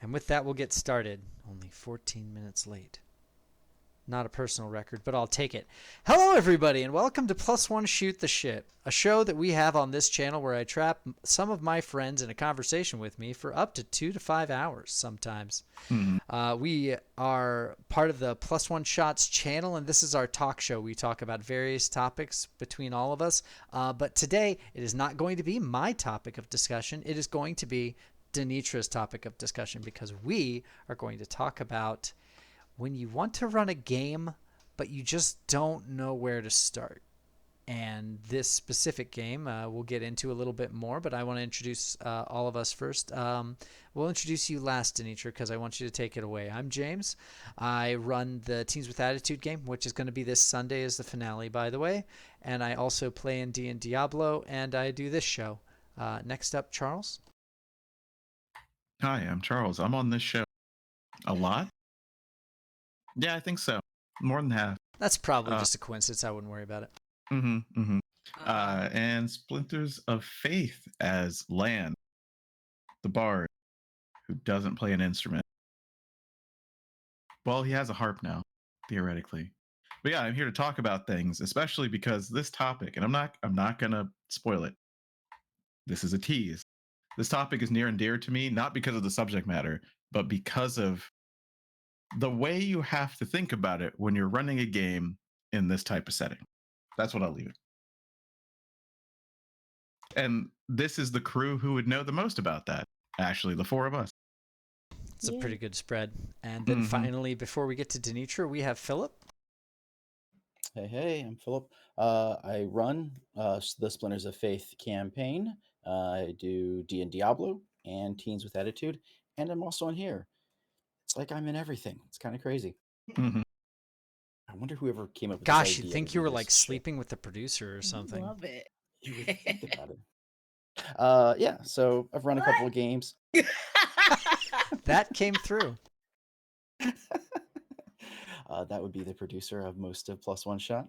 And with that, we'll get started. Only 14 minutes late. Not a personal record, but I'll take it. Hello, everybody, and welcome to Plus One Shoot the Shit, a show that we have on this channel where I trap some of my friends in a conversation with me for up to 2 to 5 hours sometimes. Mhm. We are part of the Plus One Shots channel, and this is our talk show. We talk about various topics between all of us, but today it is not going to be my topic of discussion. It is going to be Danitra's topic of discussion because we are going to talk about when you want to run a game, but you just don't know where to start. And this specific game we'll get into a little bit more, but I want to introduce all of us first. We'll introduce you last, Danitra, because I want you to take it away. I'm James. I run the Teens with Attitude game, which is going to be this Sunday as the finale, by the way. And I also play in D&D Diablo, and I do this show. Next up, Charles. Hi, I'm Charles. I'm on this show. A lot? Yeah, I think so. More than half. That's probably just a coincidence. I wouldn't worry about it. And Splinters of Faith as Lan, the bard, who doesn't play an instrument. Well, he has a harp now, theoretically. But yeah, I'm here to talk about things, especially because this topic, and I'm not gonna spoil it. This is a tease. This topic is near and dear to me, not because of the subject matter, but because of the way you have to think about it when you're running a game in this type of setting. That's what I'll leave it. And this is the crew who would know the most about that. Actually, the four of us. It's a pretty good spread. And then finally, before we get to Danitra, we have Philip. Hey, I'm Philip. I run the Splinters of Faith campaign. I do D&D Diablo and Teens with Attitude, and I'm also on here. It's like I'm in everything. It's kind of crazy. I wonder whoever came up with Gosh, this idea. you'd think you were like sleeping with the producer or something. Love it. You would think about it. Yeah, so I've run a couple of games. That came through. That would be the producer of most of Plus One Shot.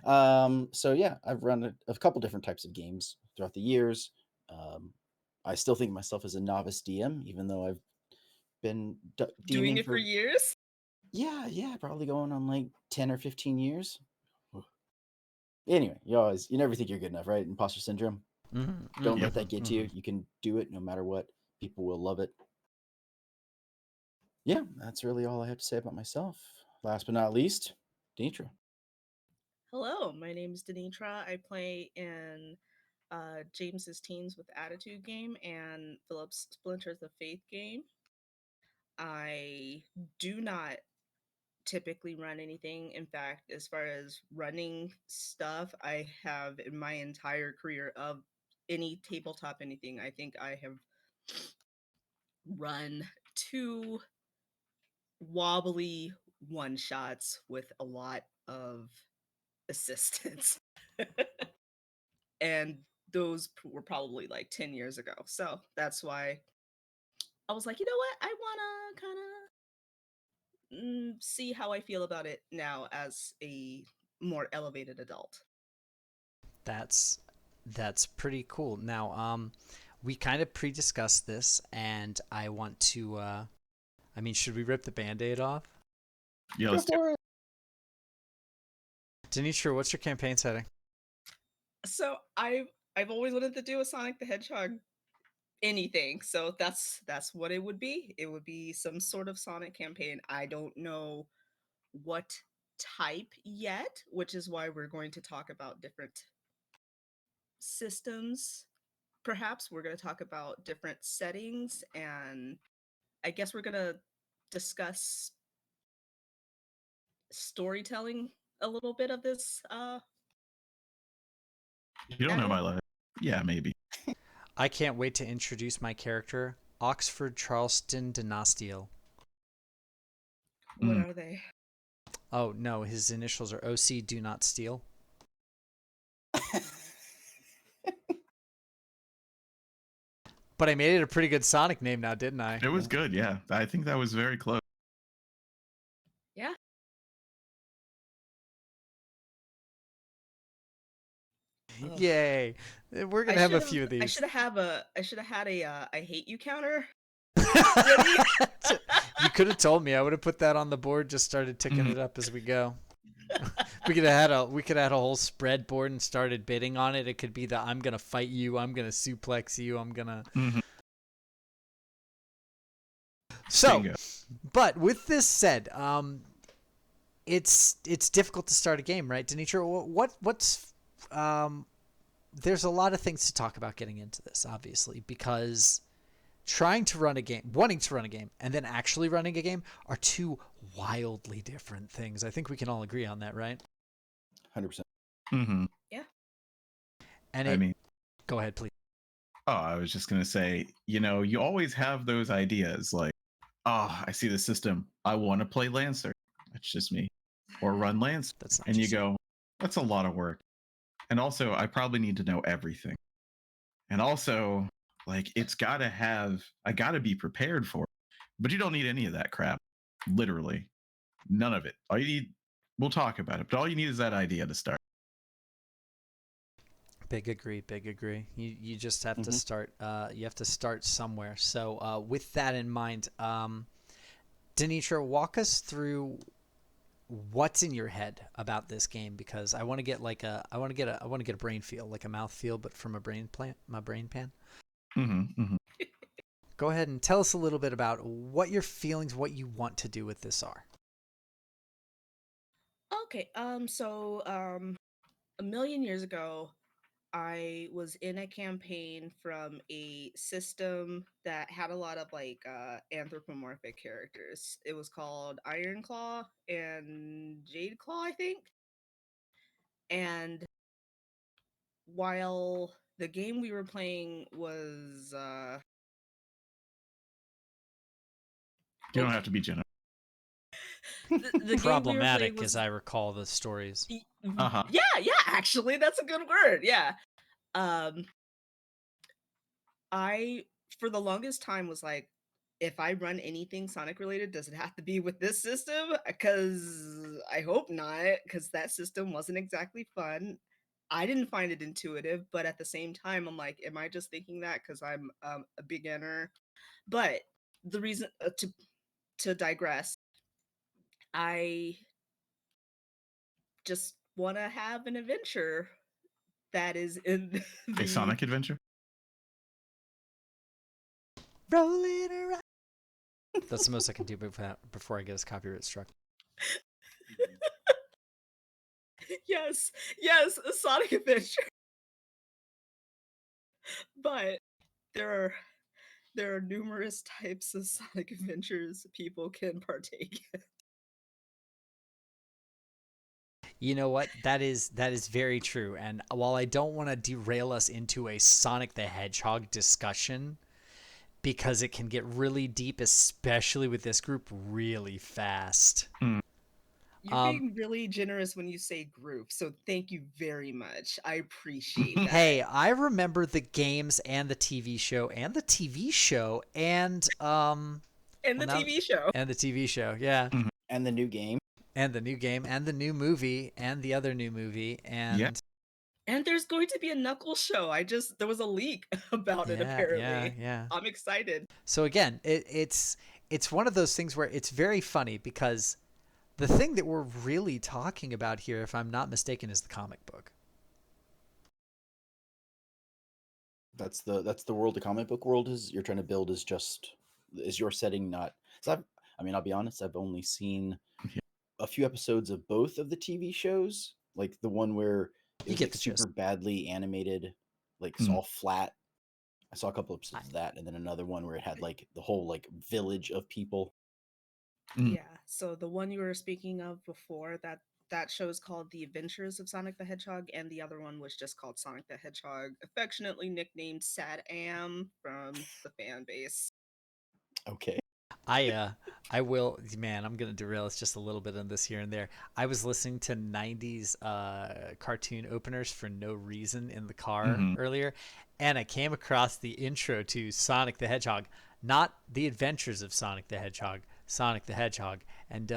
So yeah, I've run a couple different types of games throughout the years. I still think of myself as a novice DM, even though I've been doing it for years. Yeah, probably going on like 10 or 15 years. Anyway, you never think you're good enough, right? Imposter syndrome. Don't let that get to you. You can do it no matter what. People will love it. Yeah, that's really all I have to say about myself. Last but not least, Danitra. Hello, my name is Danitra. I play in James's Teens with Attitude game and Philip's Splinters of Faith game. I do not typically run anything. In fact, as far as running stuff, I have in my entire career of any tabletop anything, I think I have run 2 wobbly one shots with a lot of assistance. And those were probably like 10 years ago. So that's why I was like, you know what? I want to kind of see how I feel about it now as a more elevated adult. That's pretty cool. Now, we kind of pre-discussed this, and I want to. I mean, should we rip the Band-Aid off? Yeah, let's do it. Danitra, what's your campaign setting? So I've always wanted to do a Sonic the Hedgehog anything. So that's what it would be. It would be some sort of Sonic campaign. I don't know what type yet, which is why we're going to talk about different systems. Perhaps we're going to talk about different settings, and I guess we're going to discuss storytelling a little bit of this. You don't know my life. Yeah, maybe. I can't wait to introduce my character, Oxford Charleston Dinastiel. What are they? Oh, no, his initials are OC, do not steal. But I made it a pretty good Sonic name now, didn't I? It was good, yeah. I think that was very close. Yeah. Yay. We're going to have a few of these. I should have had a I hate you counter. could have told me. I would have put that on the board. Just started ticking it up as we go. We could have had a whole spread board and started bidding on it. It could be the I'm gonna fight you. I'm gonna suplex you. I'm gonna. So, Bingo. but with this said, it's difficult to start a game, right, Danitra? What's there's a lot of things to talk about getting into this, obviously, because wanting to run a game, and then actually running a game are two wildly different things. I think we can all agree on that, right? 100%. Mm-hmm. Yeah. And go ahead, please. Oh, I was just gonna say, you always have those ideas like, oh, I see the system. I want to play Lancer. That's just me. Or run Lancer. That's not and you just go, that's a lot of work. And also, I probably need to know everything. And also, like, I gotta be prepared for it. But you don't need any of that crap. Literally. None of it. All you need, we'll talk about it, but all you need is that idea to start. Big agree. You just have to start. You have to start somewhere. So with that in mind, Danitra, walk us through what's in your head about this game, because I want to get I want to get a brain feel, like a mouth feel, but from my brain pan. Go ahead and tell us a little bit about what your feelings, what you want to do with this are. Okay. A million years ago, I was in a campaign from a system that had a lot of anthropomorphic characters. It was called Iron Claw and Jade Claw, I think. And while the game we were playing was You don't have to be generous. the game we were playing Problematic, was as I recall the stories. Uh-huh. yeah, actually that's a good word. Yeah. I for the longest time was like, if I run anything Sonic related, does it have to be with this system? Because I hope not, because that system wasn't exactly fun. I didn't find it intuitive, but at the same time, I'm like, am I just thinking that because I'm a beginner? But the reason to digress, I just want to have an adventure that is in A Sonic adventure? Rolling around. That's the most I can do before I get us copyright struck. yes, a Sonic adventure. But there are numerous types of Sonic adventures people can partake in. You know what? That is very true. And while I don't want to derail us into a Sonic the Hedgehog discussion, because it can get really deep, especially with this group, really fast. You're being really generous when you say group, so thank you very much. I appreciate that. Hey, I remember the games and the TV show and the TV show and TV show. And the TV show, yeah. And the new game. And the new game and the new movie and the other new movie and And there's going to be a Knuckles show. There was a leak about it apparently. Yeah. I'm excited. So again, it's one of those things where it's very funny, because the thing that we're really talking about here, if I'm not mistaken, is the comic book. That's the world the comic book world you're trying to build is your setting, not. So I'll be honest, I've only seen a few episodes of both of the TV shows, like the one where it was like super badly animated, like it's all flat. I saw a couple episodes of that, and then another one where it had like the whole like village of people. Yeah. So the one you were speaking of before, that show is called The Adventures of Sonic the Hedgehog, and the other one was just called Sonic the Hedgehog, affectionately nicknamed Sad Am from the fan base. Okay. I will, man, I'm gonna derail us just a little bit on this here and there. I was listening to 90s cartoon openers for no reason in the car earlier, and I came across the intro to Sonic the Hedgehog, not The Adventures of Sonic the Hedgehog, Sonic the Hedgehog. And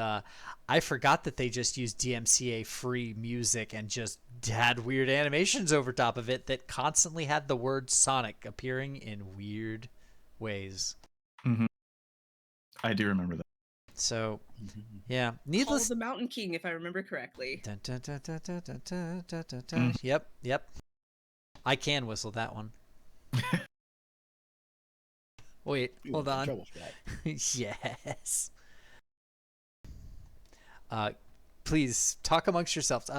I forgot that they just used DMCA free music and just had weird animations over top of it that constantly had the word Sonic appearing in weird ways. I do remember that. So Mhm. yeah, Call of needless. the Mountain King, if I remember correctly. Dun, dun, dun, dun, dun, dun, dun, dun, dun, dun. Yep, yep. I can whistle that one. Wait, You hold won't get in on. trouble for that. Yes. Uh, please talk amongst yourselves.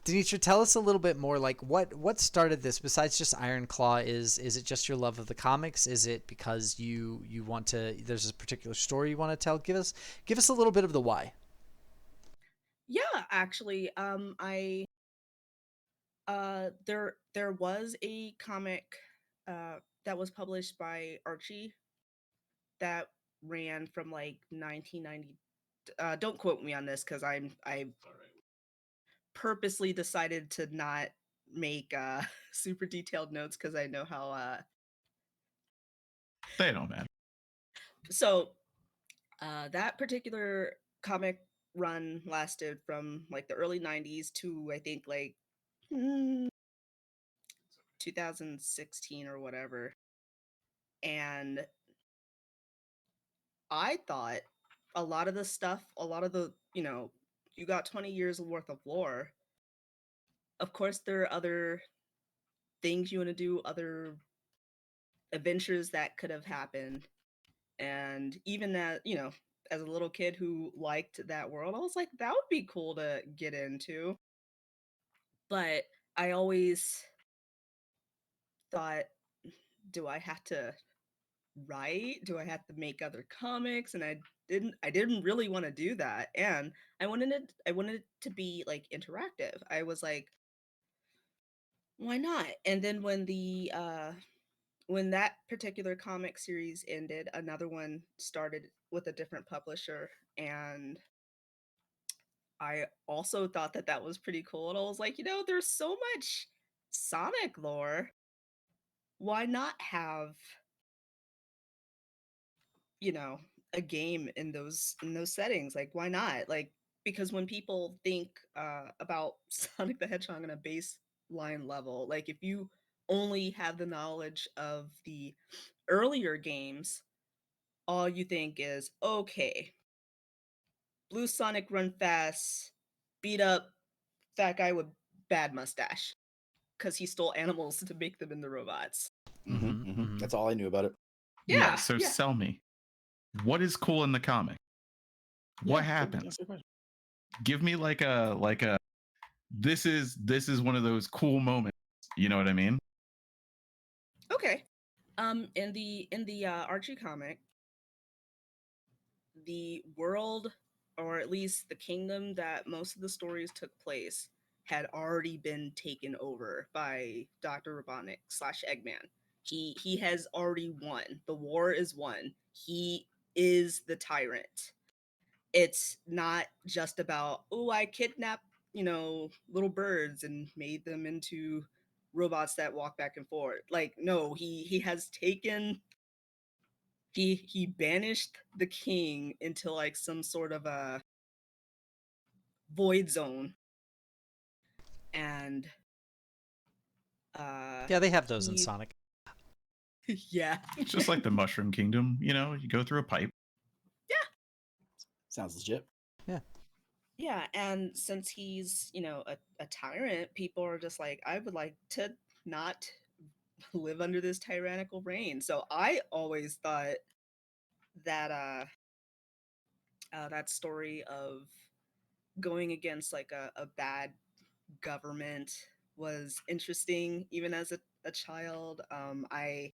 Danitra, tell us a little bit more. Like, what started this besides just Iron Claw? Is it just your love of the comics? Is it because you want to? There's a particular story you want to tell. Give us a little bit of the why. Yeah, actually, I there was a comic that was published by Archie that ran from like 1990. Don't quote me on this because I purposely decided to not make super detailed notes because I know how They don't matter. so that particular comic run lasted from like the early 90s to I think like 2016 or whatever. And I thought a lot of the stuff, a lot of the, you got 20 years worth of lore. Of course, there are other things you want to do, other adventures that could have happened. And even that, as a little kid who liked that world, I was like, that would be cool to get into. But I always thought, do I have to write? Do I have to make other comics? And I didn't really want to do that. And I wanted it to be like interactive. I was like, why not? And then when that particular comic series ended, another one started with a different publisher, and I also thought that that was pretty cool. And I was like, there's so much Sonic lore. Why not have, you know, a game in those settings? Like, why not? Like, because when people think about Sonic the Hedgehog on a baseline level, like if you only have the knowledge of the earlier games, all you think is, okay, Blue Sonic run fast, beat up fat guy with bad mustache because he stole animals to make them into robots. That's all I knew about it. Yeah. Yeah, So yeah, sell me. What is cool in the comic? Yeah, What happens? that's a good question. Give me like a this is one of those cool moments. You know what I mean? okay. In the Archie comic, the world, or at least the kingdom that most of the stories took place, had already been taken over by Dr. Robotnik slash Eggman. He has already won. The war is won. He is the tyrant. It's not just about, oh, I kidnapped, little birds and made them into robots that walk back and forth. Like, no, he has taken he banished the king into like some sort of a void zone, and Yeah, they have those in he Sonic. yeah. It's just like the Mushroom Kingdom. You go through a pipe. Sounds legit. Yeah. Yeah, and since he's, a tyrant, people are just like, I would like to not live under this tyrannical reign. So I always thought that that story of going against like a bad government was interesting even as a child. I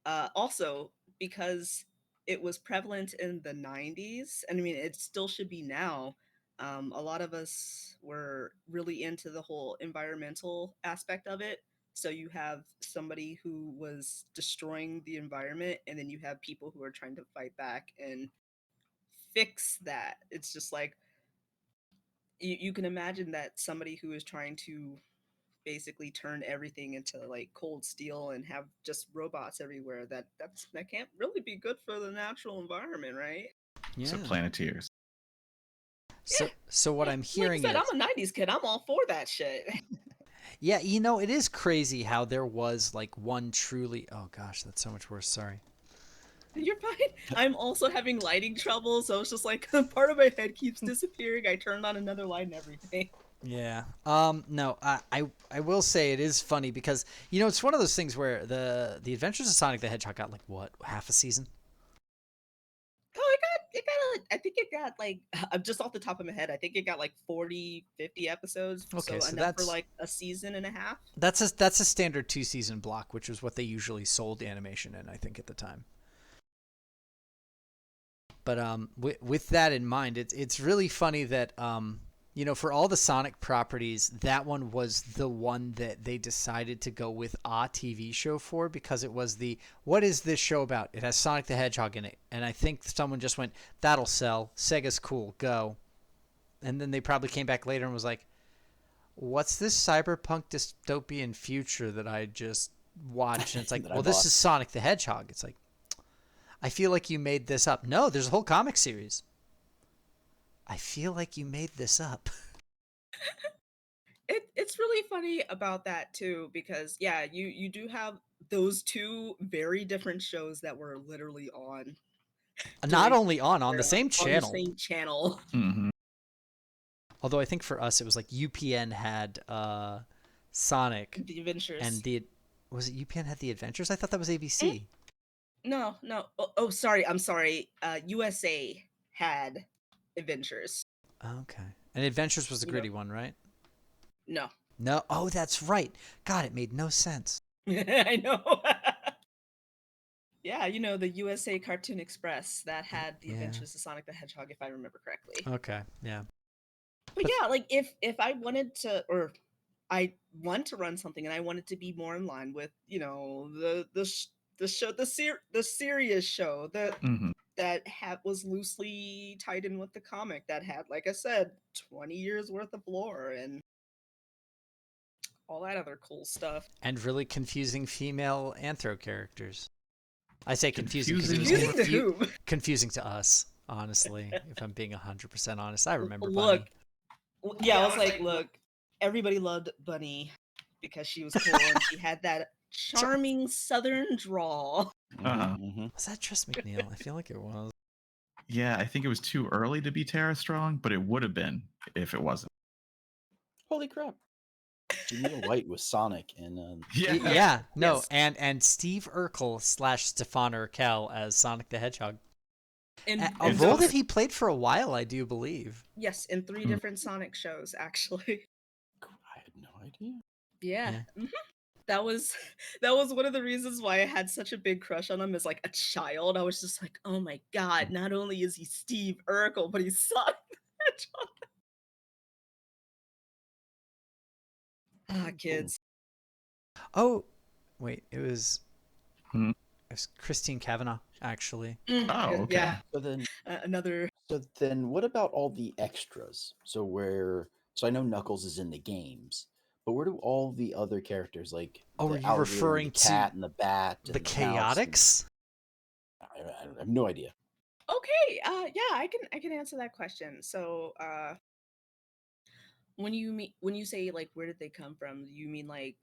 also, because it was prevalent in the 90s, and I mean it still should be now. A lot of us were really into the whole environmental aspect of it. So you have somebody who was destroying the environment, and then you have people who are trying to fight back and fix that. It's just like you can imagine that somebody who is trying to basically turn everything into like cold steel and have just robots everywhere, that can't really be good for the natural environment, right? So Yeah. Planeteers. So Yeah, so what yeah, I'm like I hearing said, is, I'm a 90s kid, I'm all for that shit. yeah, it is crazy how there was like one truly. Oh gosh, that's so much worse. Sorry. You're fine. I'm also having lighting trouble, so it's just like part of my head keeps disappearing. I turned on another light and everything. Yeah. No, I will say it is funny because it's one of those things where the Adventures of Sonic the Hedgehog got like what, half a season? Oh, I think it got like, I'm just off the top of my head, I think it got like 40, 50 episodes, Okay, so so enough for that's like a season and a half. that's a standard 2-season block, which was what they usually sold animation in, I think, at the time. But with that in mind, it's really funny that for all the Sonic properties, that one was the one that they decided to go with a TV show for, because it was what is this show about? It has Sonic the Hedgehog in it, and I think someone just went, that'll sell. Sega's cool, go. And then they probably came back later and was like, what's this cyberpunk dystopian future that I just watched? And it's like, That I well, this bought. is Sonic the Hedgehog. It's like, I feel like you made this up. No, there's a whole comic series. I feel like you made this up. It's really funny about that too, because yeah, you do have those two very different shows that were literally on Not during only on the era same on the channel. same channel. Mm-hmm. Although I think for us it was like UPN had Sonic, The Adventures. and was it UPN had the Adventures? I thought that was Eh, ABC. No, no. Oh, sorry. I'm sorry. USA had Adventures. Okay. And Adventures was the You know, gritty one, right? no. No. Oh, that's right. God, it made no sense. I know. Yeah, the USA Cartoon Express that had the Yeah. Adventures of Sonic the Hedgehog, if I remember correctly. Okay. Yeah. But But yeah, like if I wanted to, or I want to run something and I want it to be more in line with, the show, the serious show that Mm-hmm. was loosely tied in with the comic, that had, like I said, 20 years worth of lore and all that other cool stuff. and really confusing female anthro characters. I say confusing because it was Confusing Confusing to whom? confusing to us, honestly. If I'm being 100% honest, I remember Look, Bunny. yeah, I was like, look, everybody loved Bunny because she was cool and she had that charming southern drawl. Uh-huh. Mm-hmm. Was that Tris McNeil? I feel like it was. Yeah, I think it was too early to be Tara Strong, but it would have been if it wasn't. Holy crap! Janelle White was Sonic, and Yeah, no, Yes. and Steve Urkel / Stefan Urkel as Sonic the Hedgehog. And, A and role so- that he played for a while, I do believe. yes, in 3 different Sonic shows, actually. I had no idea. Yeah. Yeah. Mhm. That was that was one of the reasons why I had such a big crush on him as like a child. I was just like, oh my god, not only is he Steve Urkel, but he's Sonic the Hedgehog. Ah, Cool. kids. Oh, wait, it was Hmm. Christine Cavanaugh, actually. Oh, okay. Yeah. So then, Another. what about all the extras? So I know Knuckles is in the games, but where do all the other characters, like Oh, the are you alligator and referring the to cat and the bat, The and mouse and- Chaotix? I have no idea. Okay, yeah, I can answer that question. So, when you say like where did they come from, you mean like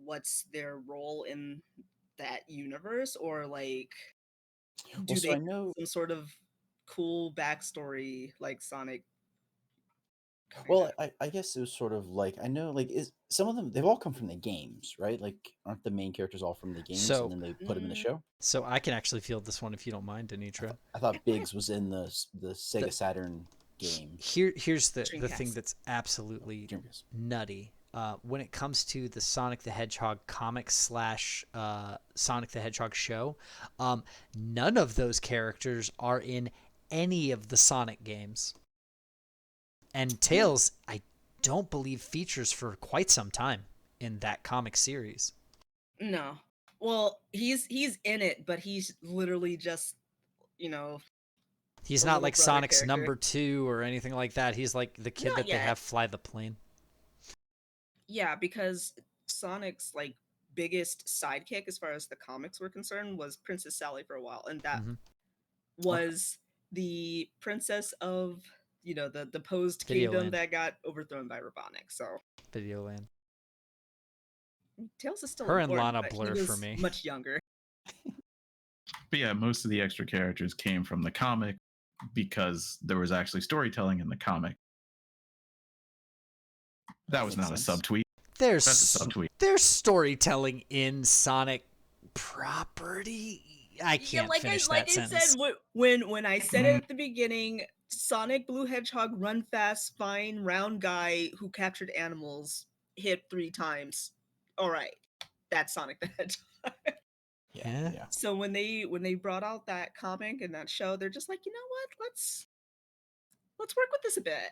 what's their role in that universe, or like do Well, so they I know. have some sort of cool backstory like Sonic? Well, Kinda? I guess it was sort of like I know, like is some of them they've all come from the games, right? Like, aren't the main characters all from the games, So- and then they put them in the Mm. show? So I can actually field this one if you don't mind, Danitra. I thought Biggs was in the Sega Saturn game. Here's the thing Dreamcast. that's absolutely Dreamcast. nutty. When it comes to the Sonic the Hedgehog comic / Sonic the Hedgehog show, none of those characters are in any of the Sonic games. And Tails, I don't believe features for quite some time in that comic series. No. Well, he's in it, but he's literally just, He's A not little like brother Sonic's character. number 2 or anything like that. He's like the kid Not that they yet. have fly the plane. Yeah, because Sonic's like biggest sidekick as far as the comics were concerned was Princess Sally for a while, and that Mhm. was the princess of the deposed Video kingdom Land. that got overthrown by Robotnik. So Videoland. Tails is still Her and important, Lana but blur he was for me. much younger. But yeah, most of the extra characters came from the comic because there was actually storytelling in the comic. That was Makes not a sense. subtweet. There's That's a subtweet. there's storytelling in Sonic property. I Yeah, can't finish that I sentence. said when I said it at the beginning, Sonic Blue Hedgehog run fast, fine, round guy who captured animals, hit 3 times. All right, that's Sonic the Hedgehog. Yeah. Yeah. So when they brought out that comic and that show, they're just like, you know what? Let's work with this a bit.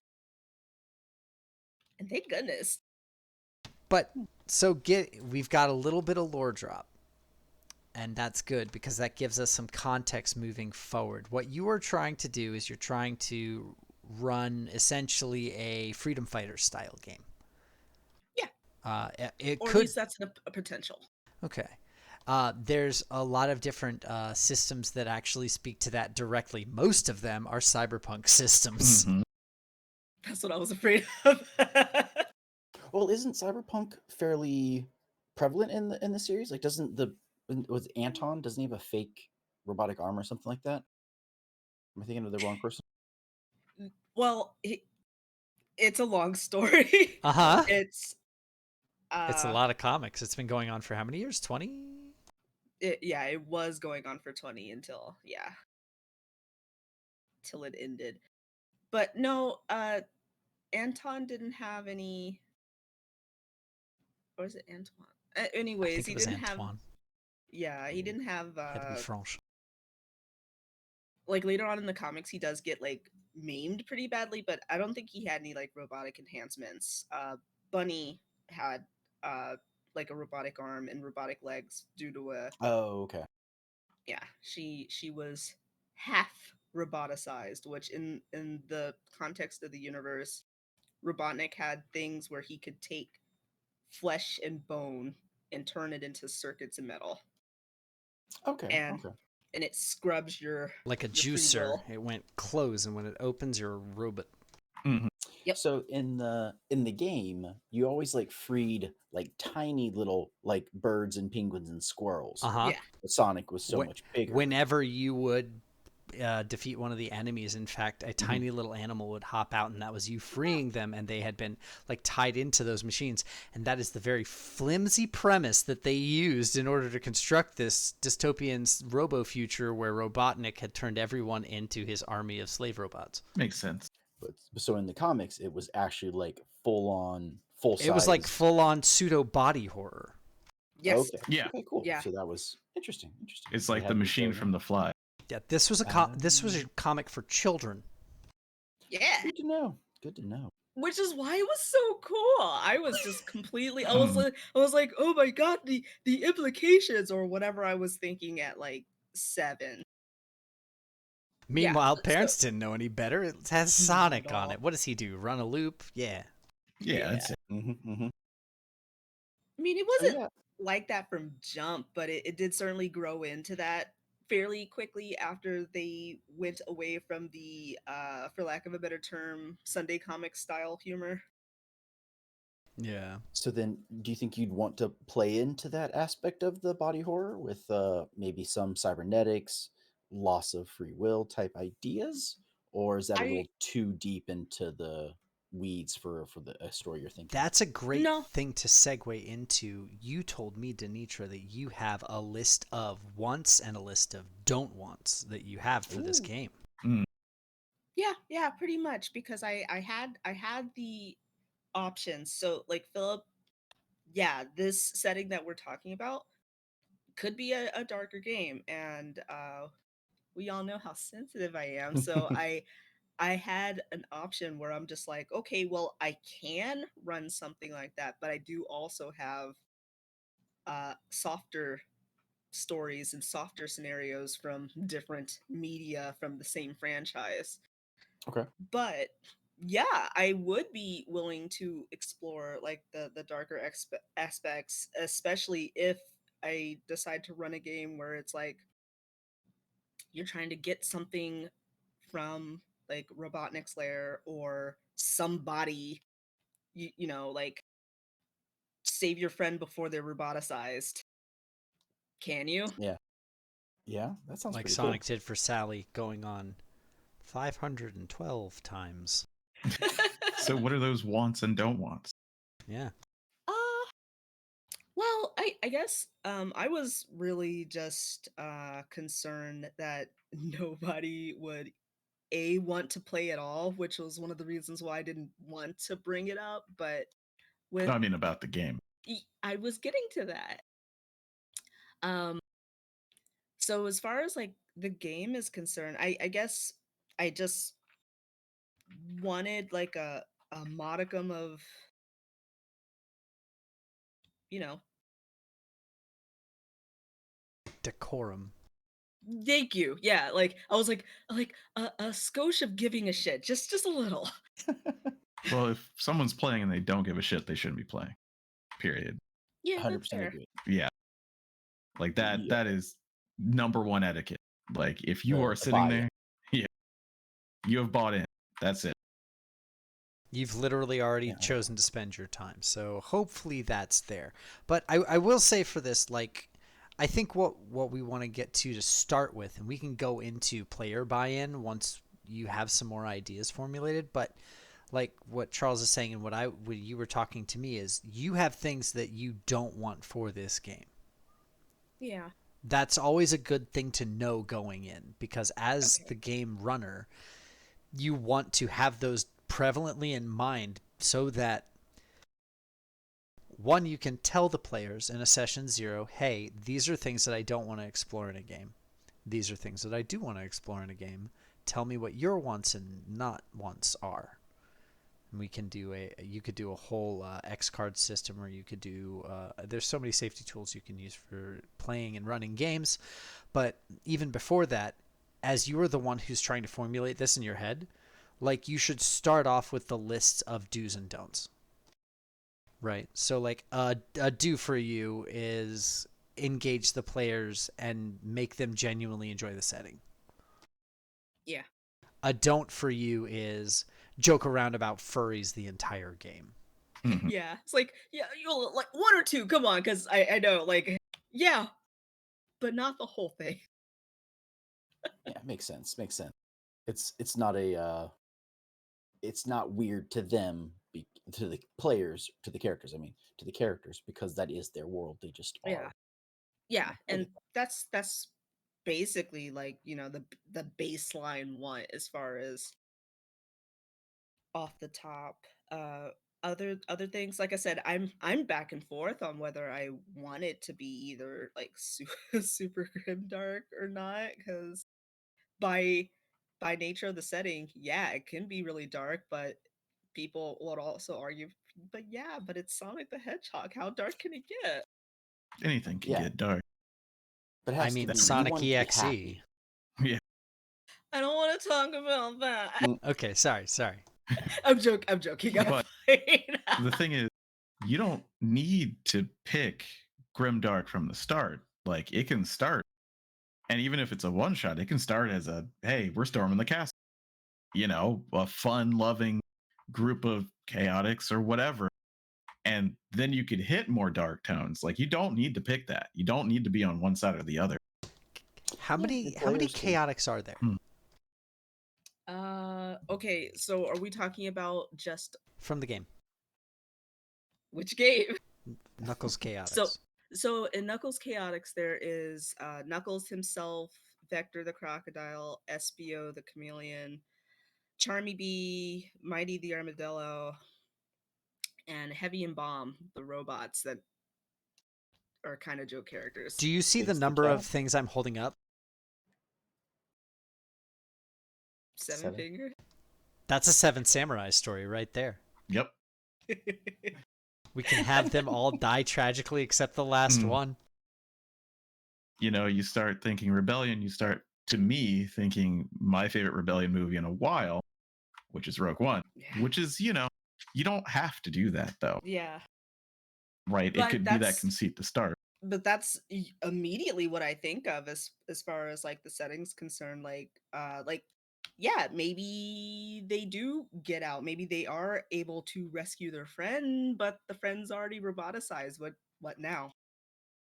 And thank goodness. But so we've got a little bit of lore drop. And that's good because that gives us some context moving forward. What you are trying to do is you're trying to run essentially a freedom fighter style game. Yeah. It Or at could. least that's a potential. Okay. There's a lot of different systems that actually speak to that directly. Most of them are cyberpunk systems. Mhm. That's what I was afraid of. Well, isn't cyberpunk fairly prevalent in the series? Like, doesn't was Anton, doesn't he have a fake robotic arm or something like that? Am I thinking of the wrong person? Well, it's a long story. Uh-huh. It's It's a lot of comics. It's been going on for how many years? 20? it was going on for 20 till it ended. But no, Anton didn't have any, or is it Antoine? I Anyways, think he it was didn't have. Antoine. Yeah, he didn't have. Had to be French. Like later on in the comics, he does get like maimed pretty badly, but I don't think he had any like robotic enhancements. Bunny had like a robotic arm and robotic legs due to a Oh, okay. she was half roboticized, which in the context of the universe, Robotnik had things where he could take flesh and bone and turn it into circuits and metal, Okay. and Okay. and it scrubs Like a your free juicer. will. It went close, and when it opens, you're a robot. Mhm. Yep. So in the game, you always like freed like tiny little like birds and penguins and squirrels. Uh-huh. Yeah. But Sonic was so much bigger. Whenever you would defeat one of the enemies, in fact, a tiny little animal would hop out, and that was you freeing them, and they had been like tied into those machines. And that is the very flimsy premise that they used in order to construct this dystopian robo future where Robotnik had turned everyone into his army of slave robots. Makes sense. But so in the comics, it was actually like full size. It was like full-on pseudo body horror. Yes. Okay. Yeah. Okay. Cool. Yeah. So that was interesting. Interesting. It's They like had the me machine there from now. The Fly. Yeah, this was a comic for children. Yeah. Good to know. Good to know. Which is why it was so cool. I was just completely I was like, oh my god, the implications or whatever I was thinking at like 7. Meanwhile, so- parents didn't know any better. It has Not Sonic at on all. it. What does he do? Run a loop? Yeah. Yeah, that's it. I mean, it So, wasn't yeah. like that from jump, but it did certainly grow into that fairly quickly after they went away from the for lack of a better term, Sunday comic style humor. Yeah. So then, do you think you'd want to play into that aspect of the body horror with maybe some cybernetics, loss of free will type ideas, or is that a I little too deep into the weeds for the story you're thinking? That's a great No. thing to segue into. You told me, Danitra, that you have a list of wants and a list of don't wants that you have for this Ooh. game. Yeah, pretty much because I had the options. So like Philip, yeah, this setting that we're talking about could be a darker game, and we all know how sensitive I am. So I had an option where I'm just like, okay, well, I can run something like that, but I do also have softer stories and softer scenarios from different media from the same franchise. Okay. But yeah, I would be willing to explore like the darker aspects, especially if I decide to run a game where it's like you're trying to get something from like Robotnik's lair or somebody, you know, like save your friend before they're roboticized. Can you? Yeah. Yeah, that sounds like pretty Sonic cool. did for Sally, going on 512 times. So what are those wants and don't wants? Yeah. Uh, well, I guess I was really just concerned that nobody would want to play at all, which was one of the reasons why I didn't want to bring it up. But with No, I mean about the game. I was getting to that. Um, so as far as like the game is concerned, I guess I just wanted like a modicum of, you know, Decorum. thank you. Yeah, like I was like a skosh of giving a shit, just a little. Well, if someone's playing and they don't give a shit, they shouldn't be playing. Period. Yeah, that's 100% fair. agree. Yeah. Like that Yeah, that is number one etiquette. Like if you are the sitting buy-in. there, yeah, you have bought in. That's it. You've literally already Yeah. chosen to spend your time. So hopefully that's there. But I will say for this, like, I think what we want to get to start with, and we can go into player buy-in once you have some more ideas formulated, but like what Charles is saying and what you were talking to me is you have things that you don't want for this game. Yeah. That's always a good thing to know going in, because as Okay. the game runner, you want to have those prevalently in mind so that one, you can tell the players in a session 0, hey, these are things that I don't want to explore in a game. These are things that I do want to explore in a game. Tell me what your wants and not wants are. And we can do you could do a whole X card system, or you could do, there's so many safety tools you can use for playing and running games. But even before that, as you are the one who's trying to formulate this in your head, like you should start off with the lists of do's and don'ts. Right. So like a do for you is engage the players and make them genuinely enjoy the setting. Yeah. A don't for you is joke around about furries the entire game. Mhm. Yeah. It's like, yeah, you'll like one or two, come on, because I know, like, yeah, but not the whole thing. Yeah, makes sense. Makes sense. It's not a it's not weird to them, to the players, to the characters. I mean, to the characters, because that is their world. They just Yeah. are. Yeah. I And get that's basically like, the baseline one as far as off the top. Uh other things, like I said, I'm back and forth on whether I want it to be either like super grim dark or not, because by nature of the setting, yeah, it can be really dark, but people would also argue, but yeah, but it's Sonic the Hedgehog. How dark can it get? Anything can Yeah, get dark. but it I has to mean, be. You Sonic want it to be EXE. happy. Yeah. I don't want to talk about that. Mm, Okay, sorry. I'm joking. I'm But fine. the thing is, you don't need to pick grimdark from the start. Like it can start, and even if it's a one shot, it can start as a hey, we're storming the castle. A fun loving group of chaotics or whatever. And then you could hit more dark tones. Like you don't need to pick that. You don't need to be on one side or the other. How yeah, many your how many players can. chaotics are there Hmm. Okay, so are we talking about just from the game? which game? Knuckles So chaotics. so in Knuckles Chaotix there is Knuckles himself, Vector the Crocodile, Espio the Chameleon, Charmy Bee, Mighty the Armadillo, and Heavy and Bomb, the robots that are kind of joke characters. Do you see the Biggs the number of cat. things I'm holding up? Seven 7. Finger. That's a Seven Samurai story right there. Yep. We can have them all die tragically except the last Mm. one. You start thinking rebellion, you start to me thinking my favorite rebellion movie in a while, which is Rogue One, Yeah. which is, you don't have to do that though, Yeah. right? It But could be that conceit to start. that's immediately what I think of as far as like the settings concerned. Like yeah, maybe they do get out. Maybe they are able to rescue their friend, but the friend's already roboticized. What now?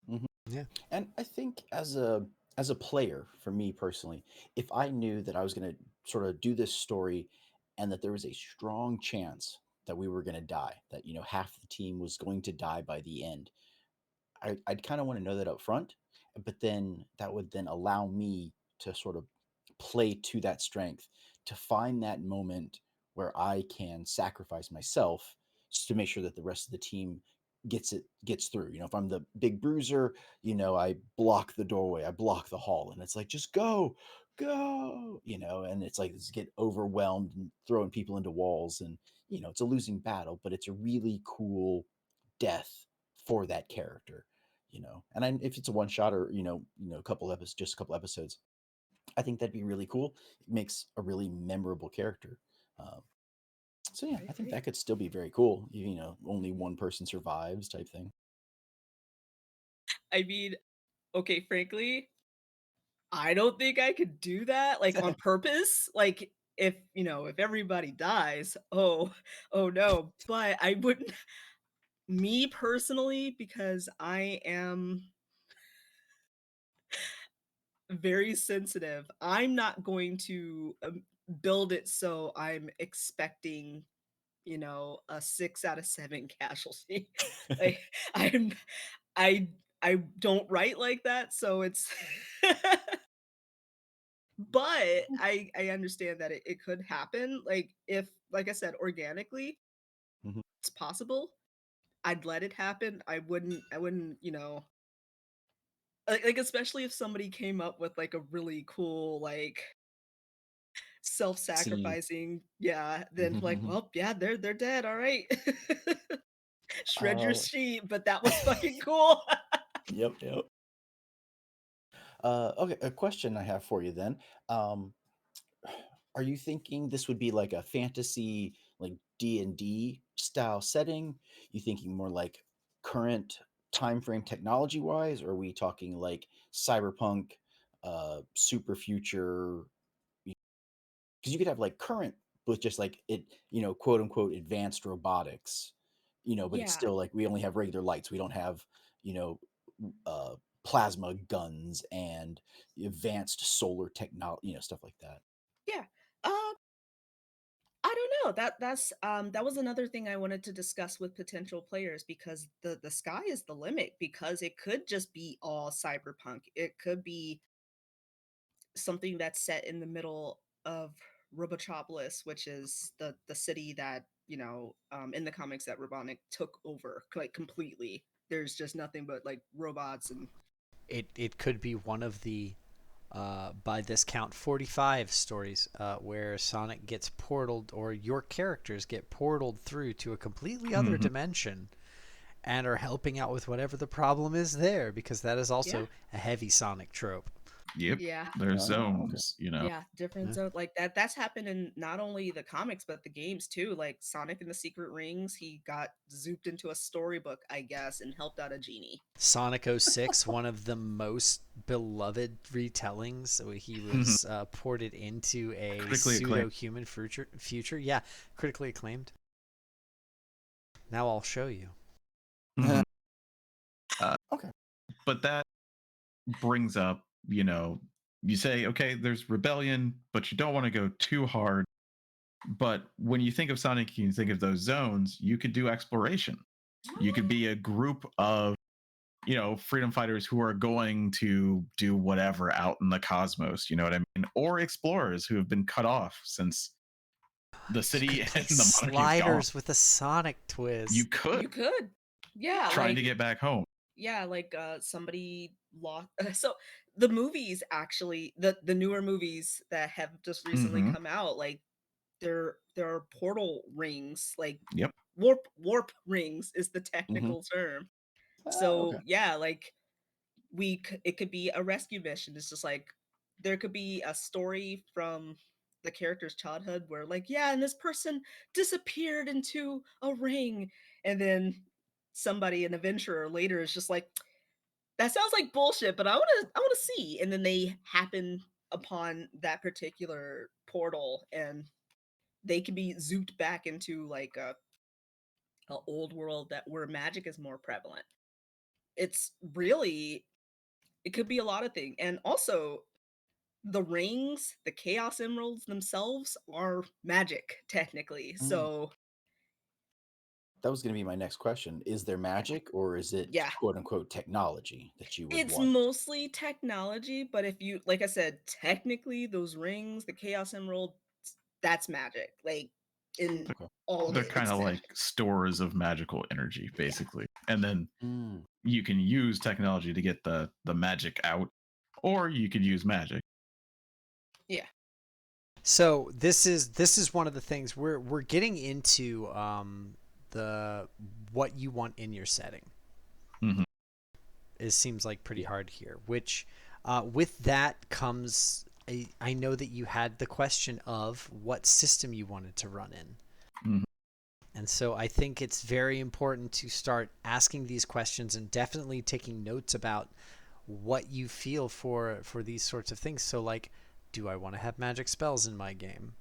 Mhm. Yeah. And I think as a as a player, for me personally, if I knew that I was going to sort of do this story and that there was a strong chance that we were going to die, that, half the team was going to die by the end, I'd kind of want to know that up front, but then that would then allow me to sort of play to that strength, to find that moment where I can sacrifice myself to make sure that the rest of the team gets through. If I'm the big bruiser, I block the doorway, I block the hall, and it's like, just go, go, and it's like, just get overwhelmed and throwing people into walls, and it's a losing battle, but it's a really cool death for that character. And if it's a one shot, or a couple episodes, just a couple episodes, I think that'd be really cool. It makes a really memorable character. um, so yeah, I I think agree. that could still be very cool. Only one person survives type thing. I mean, okay, frankly, I don't think I could do that like on purpose. Like if everybody dies, oh, oh no. But I wouldn't me personally, because I am very sensitive. I'm not going to build it so I'm expecting, a 6 out of 7 casualty. Like I'm I I don't write like that, so it's but I understand that it could happen. Like if like I said, organically, Mhm. it's possible. I'd let it happen. I wouldn't, like especially if somebody came up with like a really cool like Scene. self-sacrificing, yeah, then like, Mhm. well, yeah, they're dead. All right. Shred your uh, sheet, but that was fucking cool. yep, yep. Okay, a question I have for you then. Um, are you thinking this would be like a fantasy, like D&D style setting? You thinking more like current time frame technology wise, or are we talking like cyberpunk, super future? Because you could have like current with just like it, quote unquote advanced robotics, but it's Yeah. still like we only have regular lights. We don't have, you know, uh, plasma guns and advanced solar technology, stuff like that. Yeah. I don't know. That was another thing I wanted to discuss with potential players, because the sky is the limit, because it could just be all cyberpunk. It could be something that's set in the middle of Robotropolis, which is the city that, in the comics that Robotnik took over like completely. There's just nothing but like robots and It could be one of the by this count 45 stories where Sonic gets portaled, or your characters get portaled through to a completely other Mhm. dimension and are helping out with whatever the problem is there, because that is yeah. also a heavy Sonic trope. Yep. Yeah. There's Oh, okay. zones. Yeah, different Yeah. zone like that's happened in not only the comics but the games too. Like Sonic and the Secret Rings, he got zooped into a storybook, I guess, and helped out a genie. Sonic 06, one of the most beloved retellings. So he Mhm. was ported into a Critically acclaimed. pseudo human future. Yeah, critically acclaimed. Now I'll show you. Mhm. Uh, Okay. but that brings up, you say, okay, there's rebellion, but you don't want to go too hard. But when you think of Sonic, you think of those zones, you could do exploration. You could be a group of, freedom fighters who are going to do whatever out in the cosmos, you know what I mean? Or explorers who have been cut off since the You city could play and the monarchy is gone. sliders with a Sonic You twist. could You could. Yeah, trying to get back home. like somebody lost so the movies, actually, the newer movies that have just recently Hmm. come out, like there are portal rings, like Yep. warp rings is the Hmm. technical term. Okay. So yeah, like it could be a rescue mission. It's just like there could be a story from the character's childhood where like, yeah, and this person disappeared into a ring, and then somebody, an adventurer later, is just like, that sounds like bullshit, but I want to see, and then they happen upon that particular portal, and they can be zooped back into like a old world that where magic is more prevalent. It's really It could be a lot of things. And also, the rings, the Chaos Emeralds themselves are magic, technically. Mm. So, That was going to be my next question. Is there magic or is it yeah, quote unquote technology that you would it's want? mostly technology. But if you, like I said, technically, those rings, the Chaos Emerald, that's magic. Like, in They're, all of they're it, kind it's of like magic. stores of magical energy, Yeah. basically. And then Mm. you can use technology to get the magic out, or you could use magic. Yeah. So this is one of the things we're getting into the what you want in your setting. Mm-hmm. It seems like pretty Yeah. hard here. Which with that comes I know that you had the question of what system you wanted to run in. Mm-hmm. And so I think it's very important to start asking these questions and definitely taking notes about what you feel for these sorts of things. So like, do I want to have magic spells in my game?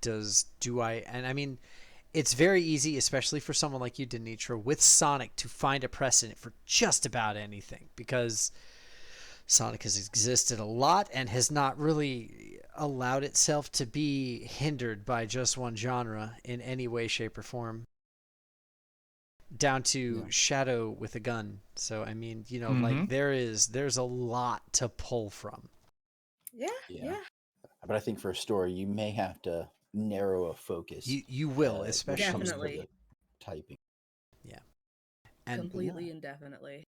Do I, and I mean, it's very easy, especially for someone like you, Danitra, with Sonic to find a precedent for just about anything because Sonic has existed a lot and has not really allowed itself to be hindered by just one genre in any way, shape, or form, down Yeah. to Shadow with a gun. So I mean, Mm-hmm. like there's a lot to pull from. Yeah. Yeah. Yeah. But I think for a story, you may have to narrow a focus You will, when it comes especially to with, Definitely. the typing. yeah. And But yeah, Completely and definitely.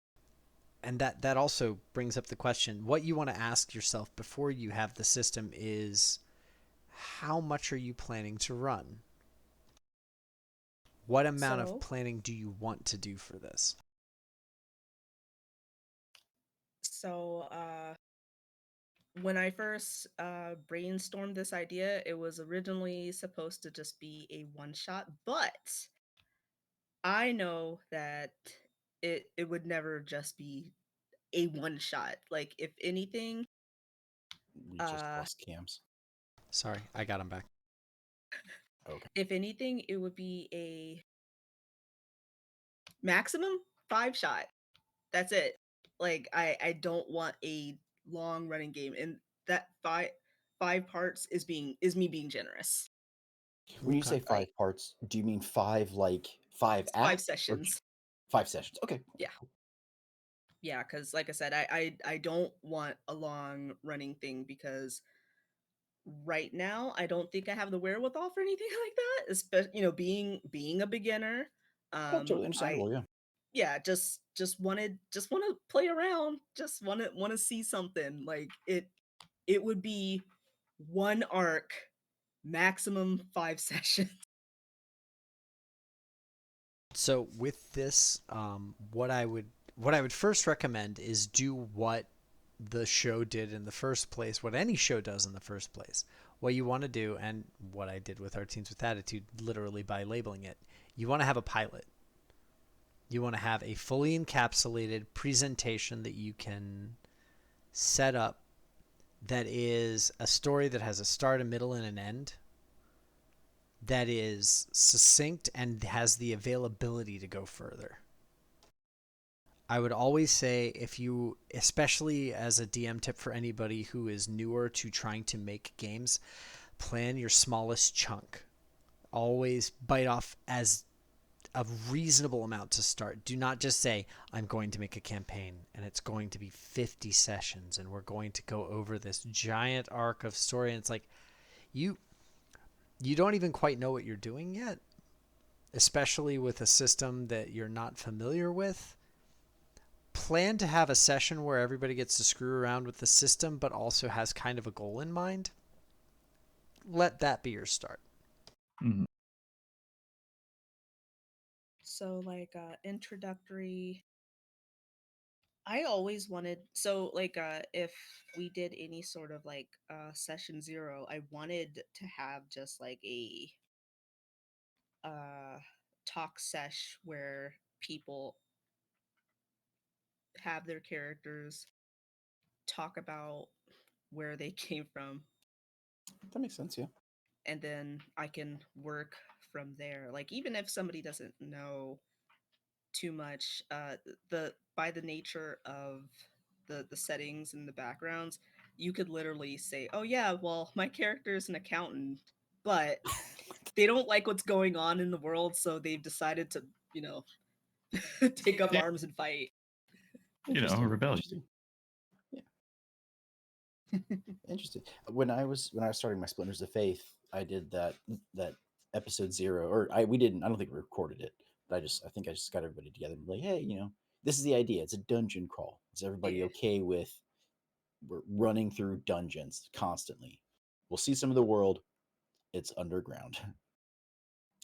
that also brings up the question, what you want to ask yourself before you have the system is, how much are you planning to run? What amount of So, planning do you want to do for this? so when I first brainstormed this idea, it was originally supposed to just be a one shot, but I know that it would never just be a one shot. Like, if anything, we just uh lost cams. Sorry, I got him back. Okay. if anything, it would be a maximum 5 shot. That's it. Like, I don't want a long running game, and that five parts is me being generous. When you Okay. say Like, 5 parts, do you mean five like 5 acts five or sessions. 5 sessions? Okay. Yeah. Yeah, because like I said, I don't want a long running thing because right now I don't think I have the wherewithal for anything like that. Especially, being a beginner. Oh, totally I understandable. Yeah. Yeah, just want to play around, just want to see something. Like, it would be one arc, maximum 5 sessions. So with this, what I would first recommend is do what the show did in the first place, what any show does in the first place. What you want to do, and what I did with our Teens with Attitude, literally by labeling it, you want to have a pilot. You want to have a fully encapsulated presentation that you can set up, that is a story that has a start, a middle, and an end, that is succinct and has the availability to go further. I would always say, if you, especially as a DM tip for anybody who is newer to trying to make games, plan your smallest chunk. Always bite off as a reasonable amount to start. Do not just say, I'm going to make a campaign and it's going to be 50 sessions and we're going to go over this giant arc of story. And it's like, you you don't even quite know what you're doing yet, especially with a system that you're not familiar with. Plan to have a session where everybody gets to screw around with the system but also has kind of a goal in mind. Let that be your start. Mm-hmm. So, like, introductory, I always wanted, so like, if we did any sort of like session 0, I wanted to have just like a uh talk sesh where people have their characters talk about where they came from, That makes sense. Yeah. and then I can work from there. Like, even if somebody doesn't know too much, the by the nature of the settings and the backgrounds, you could literally say, "Oh yeah, well, my character is an accountant, but they don't like what's going on in the world, so they've decided to, you know, take up Yeah. arms and fight." You know, rebellion. Interesting. Yeah. Interesting. When I was starting my Splinters of Faith, I did that episode 0, or I don't think we recorded it, but I think I just got everybody together and be like, hey, this is the idea. It's a dungeon crawl. Is everybody Yeah. okay with we're running through dungeons constantly? We'll see some of the world. It's underground.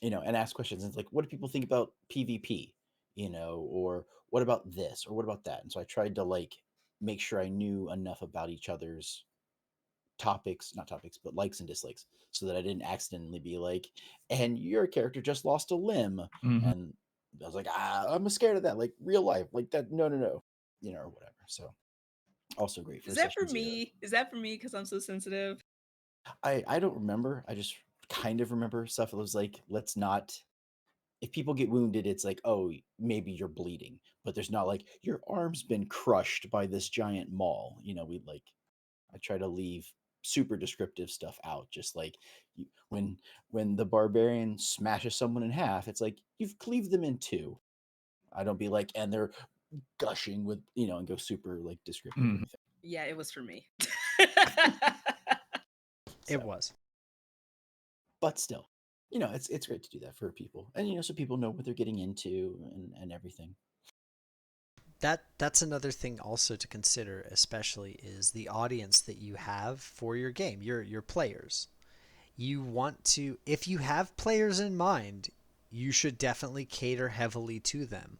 And ask questions. It's like, what do people think about PvP? Or what about this? Or what about that? And so I tried to make sure I knew enough about each other's not topics, but likes and dislikes, so that I didn't accidentally be like, and your character just lost a limb. Mhm. And I was like, I'm scared of that, like real life, like that. No, or whatever. So also great for Is that for session 0. me? Is that for me because I'm so sensitive? I don't remember. I just kind of remember stuff. It was like, let's not. If people get wounded, it's like, oh, maybe you're bleeding, but there's not like your arm's been crushed by this giant maul. I try to leave super descriptive stuff out. Just like when the barbarian smashes someone in half, it's like you've cleaved them in two. I don't be like, and they're gushing with and go super like descriptive or Mhm. anything. Yeah, it was for me. It So, was. but still, it's great to do that for people, and so people know what they're getting into and everything. That's another thing also to consider, especially, is the audience that you have for your game, your players. You want to, if you have players in mind, you should definitely cater heavily to them,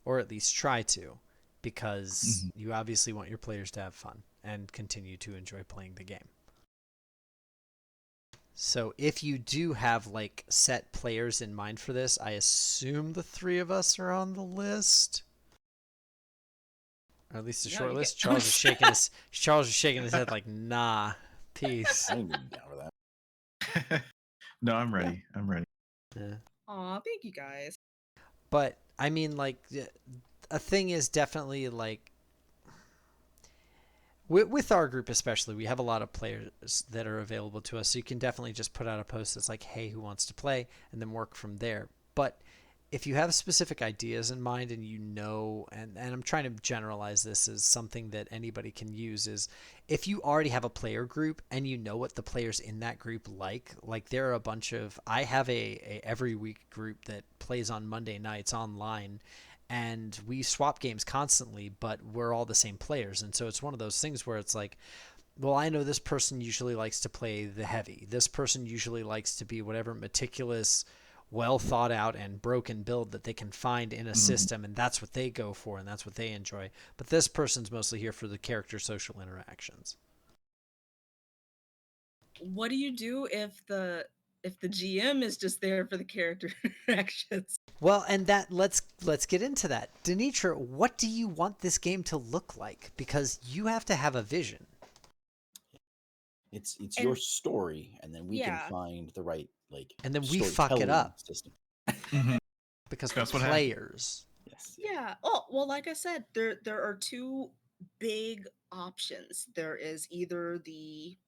or at least try to, because Mhm. you obviously want your players to have fun and continue to enjoy playing the game. So if you do have like set players in mind for this, I assume the 3 of us are on the list. Or at least a No, short you list. get- Charles is shaking his head like, nah, peace. I ain't gonna be down for that. No, I'm ready. I'm ready. Yeah. Aw, thank you guys. But I mean, like, a thing is definitely like, with our group especially, we have a lot of players that are available to us, so you can definitely just put out a post that's like, hey, who wants to play, and then work from there. But if you have specific ideas in mind, and and I'm trying to generalize this as something that anybody can use, is if you already have a player group and you know what the players in that group like there are a bunch of, I have a every week group that plays on Monday nights online, and we swap games constantly, but we're all the same players. And so it's one of those things where it's like, well, I know this person usually likes to play the heavy. This person usually likes to be whatever meticulous, well thought out and broken build that they can find in a system, and that's what they go for and that's what they enjoy. But this person's mostly here for the character social interactions. What do you do if the GM is just there for the character interactions? Well, and that let's get into that. Danitra, what do you want this game to look like? Because you have to have a vision. It's And- your story, and then we can Yeah. find the right And then we fuck it storytelling up. system. Mhm. Because That's we're what happened. players. Yes. Yeah. Oh, well, like I said, there are two big options. There is either the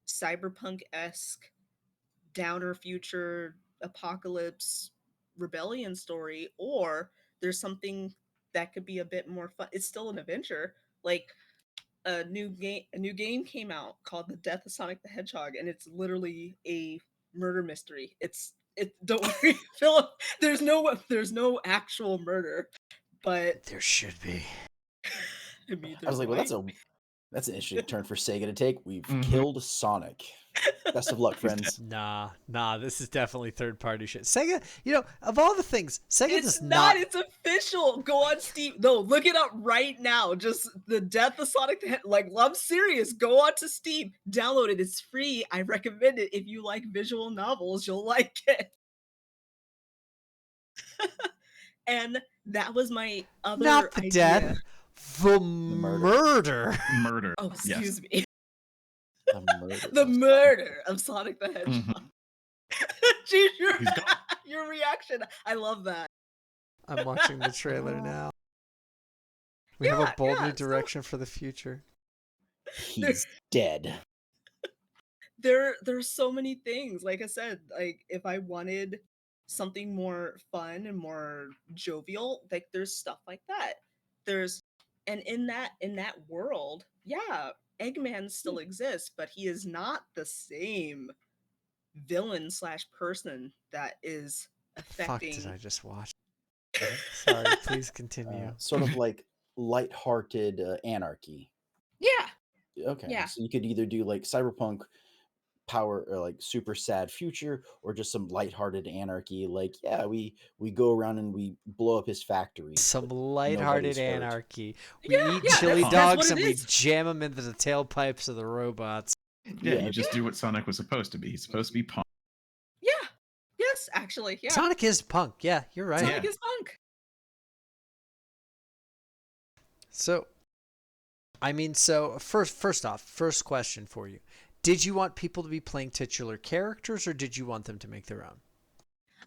cyberpunk-esque downer future apocalypse rebellion story, or there's something that could be a bit more fun. It's still an adventure. Like a new game came out called The Death of Sonic the Hedgehog, and it's literally a murder mystery. Don't worry, Philip, there's no actual murder, but There should be. I mean, I was like, well, might. that's an interesting turn for Sega to take. We've Mhm. killed Sonic. Best of luck, friends. Nah, this is definitely third party shit. Sega, of all the things, Sega It's does not. not. It's official. Go on Steam. No, look it up right now. Just The Death of Sonic the Like, I'm serious. Go on to Steam. Download it. It's free. I recommend it. If you like visual novels, you'll like it. And that was my other Not the idea. death, the murder. Murder. Oh, Yes. excuse me. The murder. The murder of Sonic the Hedgehog. Jeez, He's gone. your reaction. I love that. I'm watching the trailer now. We have a bold new So direction for the future. He's dead. there's so many things. Like I said, like if I wanted something more fun and more jovial, like there's stuff like that. There's and in that world, yeah, Eggman still exists, but he is not the same villain slash person that is Fuck did affecting. I just watch? Uh-huh. Sorry, please continue. Sort of like lighthearted anarchy. Yeah, Okay, yeah. so you could either do like cyberpunk power or like super sad future, or just some lighthearted anarchy. Like, yeah, we go around and we blow up his factory, Some but lighthearted nobody's hurt. anarchy. We Yeah, eat yeah, chili that's what dogs it and we is. jam them into the tailpipes of the robots. Yeah, Yeah. you just do what Sonic was supposed to be. He's supposed to be punk. Yeah. Yes, actually, yeah. Sonic is punk. Yeah, you're right. Sonic Yeah. is punk. So, I mean, so first off, first question for you. Did you want people to be playing titular characters or did you want them to make their own?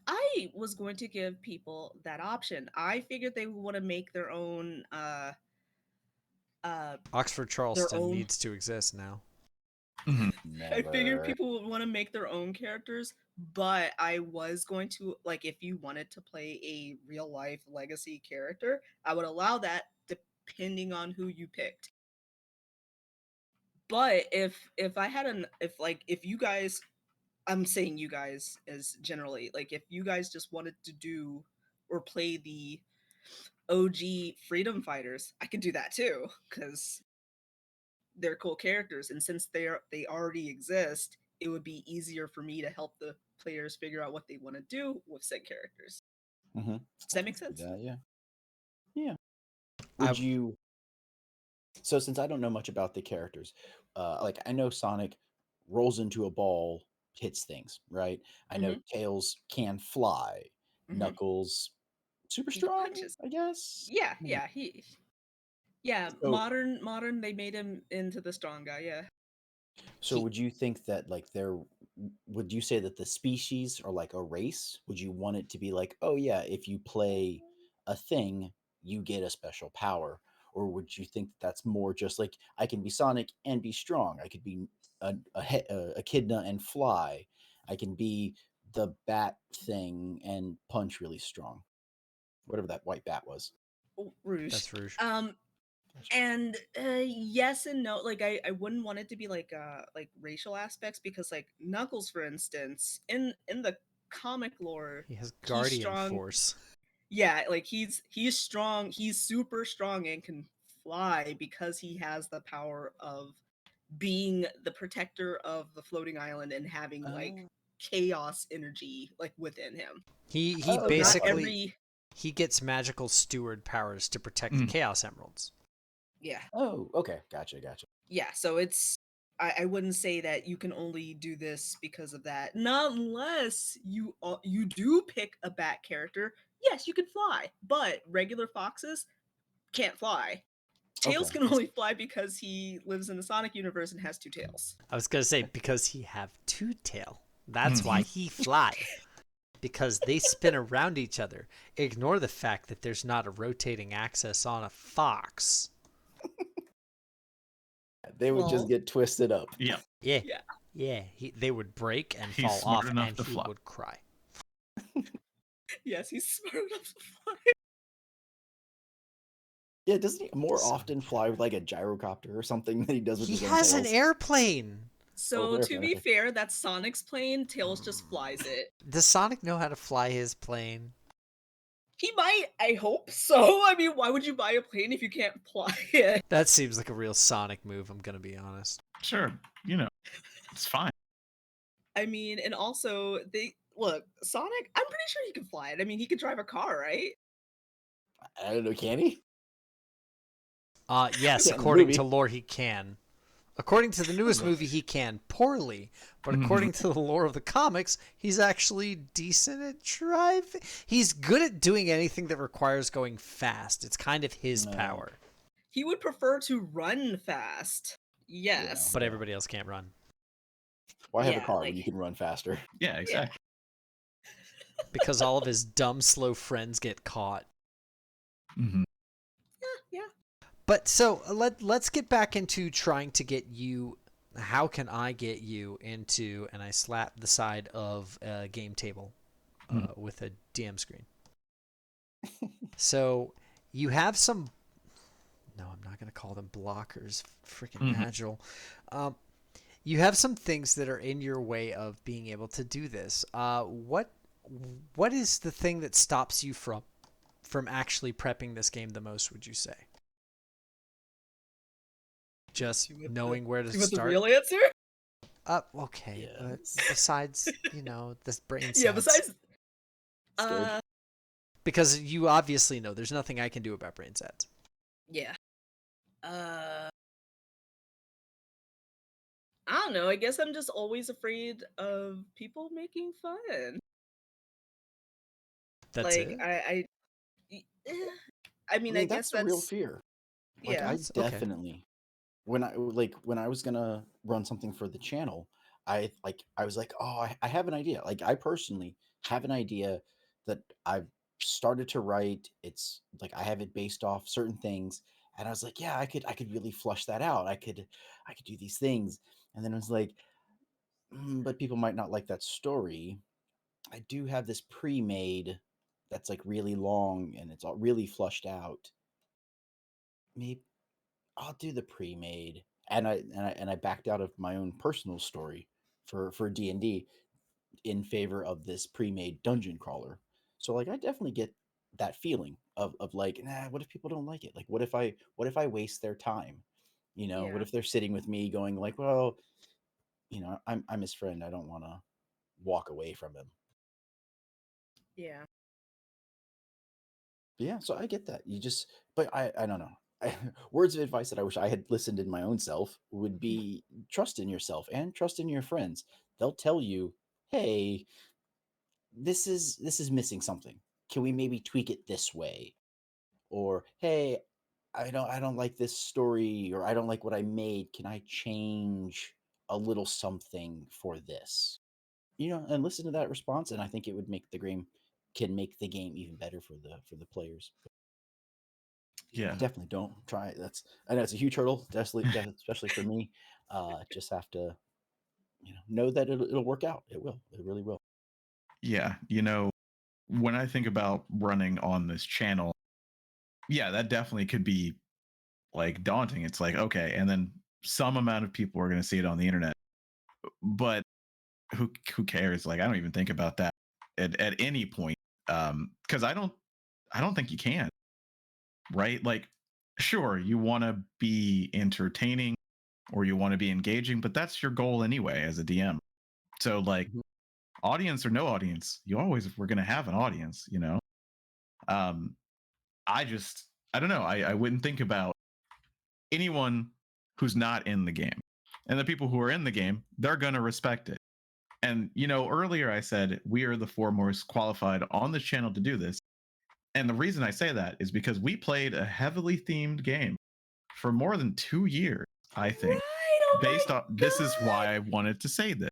I was going to give people that option. I figured they would want to make their own Oxford their Charleston own needs to exist now. Mhm. I figured Never. people would want to make their own characters, but I was going to, like, if you wanted to play a real life legacy character, I would allow that depending on who you picked. But if I had an if you guys, I'm saying you guys as generally, like if you guys just wanted to do or play the OG freedom fighters, I could do that too because they're cool characters, and since they already exist, it would be easier for me to help the players figure out what they want to do with said characters. Mm-hmm. Does that make sense? Yeah. Yeah. I- Would you? So since I don't know much about the characters, like I know Sonic rolls into a ball, hits things, right? I know Mhm. Tails can fly. Mhm. Knuckles, super He strong, punches. I guess. Yeah, Yeah. yeah, yeah, So, modern they made him into the strong guy, yeah. so He- would you think that like there, would you say that the species are like a race? Would you want it to be like, oh yeah, if you play a thing, you get a special power? Or would you think that that's more just like I can be Sonic and be strong? I could be a echidna and fly. I can be the bat thing and punch really strong. Whatever that white bat was. Oh, Rouge. That's Rouge. Gotcha. And yes and no. Like I wouldn't want it to be like racial aspects because like Knuckles, for instance, in the comic lore, He has he's Guardian strong. Force. Yeah, like he's strong. He's super strong and can fly because he has the power of being the protector of the floating island and having like Oh, chaos energy like within him. He oh, So okay. not basically every he gets magical steward powers to protect the Mm. Chaos Emeralds. yeah. Oh, okay. Gotcha. Yeah, so it's I wouldn't say that you can only do this because of that. Not unless you do pick a bat character. Yes, you can fly, but regular foxes can't fly. Okay. Tails can only fly because he lives in the Sonic universe and has two tails. I was gonna say because he have two tail. That's Mhm. why he fly. Because they spin around each other. Ignore the fact that there's not a rotating axis on a fox. They would just Well, get twisted up. Yeah. Yeah, yeah. yeah. They would break and He's fall smart off, enough and to he fly. would cry. Yes, he's smart enough to fly. Yeah, doesn't he more So often fly with like a gyrocopter or something than he does with He his own has an tails? airplane. So fair, to be okay. fair, that's Sonic's plane. Tails just flies it. Does Sonic know how to fly his plane? He might. I hope so. I mean, why would you buy a plane if you can't fly it? That seems like a real Sonic move, I'm gonna be honest. Sure. It's fine. I mean, and also they look Sonic. I'm pretty sure he can fly it. I mean, he could drive a car, right? I don't know, can he? Yes, Yeah, in the according movie. to lore, he can. According to the newest movie, he can poorly, but according to the lore of the comics, he's actually decent at driving. He's good at doing anything that requires going fast. It's kind of his No. power. He would prefer to run fast. Yes. But everybody else can't run Why have a Yeah, car like- when you can run faster? Yeah, exactly. because all of his dumb, slow friends get caught. Mhm. Yeah. But so let's get back into trying to get you. How can I get you into? And I slap the side of a game table with a DM screen. So you have some. No, I'm not going to call them blockers. Freaking Agile. You have some things that are in your way of being able to do this. What is the thing that stops you from actually prepping this game the most? Would you say? Just knowing where to You want the start. real answer? Okay. Yeah. But besides, this brain Yeah. cells. Besides, Scared? Because you obviously know there's nothing I can do about brain sets. yeah. I don't know. I guess I'm just always afraid of people making fun. That's it. I mean, I guess that's a real that's fear. Like yeah. I That's okay. definitely when I was gonna run something for the channel, I was like, oh, I have an idea. Like I personally have an idea that I've started to write. It's like I have it based off certain things, and I was like, yeah, I could really flush that out. I could do these things, and then it was like, but people might not like that story. I do have this pre-made that's like really long and it's all really flushed out. Maybe I'll do the pre-made, and I backed out of my own personal story for D&D in favor of this pre-made dungeon crawler. So like I definitely get that feeling of like, nah, what if people don't like it? Like what if I waste their time? What Yeah. if they're sitting with me going like, well, I'm his friend. I don't want to walk away from him. Yeah. Yeah, so I get that. But I don't know. Words of advice that I wish I had listened in my own self would be trust in yourself and trust in your friends. They'll tell you, "Hey, this is missing something. Can we maybe tweak it this way?" Or, "Hey, I don't like this story or I don't like what I made. Can I change a little something for this?" And listen to that response and I think it would make the game even better for the players. Yeah. Definitely don't try it. I know it's a huge hurdle, especially for me. Just have to, know that it'll work out. It will. It really will. Yeah. When I think about running on this channel, yeah, that definitely could be like daunting. It's like, okay, and then some amount of people are going to see it on the internet, but who cares? Like, I don't even think about that at any point, because I don't think you can, right? Like, sure, you want to be entertaining or you want to be engaging, but that's your goal anyway as a DM. So like, Mhm. audience or no audience, you always were going to have an audience, um I don't know, I wouldn't think about anyone who's not in the game, and the people who are in the game, they're going to respect it. And earlier I said we are the four most qualified on this channel to do this, and the reason I say that is because we played a heavily themed game for more than 2 years, I think. Right. Oh Based my on this is why God. I wanted to say this,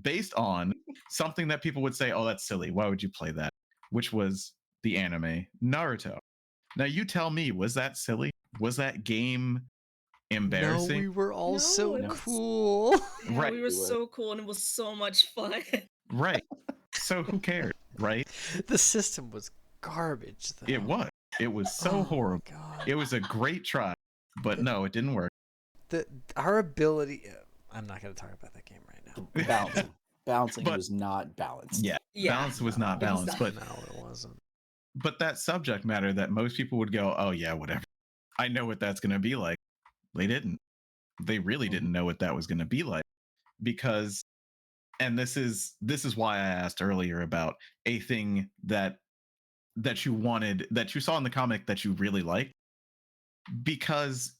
based on something that people would say, oh, that's silly, why would you play that, which was the anime Naruto. Now you tell me, was that silly? Was that game No, embarrassing? we were all No, so it No. was. cool. Yeah, Right. we were We were. so cool, and it was so much fun. Right. So who cares, right? The system was garbage, though. It was so Oh horrible. my god. It was a great try, but no, it didn't work. Our ability. I'm not going to talk about that game right now. The balancing But was not balanced. yeah, Yeah. balance was not It was balanced, not. but No, it wasn't. that subject matter that most people would go, oh yeah, whatever, I know what that's going to be like. They didn't. They really didn't know what that was going to be like, because, and this is why I asked earlier about a thing that you wanted, that you saw in the comic that you really liked, because,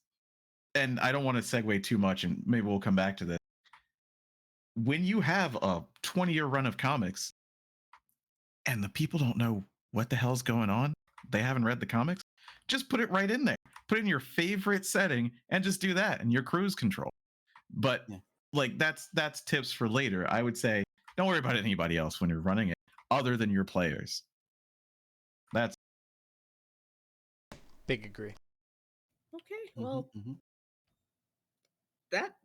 and I don't want to segue too much and maybe we'll come back to this. When you have a 20-year run of comics and the people don't know what the hell's going on, they haven't read the comics, just put it right in there. Put it in your favorite setting and just do that and your cruise control. But Yeah. like, that's tips for later. I would say don't worry about anybody else when you're running it other than your players. That's Big agree. Okay. Well, Mhm, that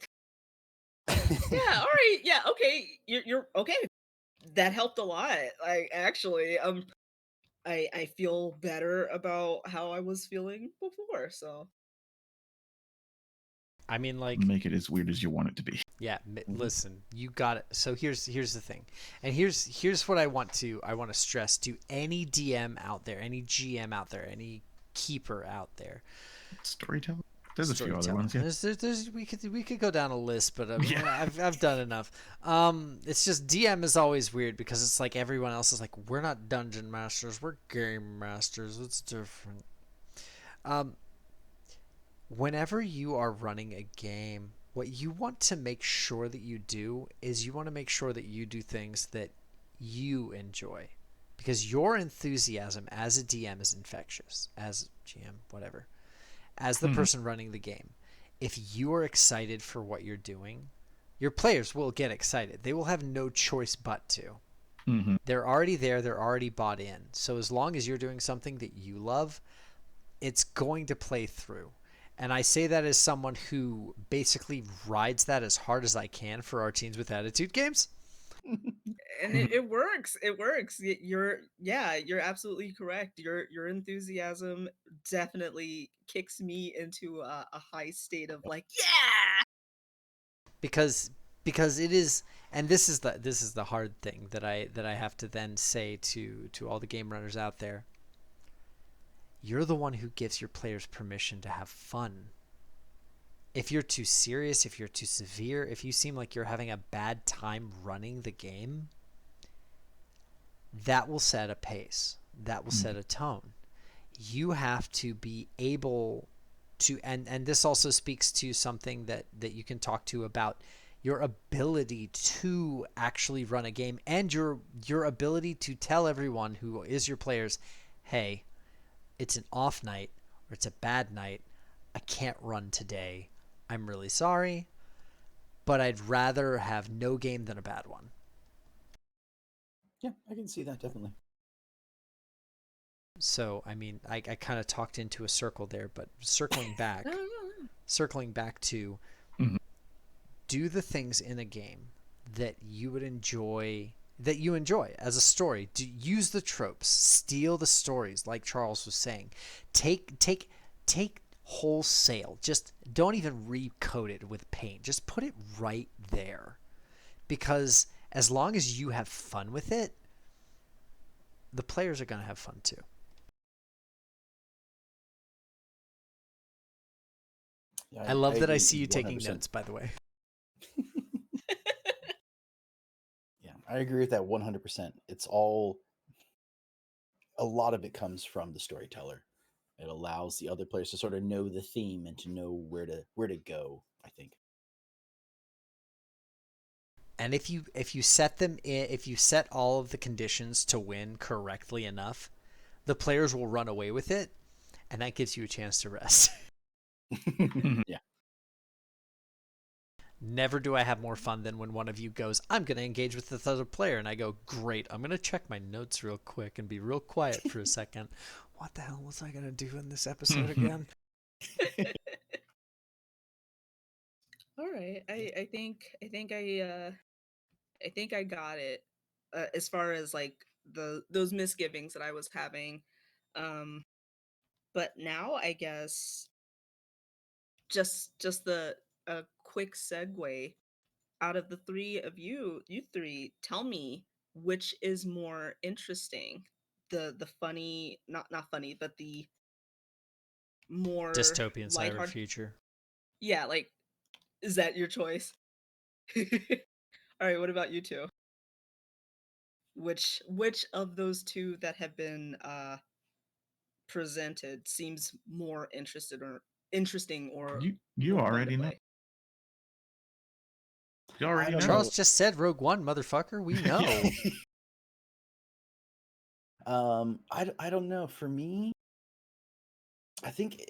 yeah, mhm. all right. Yeah, okay. You're okay. That helped a lot. Like actually, I feel better about how I was feeling before. So I mean, like, Make it as weird as you want it to be. yeah. Mhm. Listen, you got it. So here's the thing, and here's what I want to stress to any DM out there, any GM out there, any keeper out there. Storytelling. There's a few other Storyteller. ones. Yeah. There's we could go down a list, but Yeah. I've done enough. It's just DM is always weird because it's like everyone else is like, we're not dungeon masters, we're game masters. It's different. Um, Whenever you are running a game, what you want to make sure that you do is you want to make sure that you do things that you enjoy, because your enthusiasm as a DM is infectious, as GM, whatever, as the Mhm. person running the game. If you are excited for what you're doing, your players will get excited. They will have no choice but to. Mhm. They're already there, they're already bought in. So as long as you're doing something that you love, it's going to play through. And I say that as someone who basically rides that as hard as I can for our Teens with Attitude games. and it works. It works. You're yeah, you're absolutely correct. Your enthusiasm definitely kicks me into a high state of like, yeah. because it is, and this is the hard thing that I have to then say to all the game runners out there. You're the one who gives your players permission to have fun. If you're too serious, if you're too severe, if you seem like you're having a bad time running the game, that will set a pace. That will set a tone. You have to be able to, and this also speaks to something that you can talk to about your ability to actually run a game, and your ability to tell everyone who is your players, hey, it's an off night or it's a bad night. I can't run today. I'm really sorry, but I'd rather have no game than a bad one. Yeah, I can see that definitely. So, I mean, I kind of talked into a circle there, but No, no, no. circling back to Mhm. do the things in a game that you would enjoy, that you enjoy as a story. Use the tropes, steal the stories, like Charles was saying. Take wholesale. Just don't even recode it with paint. Just put it right there, because as long as you have fun with it, the players are going to have fun too. Yeah, I I love that I agree see you taking 100%. notes, by the way. Yeah, I agree with that 100%. It's all a lot of it comes from the storyteller. It allows the other players to sort of know the theme and to know where to go, I think. And if you set them in, if you set all of the conditions to win correctly enough, the players will run away with it, and that gives you a chance to rest. Mhm. Yeah. Never do I have more fun than when one of you goes, I'm going to engage with this other player, and I go, great, I'm going to check my notes real quick and be real quiet for a second. What the hell was I going to do in this episode again? All right. I think I got it. As far as like those misgivings that I was having. Um but now I guess just the a quick segue out of the three of you three, tell me which is more interesting. The funny, not funny, but the more Dystopian cyber lighthearted. future. Yeah, like is that your choice? All right, what about you two? Which of those two that have been presented seems more interesting You more fun to already know. play? You I already don't know. Charles know. just said Rogue One, motherfucker. We Yeah. know. I don't know. For me, I think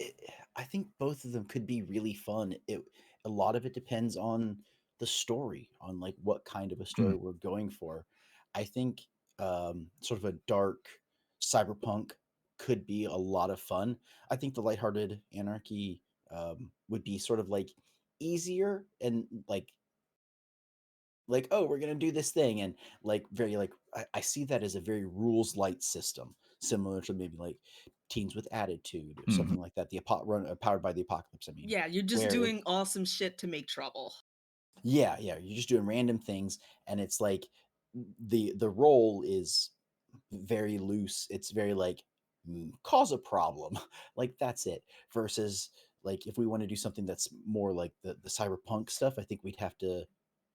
I think both of them could be really fun. A lot of it depends on the story, on like what kind of a story Mm. we're going for. I think sort of a dark cyberpunk could be a lot of fun. I think the lighthearted anarchy would be sort of like easier and like, oh, we're gonna do this thing, and like very like I see that as a very rules light system, similar to maybe like Teens with Attitude or Mhm. something like that. The Powered by the Apocalypse. I mean, Yeah, you're just where doing awesome shit to make trouble. yeah, you're just doing random things, and it's like the role is very loose. It's very like cause a problem, like that's it. Versus like if we want to do something that's more like the cyberpunk stuff, I think we'd have to.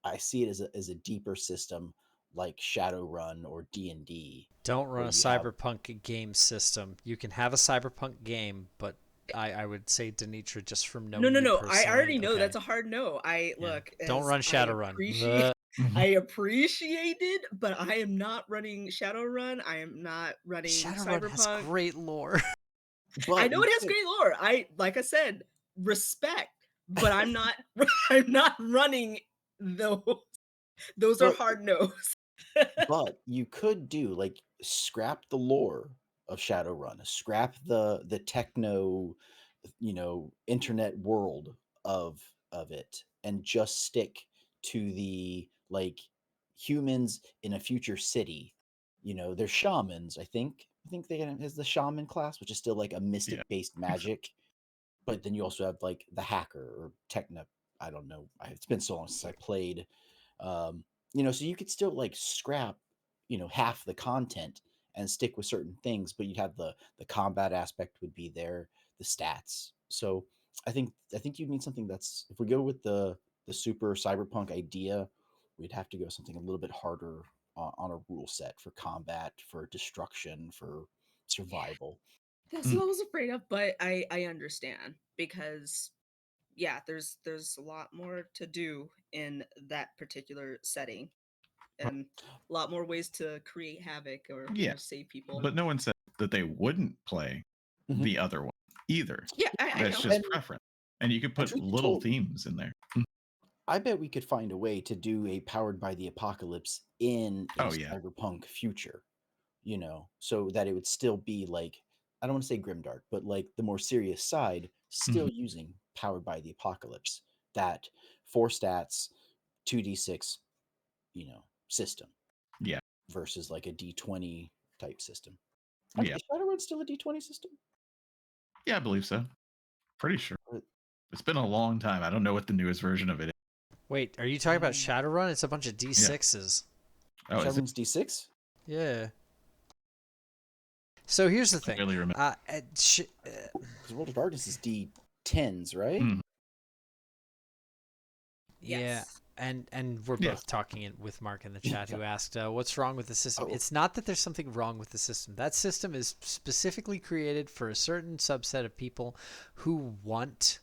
I see it as a deeper system like Shadowrun or D&D, Don't run where a you have cyberpunk game system. You can have a cyberpunk game, but I would say Danitra, just from No, knowing no, you no. I personally. already know Okay. that's a hard no. I Yeah. look Don't as run I Shadowrun. appreciate Mhm. I appreciate it, but I am not running Shadowrun. I am not running Shadowrun has Cyberpunk. great lore. I but know you it has could great lore. I like I said, respect, but I'm not I'm not running those. Those are but hard no's. but you could do like scrap the lore of Shadowrun, scrap the techno, internet world of it, and just stick to the like humans in a future city. They're shamans. I think they has the shaman class, which is still like a mystic Yeah. based magic. But then you also have like the hacker or techno. I don't know. It's been so long since I played. Um, so you could still like scrap, half the content and stick with certain things, but you'd have the combat aspect would be there, the stats. So I think you'd need something that's if we go with the super cyberpunk idea, we'd have to go something a little bit harder on a rule set for combat, for destruction, for survival. That's Mm. what I was afraid of, but I understand because yeah, there's a lot more to do in that particular setting and a lot more ways to create havoc or Yeah. save people. But no one said that they wouldn't play Mhm. the other one either. Yeah, I That's know. just And preference. And you could and put truth be little told, themes in there. I bet we could find a way to do a Powered by the Apocalypse in a Oh yeah. cyberpunk future, so that it would still be like, I don't want to say grimdark, but like the more serious side, Mhm. still using Powered by the Apocalypse, that 4 stats, 2d6, system Yeah. versus like a d20 type system. Yeah. Actually, is Shadowrun still a d20 system? Yeah, I believe so. Pretty sure. Or- It's been a long time. I don't know what the newest version of it is. Wait, are you talking about Shadowrun? It's a bunch of Yeah. D6s. Oh, is it? Shadowrun's d6? Yeah. So here's the I thing. barely remember. Because World of Darkness is d10s, right? Mhm. Yeah, Yes. and we're Yeah. both talking with Mark in the chat, who asked, "What's wrong with the system?" Oh, It's not that there's something wrong with the system. That system is specifically created for a certain subset of people who want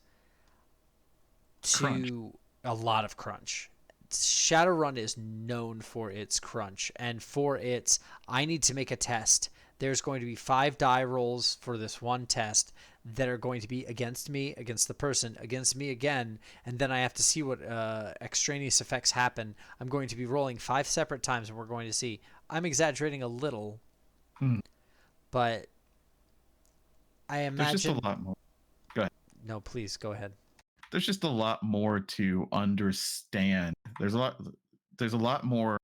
Crunch. to a lot of crunch. Shadowrun is known for its crunch and for its I need to make a test. There's going to be 5 die rolls for this one test that are going to be against me, against the person, against me again, and then I have to see what extraneous effects happen. I'm going to be rolling 5 separate times, and we're going to see. I'm exaggerating a little, Mhm. but I There's just a imagine. lot more. Go ahead. No, please go ahead. There's just a lot more to understand. There's a lot more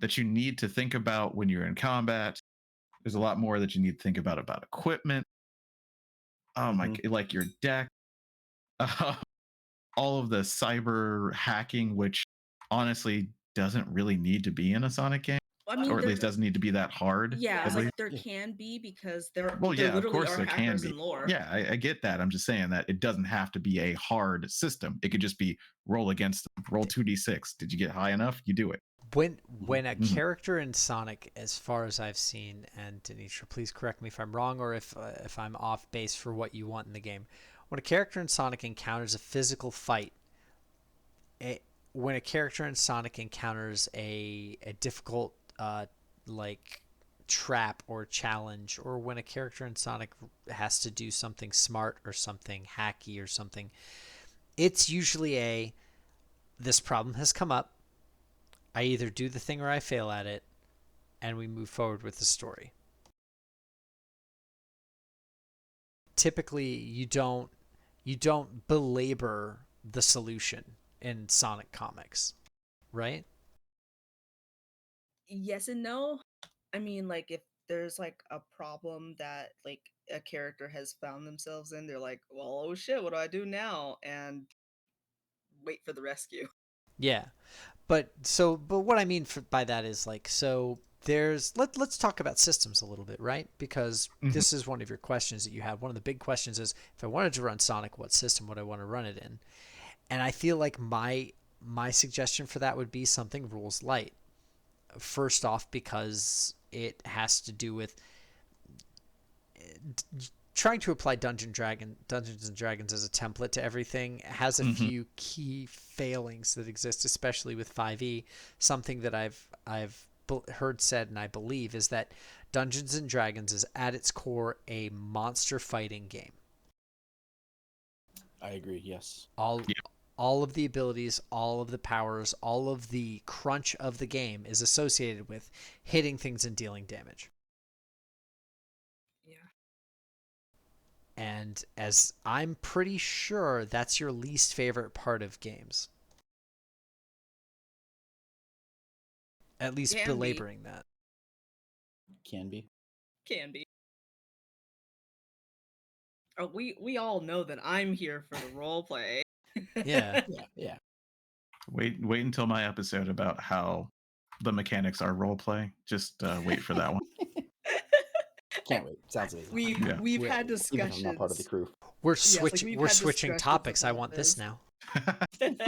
that you need to think about when you're in combat. There's a lot more that you need to think about equipment. Oh my, mhm. like your deck, uh, all of the cyber hacking, which honestly doesn't really need to be in a Sonic game, I mean, or at there least doesn't need to be that hard. yeah, At like least, there Yeah. can be because there well, there yeah, of literally course are there can hackers be. in lore. Yeah, I get that. I'm just saying that it doesn't have to be a hard system. It could just be roll against them, roll 2d6. Did you get high enough? You do it. When a Mhm. character in Sonic, as far as I've seen, and Denitra, please correct me if I'm wrong or if I'm off base for what you want in the game. When a character in Sonic encounters a physical fight, it, when a character in Sonic encounters a difficult like trap or challenge, or when a character in Sonic has to do something smart or something hacky or something, it's usually a this problem has come up. I either do the thing or I fail at it, and we move forward with the story. Typically, you don't belabor the solution in Sonic comics, right? Yes and no. I mean, like, if there's like a problem that like a character has found themselves in, they're like, well, oh shit, what do I do now? And wait for the rescue. Yeah. But what I mean by that is like, so let's talk about systems a little bit, right? Because Mhm. this is one of your questions that you have. One of the big questions is, if I wanted to run Sonic, what system would I want to run it in? And I feel like my suggestion for that would be something rules light. First off, because it has to do with trying to apply Dungeons and Dragons as a template to everything has a Mhm. few key failings that exist, especially with 5e. Something that I've heard said and I believe is that Dungeons and Dragons is at its core a monster fighting game. I agree. Yes. All Yeah. all of the abilities, all of the powers, all of the crunch of the game is associated with hitting things and dealing damage. Yeah. And as I'm pretty sure that's your least favorite part of games. At least Can be. belaboring that. Can be. Can be. Oh, we all know that I'm here for the role play. Yeah. Yeah. Yeah. Wait until my episode about how the mechanics are role play. Just wait for that one. Can't wait. Sounds amazing. Yeah. We've We're, had Even if I'm not part of the discussions. crew. we're Yes, like we've had switching discussions topics. I about want this this. now.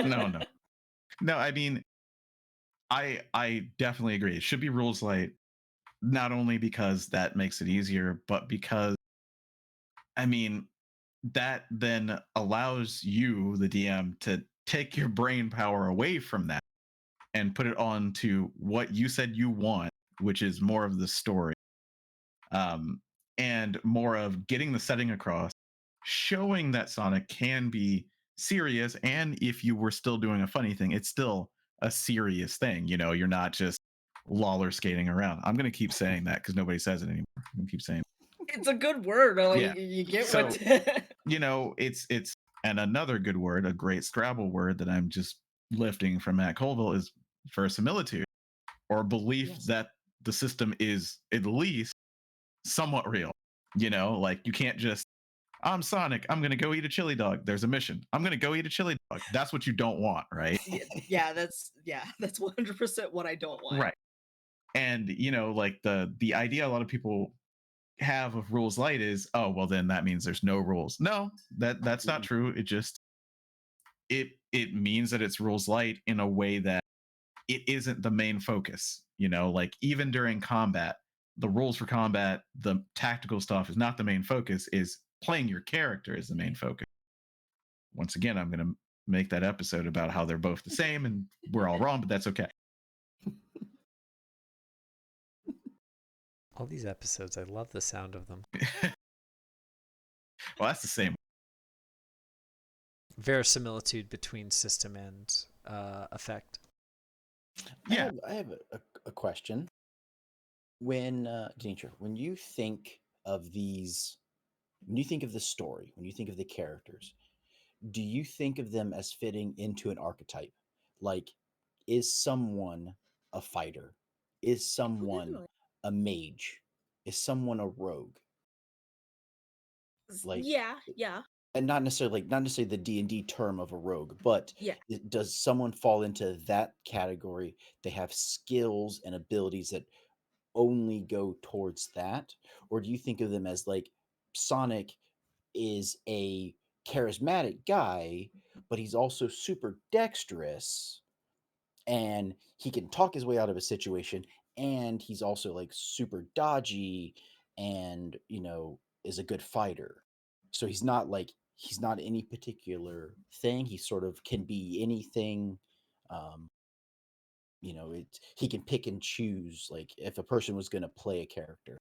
No. No, I mean, I definitely agree. It should be rules light, not only because that makes it easier, but because I mean, that then allows you, the DM, to take your brain power away from that and put it on to what you said you want, which is more of the story, um, and more of getting the setting across, showing that Sonic can be serious. And if you were still doing a funny thing, it's still a serious thing. You know, you're not just loller skating around. I'm going to keep saying that because nobody says it anymore. I'm going to keep saying It's a good word. Like, yeah. you get So, what. you know, it's and another good word, a great Scrabble word that I'm just lifting from Matt Colville is verisimilitude, or belief Yes. that the system is at least somewhat real. You know, like you can't just, I'm Sonic, I'm gonna go eat a chili dog. There's a mission. I'm gonna go eat a chili dog. That's what you don't want, right? Yeah, that's 100% what I don't want. Right. And you know, like the idea a lot of people have of rules light is, oh well, then that means there's no rules. No, that's not true. It just it means that it's rules light in a way that it isn't the main focus. You know, like even during combat, the rules for combat, the tactical stuff is not the main focus. Is playing your character is the main focus. Once again, I'm going to make that episode about how they're both the same and we're all wrong, but that's okay. All these episodes, I love the sound of them. Well, that's the same. Verisimilitude between system and effect. Yeah. I have a question. When Danitra, when you think of these, when you think of the story, when you think of the characters, do you think of them as fitting into an archetype? Like, is someone a fighter? Is Oh, someone definitely. a mage? Is someone a rogue? Like, Yeah. and not necessarily the D&D term of a rogue, but Yeah. does someone fall into that category? They have skills and abilities that only go towards that, or do you think of them as like Sonic is a charismatic guy, but he's also super dexterous and he can talk his way out of a situation, and he's also like super dodgy and is a good fighter. So he's not any particular thing. He sort of can be anything. um he can pick and choose, like if a person was going to play a character.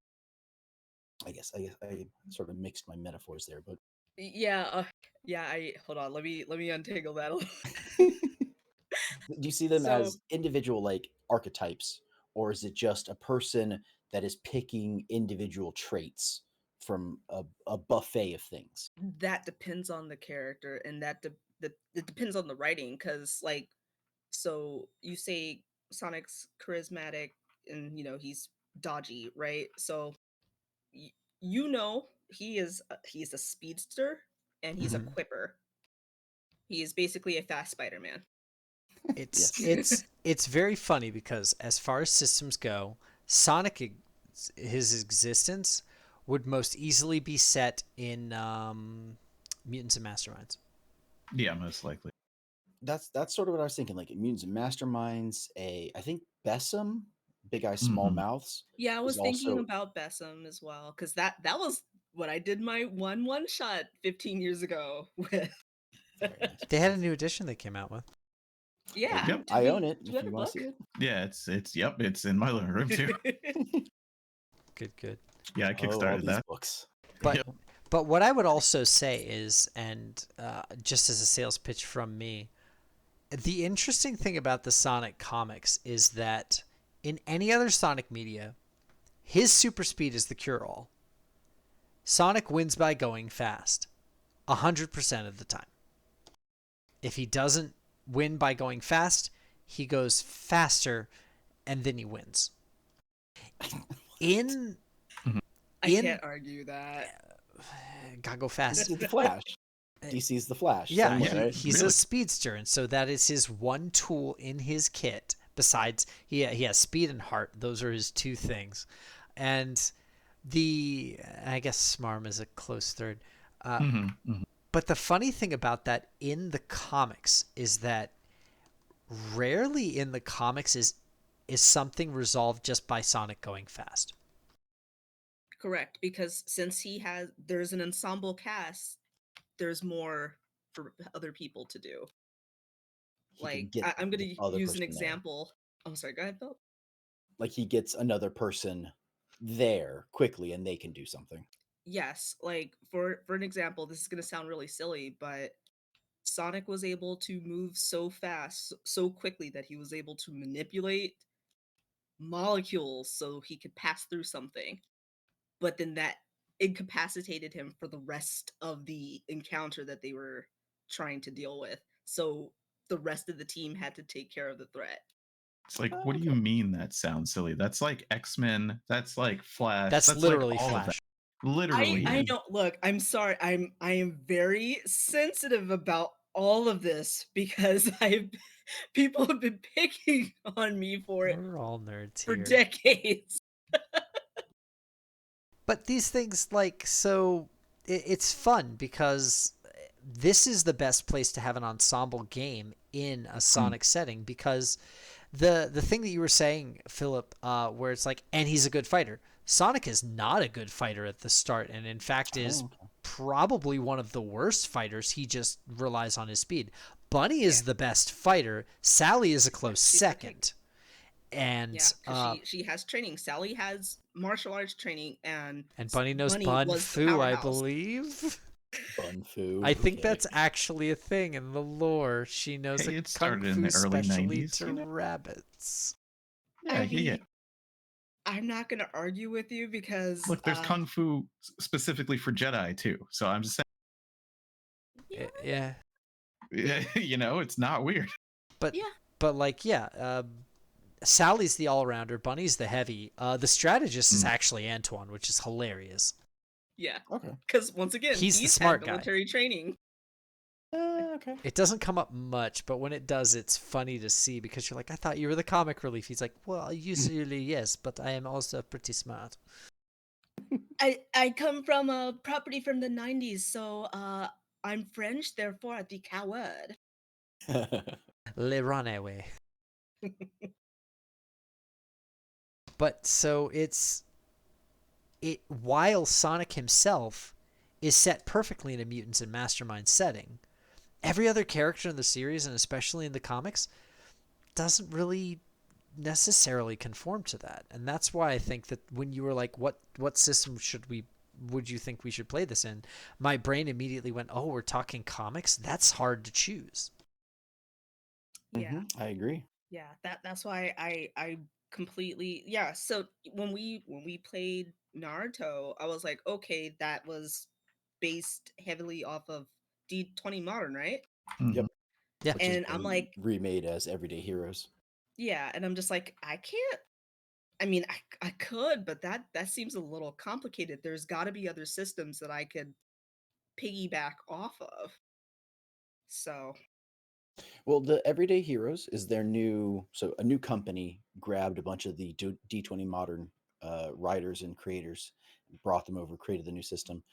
I guess I sort of mixed my metaphors there, but Yeah. Yeah. I hold on. Let me untangle that a little. do you see them So, as individual like archetypes, or is it just a person that is picking individual traits from a buffet of things. That depends on the character, and it depends on the writing, because like, so you say Sonic's charismatic and he's dodgy, right? So y- he's a speedster and he's a Mhm. quipper. He is basically a fast Spider-Man. It's Yes. it's it's very funny because as far as systems go, his existence would most easily be set in Mutants and Masterminds. Yeah, most likely. That's sort of what I was thinking. Like Mutants and Masterminds, I think Besom, Big Eye Small Mhm. Mouths, Yeah, I is was thinking also about Besom as well, because that was what I did my one shot 15 years ago with. very nice. They had a new edition they came out with. Yeah, Yep. I own it. did we If have you a want to book? see it, Yeah, it's in my living room too. Good, good. Yeah, I all kickstarted these that. books. But Yep. but what I would also say is, and just as a sales pitch from me, the interesting thing about the Sonic comics is that in any other Sonic media, his super speed is the cure-all. Sonic wins by going fast, 100% of the time. If he doesn't win by going fast, he goes faster, and then he wins. In I in can't argue that. gotta go This fast. is the Flash. DC's the Flash. Yeah, Same way, right? he's Really? a speedster, and so that is his one tool in his kit. Besides, he has speed and heart; those are his two things. And I guess Smarm is a close third. Hmm. But the funny thing about that in the comics is that rarely in the comics is something resolved just by Sonic going fast. Correct, because since there's an ensemble cast, there's more for other people to do. He can Like, get I'm the going to other use an person there. example. I'm sorry, go ahead, Phil. Like he gets another person there quickly, and they can do something. Yes, like for an example, this is going to sound really silly, but Sonic was able to move so fast, so quickly, that he was able to manipulate molecules so he could pass through something. But then that incapacitated him for the rest of the encounter that they were trying to deal with. So the rest of the team had to take care of the threat. It's like, Oh, what do okay. you mean that sounds silly? That's like X-Men. That's like Flash. That's That's like literally all of that. Flash. Literally. I know. Look, I'm sorry. I am very sensitive about all of this because people have been picking on me for it We're all nerds for here. decades. But these things, like, so it's fun because this is the best place to have an ensemble game in a Sonic setting, because the thing that you were saying, Philip, where it's like, and he's a good fighter. Sonic is not a good fighter at the start, and in fact is Oh, okay. probably one of the worst fighters. He just relies on his speed. Bunny is Yeah. the best fighter. Sally is a close She's the king. second. And Yeah, because she has training. Sally has martial arts training, and Bunny knows Bunny Bun was the Fu, I powerhouse. believe. Bun Fu. I think Okay. that's actually a thing in the lore. She knows Hey, a it kung started in fu the early specially 90s, to you know? rabbits. Yeah, yeah. I'm not gonna argue with you because Look, there's kung fu specifically for Jedi too. So I'm just Yeah, saying, it's not weird. but Yeah. but like Sally's the all-rounder, Bunny's the heavy. The strategist is actually Antoine, which is hilarious. Yeah, Okay. because once again, He's the he's smart had guy. military training. Okay. It doesn't come up much, but when it does, it's funny to see because you're like, I thought you were the comic relief. He's like, well, usually yes, but I am also pretty smart. I come from a property from the 90s, so I'm French, therefore the coward. Le runaway. But so while Sonic himself is set perfectly in a Mutants and Mastermind setting, every other character in the series, and especially in the comics, doesn't really necessarily conform to that. And that's why I think that when you were like, what system would you think we should play this in? My brain immediately went, oh, we're talking comics? That's hard to choose. Yeah. I agree. Yeah, that's why I completely, yeah. So when we played Naruto, I was like, okay, that was based heavily off of D20 Modern, right? Mhm. Yep. Yeah. Which has And I'm been like, remade as Everyday Heroes. yeah, and I'm just like, I can't. I mean, I could, but that seems a little complicated. There's got to be other systems that I could piggyback off of. So, Well, the Everyday Heroes is their new, so a new company grabbed a bunch of the D20 Modern writers and creators, brought them over, created the new system.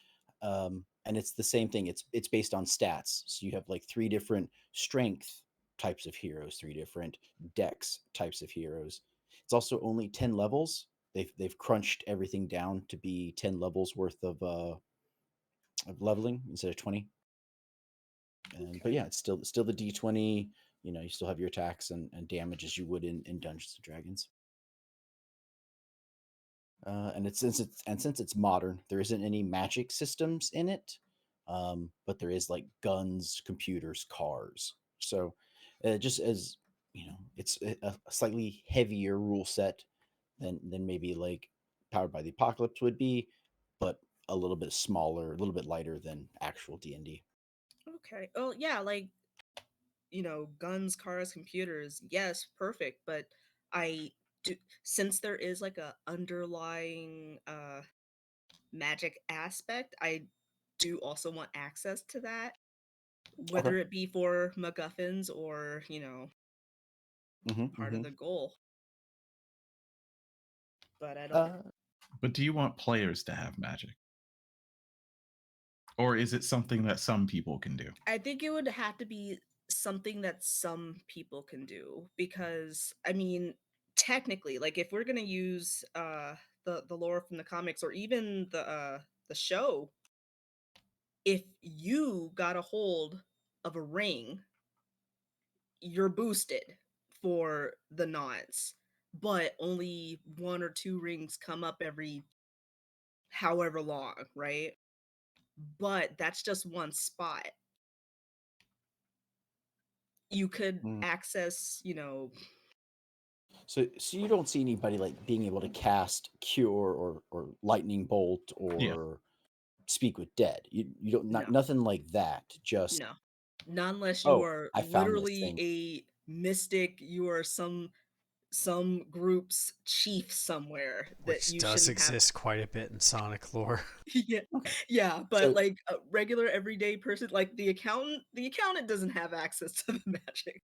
And it's the same thing. It's based on stats. So you have like three different strength types of heroes, three different dex types of heroes. It's also only 10 levels. They've crunched everything down to be 10 levels worth of leveling instead of 20. But okay. yeah, it's still the D20. You know, you still have your attacks and damage as you would in Dungeons and Dragons. And since it's modern, there isn't any magic systems in it, but there is like guns, computers, cars. So just as you know, it's a slightly heavier rule set than maybe like Powered by the Apocalypse would be, but a little bit smaller, a little bit lighter than actual D&D. Okay. Oh, yeah, like, guns, cars, computers. Yes, perfect, but I do, since there is like a underlying magic aspect, I do also want access to that, Okay. whether it be for MacGuffins or, part of Mm-hmm. the goal. But I don't. Uh, But do you want players to have magic? Or is it something that some people can do? I think it would have to be something that some people can do because I mean, technically, like if we're gonna use the lore from the comics or even the show, if you got a hold of a ring, you're boosted for the nonce, but only one or two rings come up every however long, right? But that's just one spot. You could mm. access, So you don't see anybody like being able to cast Cure or Lightning Bolt Yeah. or Speak with Dead. You don't no, nothing like that. Just no. Not unless you oh, are I found this literally thing. a mystic, you are some group's chief somewhere that Which you does shouldn't have. exist quite a bit in Sonic lore. Yeah. Okay, Yeah, but so like a regular everyday person, like the accountant doesn't have access to the magic.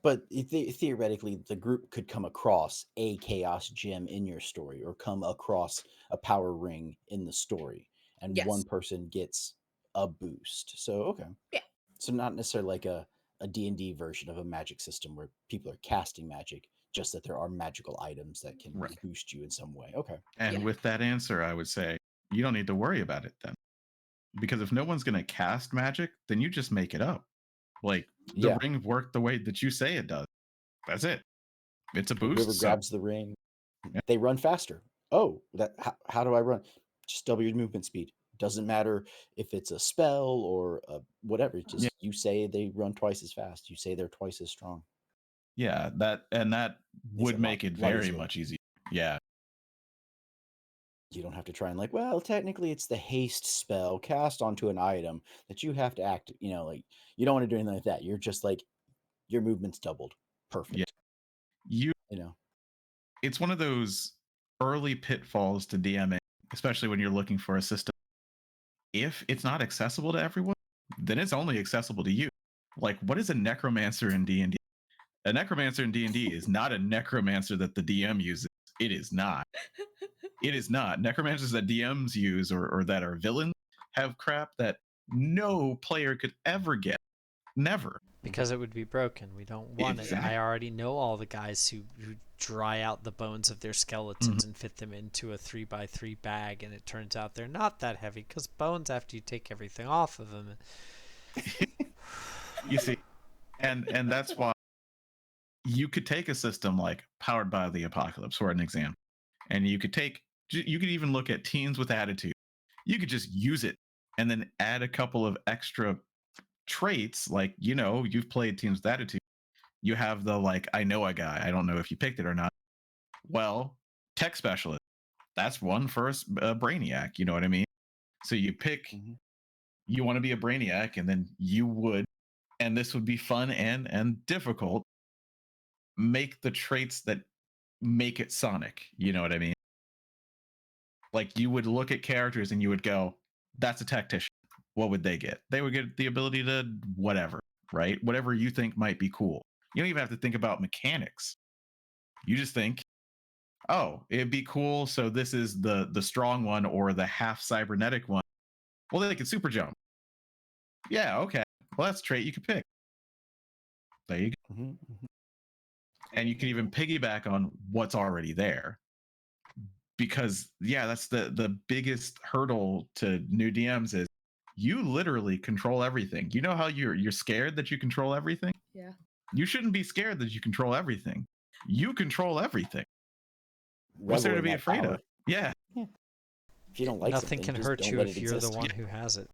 but theoretically, the group could come across a Chaos Gem in your story, or come across a Power Ring in the story, and one Yes. person gets a boost. So okay, Yeah. so not necessarily like a D&D version of a magic system where people are casting magic, just that there are magical items that can Right. boost you in some way. Okay. And Yeah. with that answer, I would say you don't need to worry about it then. Because if no one's going to cast magic, then you just make it up. Like the Yeah. ring worked the way that you say it does. That's it. It's a Whoever boost. So grabs the ring, yeah. they run faster. Oh, that how do I run? Just double your movement speed. Doesn't matter if it's a spell or whatever. It's Yeah. just you say they run twice as fast. You say they're twice as strong. Yeah. That Makes it would a lot make it lot very easier. much easier. Yeah. You don't have to try and like, well, technically it's the haste spell cast onto an item that you have to act. Like you don't want to do anything like that. You're just like your movement's doubled. Yeah. Perfect. You You know. it's one of those early pitfalls to DMing, especially when you're looking for a system. If it's not accessible to everyone, then it's only accessible to you. Like, what is a necromancer in D&D? A necromancer in D&D is not a necromancer that the DM uses. It is not. It is not. Necromancers that DMs use or that are villains have crap that no player could ever get. Never. Because it would be broken. We don't want it. Exactly. I already know all the guys who dry out the bones of their skeletons and fit them into a 3x3 bag, and it turns out they're not that heavy because bones, after you take everything off of them. You see, and that's why you could take a system like Powered by the Apocalypse for an example, and you could even look at Teens with Attitude. You could just use it and then add a couple of extra traits, like you've played Teens with Attitude. You have the like I know a guy. I don't know if you picked it or not. Well, tech specialist. That's one for a brainiac. You know what I mean? So you pick. You want to be a brainiac, and then you would, and this would be fun and difficult. Make the traits that make it Sonic. You know what I mean? Like you would look at characters and you would go, "That's a tactician. What would they get? They would get the ability to whatever, right? Whatever you think might be cool. You don't even have to think about mechanics. You just think, oh, it'd be cool. So this is the strong one or the half cybernetic one. Well, they can super jump. Yeah, okay. Well, that's a trait you could pick. There you go. And you can even piggyback on what's already there. Because that's the biggest hurdle to new DMs is you literally control everything. You know how you're scared that you control everything? Yeah. You shouldn't be scared that you control everything. You control everything. What's there Revel to in be that afraid power. of? Yeah. If you don't like Nothing something, can just hurt don't you let if it you're the exist. one who has it.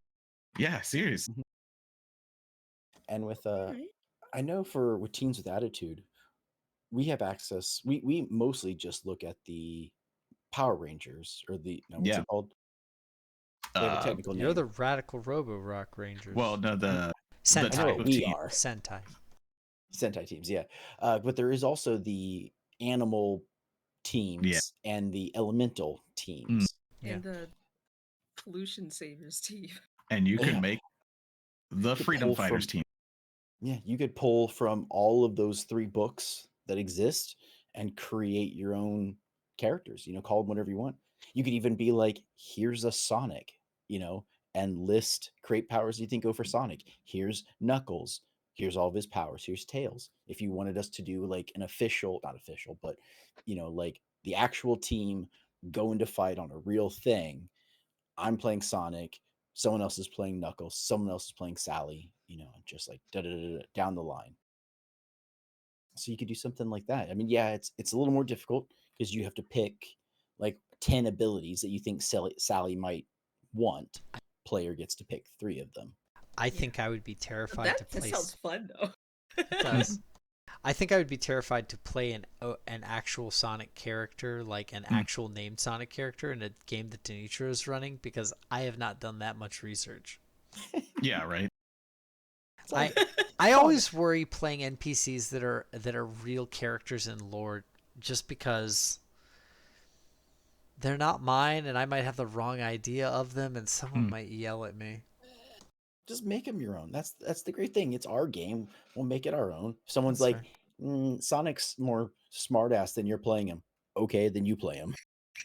Yeah, seriously. And with Alright. I know with Teens with Attitude, we have access. We mostly just look at the Power Rangers or what's it called? They have a technical You're name. the Radical Robo Rock Rangers. Well, no, the Sentai. I know type what of we team. are. Sentai. Sentai teams, yeah. But there is also the animal teams and the elemental teams. Yeah. And the pollution savers team. And you can Yeah. make the You could Freedom pull Fighters from- team. Yeah, you could pull from all of those 3 books that exist and create your own characters, call them whatever you want. You could even be like, here's a Sonic, and create powers you think go for Sonic. Here's Knuckles. Here's all of his powers. Here's Tails. If you wanted us to do like an official, not official, but like the actual team going to fight on a real thing, I'm playing Sonic, someone else is playing Knuckles, someone else is playing Sally, just like down the line. So you could do something like that. I mean, yeah, it's a little more difficult because you have to pick like 10 abilities that you think Sally might want. Player gets to pick 3 of them. I think I would be terrified to That play. sounds fun though. It does. I think I would be terrified to play an actual Sonic character, like an actual named Sonic character in a game that Danitra is running, because I have not done that much research. Yeah, right. I always worry playing NPCs that are real characters in lore, just because they're not mine, and I might have the wrong idea of them, and someone might yell at me. Just make them your own. That's the great thing. It's our game. We'll make it our own. If someone's That's like, Sonic's more smartass than you're playing him. Okay, then you play him.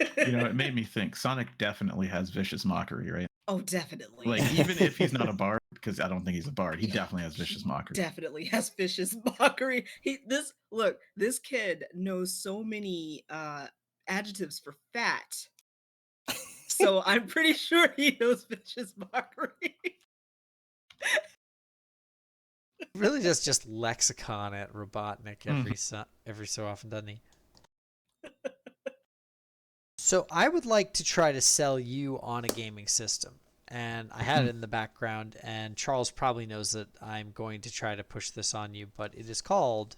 It made me think Sonic definitely has vicious mockery, right? Oh, definitely. Like, even if he's not a bard, because I don't think he's a bard, he definitely has vicious mockery. Definitely has vicious mockery. This kid knows so many adjectives for fat. So I'm pretty sure he knows vicious mockery. Really just lexicon at Robotnik every so often, doesn't he? So I would like to try to sell you on a gaming system, and I had it in the background, and Charles probably knows that I'm going to try to push this on you, but it is called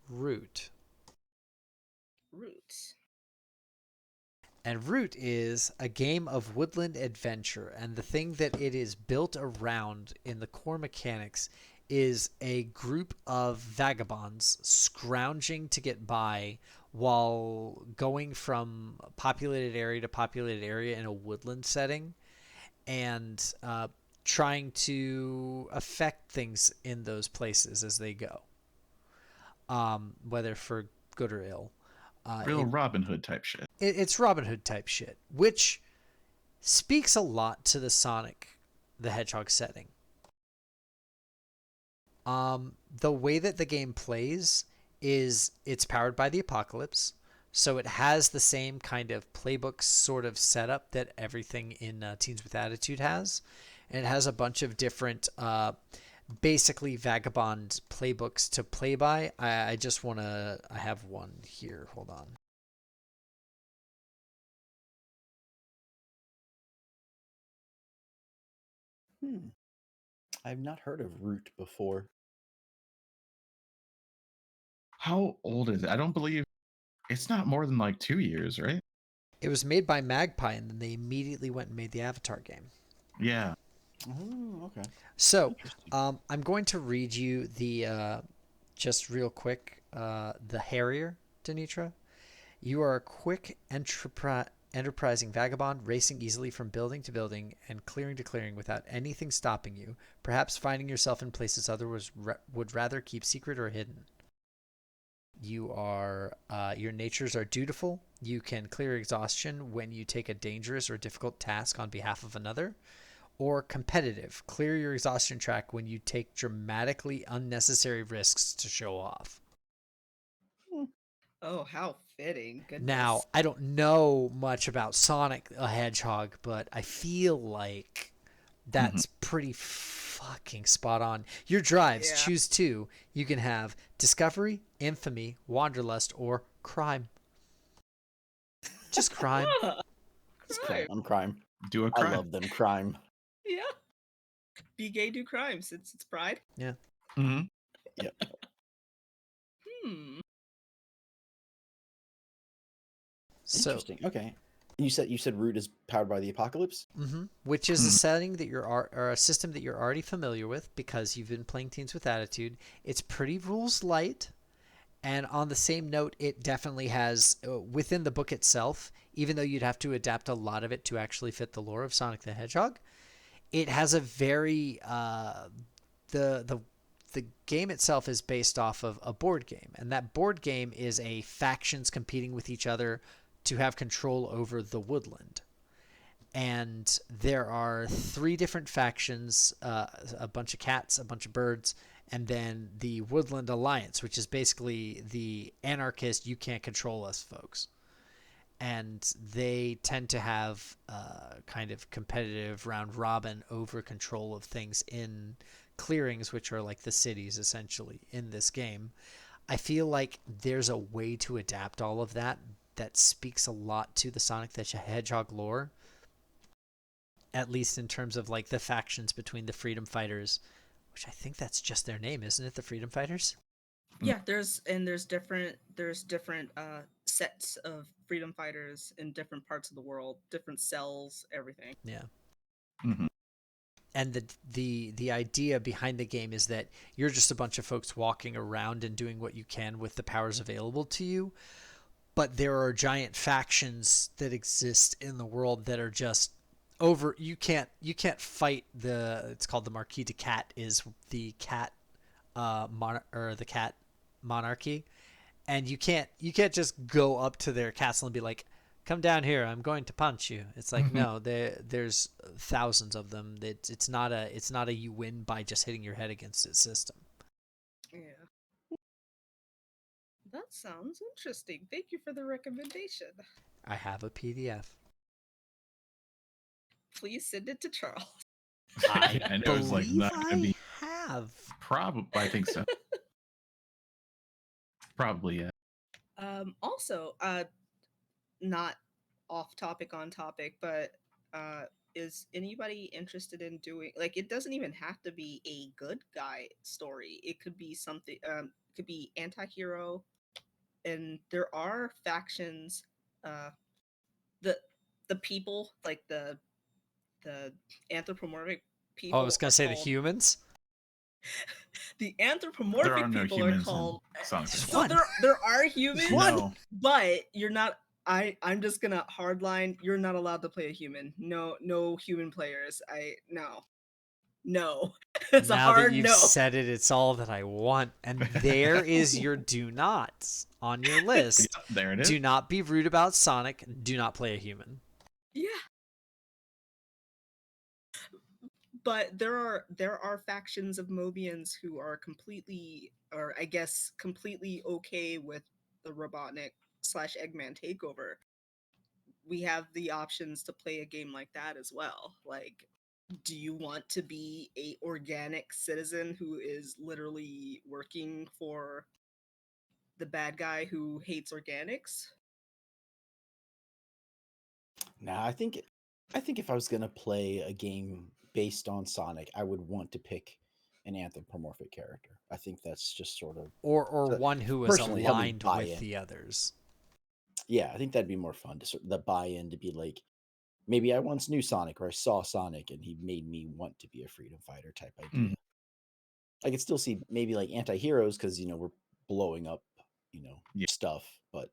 Root. And Root is a game of woodland adventure, and the thing that it is built around in the core mechanics is a group of vagabonds scrounging to get by while going from populated area to populated area in a woodland setting, and trying to affect things in those places as they go, whether for good or ill. Real Robin Hood type shit. It's Robin Hood type shit, which speaks a lot to the Sonic the Hedgehog setting. The way that the game plays is it's powered by the apocalypse, so it has the same kind of playbook sort of setup that everything in Teens with Attitude has, and it has a bunch of different basically vagabond playbooks to play by. I have one here. Hold on. I've not heard of Root before. How old is it? I don't believe It's not more than like 2 years, right? It was made by Magpie, and then they immediately went and made the Avatar game. Yeah. Oh, okay. So, Interesting. I'm going to read you the just real quick the Harrier, Danitra. You are a quick enterprising vagabond, racing easily from building to building and clearing to clearing without anything stopping you, perhaps finding yourself in places others would rather keep secret or hidden. You are your natures are dutiful. You can clear exhaustion when you take a dangerous or difficult task on behalf of another. Or competitive. Clear your exhaustion track when you take dramatically unnecessary risks to show off. Oh, how fitting. Now, Goodness. I don't know much about Sonic the Hedgehog, but I feel like Mhm. that's pretty fucking spot on. Your drives, Yeah. choose two. You can have discovery, infamy, wanderlust, or crime. Just crime. Ah, It's crime. I'm crime. Do a I crime. love them crime. Yeah. Be gay, do crime, since it's pride. Yeah. Hmm. Yep. Hmm. So, Interesting. Okay. You said Root is powered by the apocalypse? which is a Mhm. setting that or a system that you're already familiar with because you've been playing Teens with Attitude. It's pretty rules light. And on the same note, it definitely has, within the book itself, even though you'd have to adapt a lot of it to actually fit the lore of Sonic the Hedgehog, it has a very, the game itself is based off of a board game. And that board game is a factions competing with each other to have control over the woodland. And there are three different factions, a bunch of cats, a bunch of birds, and then the Woodland Alliance, which is basically the anarchist, you can't control us folks. And they tend to have kind of competitive round robin over control of things in clearings, which are like the cities essentially in this game. I feel like there's a way to adapt all of that that speaks a lot to the Sonic the Hedgehog lore, at least in terms of like the factions between the freedom fighters, which I think that's just their name, isn't it? The freedom fighters. Yeah, there's different sets of freedom fighters in different parts of the world, different cells, everything. Yeah. Hmm. And the idea behind the game is that you're just a bunch of folks walking around and doing what you can with the powers available to you, but there are giant factions that exist in the world that are just over. You can't fight the, it's called the Marquis de Cat, is the cat or the cat monarchy, and you can't just go up to their castle and be like, come down here, I'm going to punch you. It's like, Hmm. no, there's thousands of them. It's not a you win by just hitting your head against its system. Yeah. That sounds interesting. Thank you for the recommendation. I have a PDF. Please send it to Charles. I I know it's like believe not gonna I be have. probably. I think so. Probably, yeah. Also, not off topic on topic, but uh is anybody interested in doing, like, it doesn't even have to be a good guy story. It could be something, it could be anti-hero, and there are factions, uh the the people, like the anthropomorphic Oh, I was people gonna are say the called humans. the There are anthropomorphic no people are humans in called Sonic the There's Hedgehog. so one. there are humans, One. No. but you're not. I'm just gonna hardline. You're not allowed to play a human. No, no human players. No. It's a Now that hard you've no. said it, it's all that I want. And there is your do nots on your list. Yep, there it is. Do not be rude about Sonic. Do not play a human. Yeah, but there are factions of Mobians who are completely, or I guess completely okay with the Robotnik slash Eggman takeover. We have the options to play a game like that as well. Like, do you want to be a organic citizen who is literally working for the bad guy who hates organics? Now, I think if I was gonna play a game based on Sonic, I would want to pick an anthropomorphic character. I think that's just sort of Or so one who is personally help me aligned buy with in. the others. Yeah, I think that'd be more fun to the buy-in to be like, maybe I once knew Sonic or I saw Sonic and he made me want to be a freedom fighter type idea. Mhm. I could still see maybe like anti-heroes because we're blowing up, Yeah. stuff, but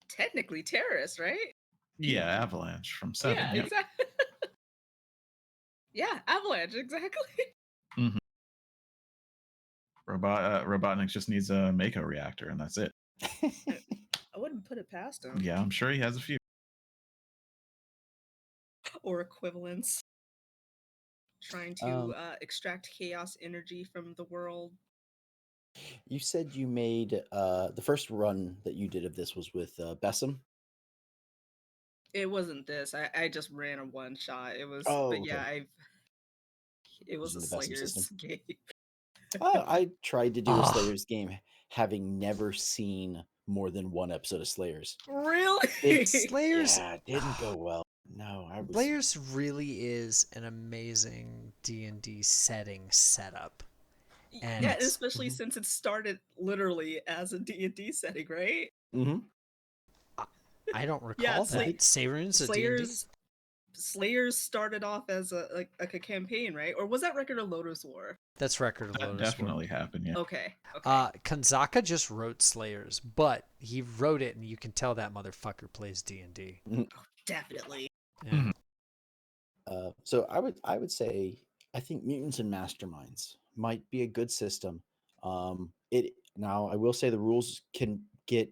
Technically terrorist, right? Yeah, Avalanche from Yeah, 7. Yep. exactly. Yeah, Avalanche, exactly. Mhm. Robotnik just needs a Mako reactor, and that's it. I wouldn't put it past him. Yeah, I'm sure he has a few. Or equivalents. Trying to extract chaos energy from the world. You said you made the first run that you did of this was with Bessem. It wasn't this. I just ran a one shot. It was, Oh, but yeah, okay. it was a Using the Bessem system. Slayers game. I tried to do a Ah. Slayers game, having never seen more than one episode of Slayers. Really? Slayers. Yeah, it didn't go well. No, I was. Slayers really is an amazing D&D setting setup. And Yeah, especially since it started literally as a D&D setting, right? Mm-hmm. I don't Yeah, recall that. Sayrune's a D&D? Slayers started off as a campaign, right? Or was that Record of Lotus War? That's Record of That Lotus War. definitely happened. Yeah. Okay. Kanzaka just wrote Slayers, but he wrote it, and you can tell that motherfucker plays D&D. Definitely. Yeah. Mhm. So I would say I think Mutants and Masterminds might be a good system. It now I will say the rules can get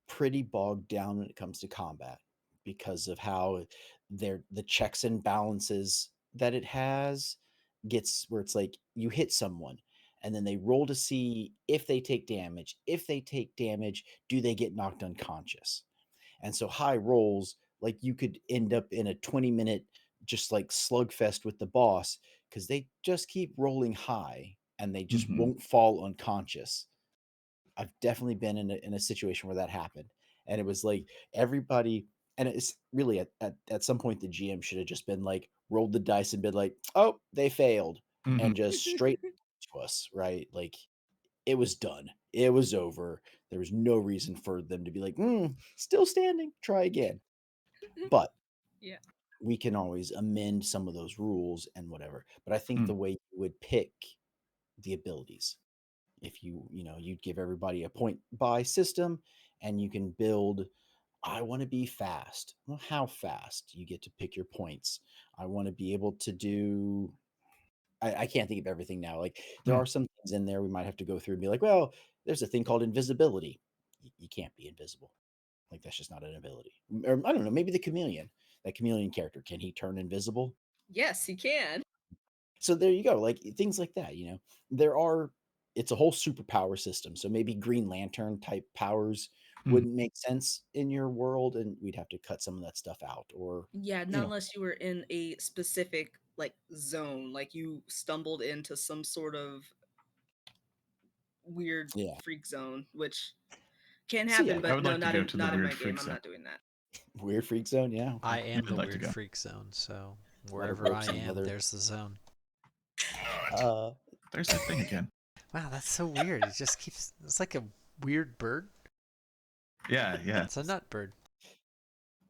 pretty bogged down when it comes to combat because of how the checks and balances that it has gets where it's like you hit someone and then they roll to see if they take damage. If they take damage, do they get knocked unconscious? And so high rolls, like you could end up in a 20-minute just like slugfest with the boss because they just keep rolling high and they just Mhm. won't fall unconscious. I've definitely been in a situation where that happened. And it was like everybody, and it's really at some point the GM should have just been like, rolled the dice and been like, oh, they failed. Mhm. And just straight to us, right? Like it was done. It was over. There was no reason for them to be like, still standing, try again. But Yeah. we can always amend some of those rules and whatever. But I think the Mm. way you would pick the abilities, if you'd give everybody a point buy system and you can build, I want to be fast. Well, how fast? You get to pick your points. I want to be able to do I can't think of everything now. Like there Mm. are some things in there we might have to go through and be like, well, there's a thing called invisibility. You can't be invisible. Like that's just not an ability. Or I don't know, maybe the chameleon. That chameleon character, can he turn invisible? Yes, he can. So there you go. Like things like that, There are it's a whole superpower system. So maybe Green Lantern type powers Mm. wouldn't make sense in your world and we'd have to cut some of that stuff out or Yeah, not unless you were in a specific like zone, like you stumbled into some sort of weird yeah. freak zone, which can So yeah, happen, I but would no, like to not go in to the not in weird my game. freak I'm zone. not doing that. weird freak zone, yeah. I am the I'd like to weird go. freak zone, so A lot of wherever I ropes on the am, other. there's the zone. Uh There's that thing again. Wow, that's so weird. It just keeps. It's like a weird bird. Yeah, yeah. It's a nut bird.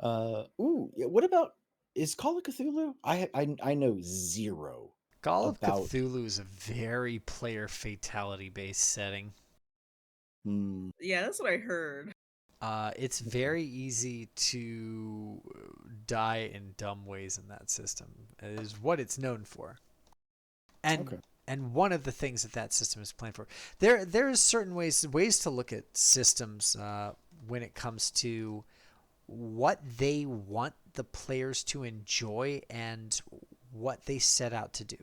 yeah, what about is Call of Cthulhu? I know zero Call of about Cthulhu is a very player fatality based setting. Yeah, that's what I heard. It's very easy to die in dumb ways in that system. It is what it's known for. And Okay. and one of the things that system is planned for. There is certain ways to look at systems when it comes to what they want the players to enjoy and what they set out to do.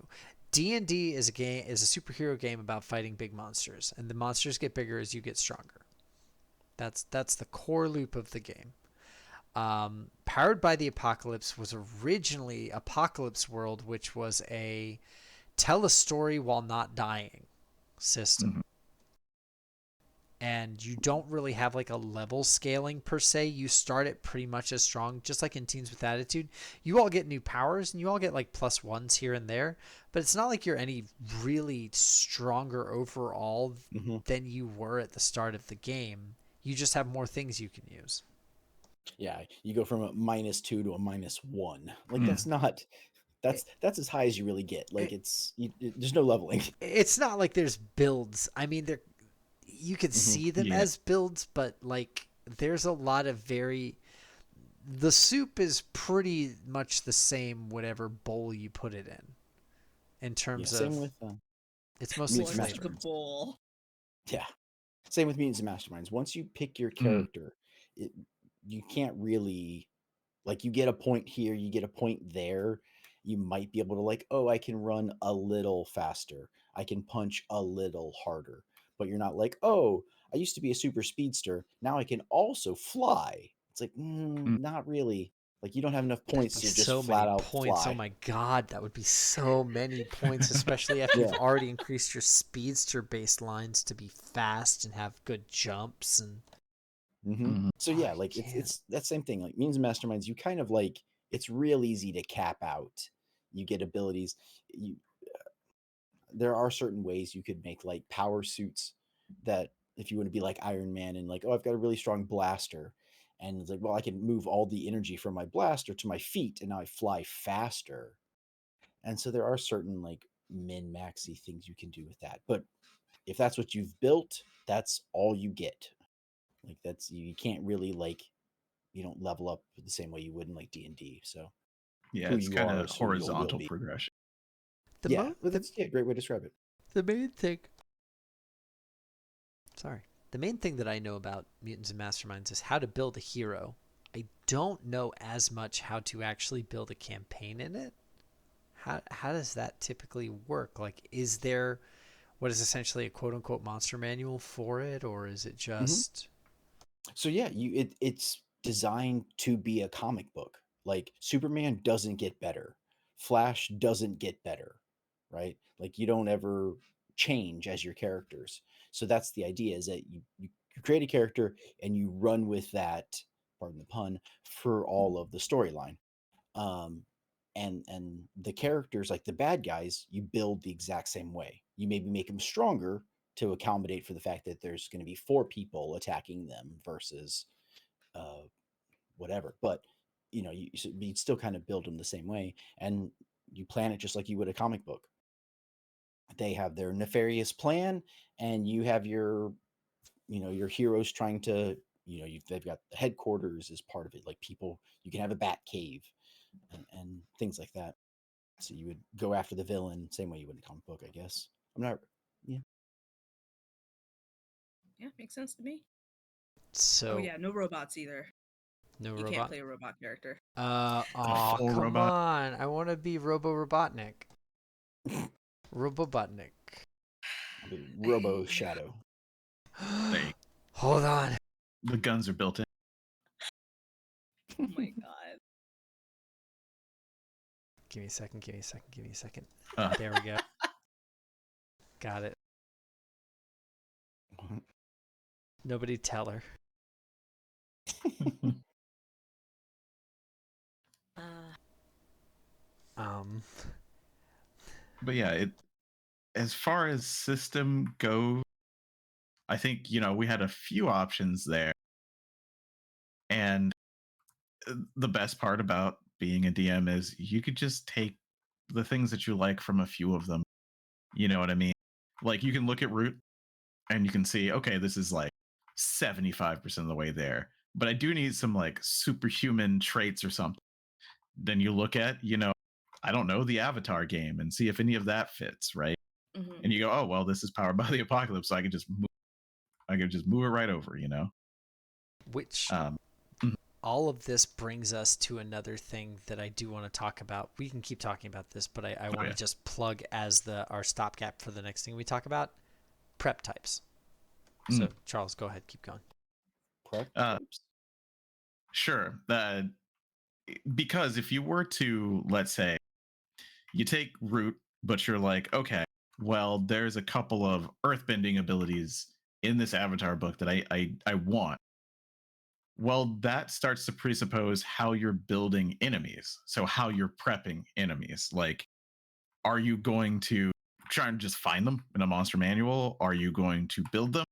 D&D is a superhero game about fighting big monsters, and the monsters get bigger as you get stronger. That's the core loop of the game. Powered by the Apocalypse was originally Apocalypse World, which was a tell a story while not dying system. Mhm. And you don't really have like a level scaling per se. You start it pretty much as strong, just like in Teens with Attitude. You all get new powers and you all get like +1s here and there, but it's not like you're any really stronger overall than you were at the start of the game. You just have more things you can use. Yeah, you go from a -2 to a -1. Like Mm. that's not It, that's as high as you really get. Like it, there's no leveling. it's not like there's builds. I mean, you could Hmm. see them Yeah. as builds, but like there's a lot of the soup is pretty much the same whatever bowl you put it in Yeah, terms same of with it's mostly Mutants and What's the flavor. Masterminds. bowl? Yeah, same with Mutants and Masterminds. Once you pick your Mm. character, it, you can't really like you get a point here, you get a point there. You might be able to like, oh, I can run a little faster. I can punch a little harder. But you're not like, oh, I used to be a super speedster. Now I can also fly. It's like, Mm. not really. Like you don't have enough That'd points be to just so flat many out points. Oh fly. my god, that would be so many points, especially after you've Yeah. already increased your speedster baselines to be fast and have good jumps and Mhm. So oh, yeah, you like can't. it's that same thing. Like means and masterminds, you kind of like it's real easy to cap out. You get abilities. You There are certain ways you could make like power suits that if you want to be like Iron Man and like, oh, I've got a really strong blaster. And it's like, well, I can move all the energy from my blaster to my feet and now I fly faster. And so there are certain like min maxy things you can do with that. But if that's what you've built, that's all you get. Like that's you can't really like you don't level up the same way you would in like D&D. So Yeah, who it's you kind are of is who you will horizontal be. progression. The Yeah, mo but that's a great way to describe it. the main thing sorry. The main thing that I know about Mutants and Masterminds is how to build a hero. I don't know as much how to actually build a campaign in it. How does that typically work? Like, is there what is essentially a quote unquote monster manual for it, or is it Hmm. just So yeah, it's designed to be a comic book. Like Superman doesn't get better, Flash doesn't get better, right? Like you don't ever change as your characters. So that's the idea is that you create a character and you run with that, pardon the pun, for all of the storyline. Um, and the characters like the bad guys you build the exact same way. You maybe make them stronger to accommodate for the fact that there's going to be four people attacking them versus uh, whatever. But you'd still kind of build them the same way, and you plan it just like you would a comic book. They have their nefarious plan, and you have your heroes trying to they've got the headquarters as part of it. Like people, you can have a bat cave and things like that. So you would go after the villain same way you would in a comic book, I guess. I'm not. Yeah. Yeah, makes sense to me. Oh so yeah, no robots either. no You can't robot? play a robot character. A Oh, full come robot. on. I want to be Robo Robotnik. Robotnik. I'll be Robo Shadow. They Hold on. the guns are built in. Oh my god. Give me a second. Give me a second. Give me a second. Uh, There we go. Got it. Nobody tell her. Uh, Um, but yeah, it as far as system goes, I think we had a few options there, and the best part about being a DM is you could just take the things that you like from a few of them. You know what I mean? Like you can look at Root and you can see, okay, this is like 75% of the way there, but I do need some like superhuman traits or something. Then you look at, I don't know, the Avatar game and see if any of that fits, right? mhm. And you go, oh well, this is powered by the apocalypse, so I could just move it right over. which Um, all of this brings us to another thing that I do want to talk about. We can keep talking about this, but I oh want yeah. to just plug as our stopgap for the next thing we talk about prep types. So, Mm. Charles, go ahead. Keep going. Prep Uh, types. sure. Because if you were to, let's say, you take Root, but you're like, okay, well, there's a couple of earthbending abilities in this Avatar book that I want. Well, that starts to presuppose how you're building enemies. So how you're prepping enemies. Like, are you going to try and just find them in a monster manual? Are you going to build them?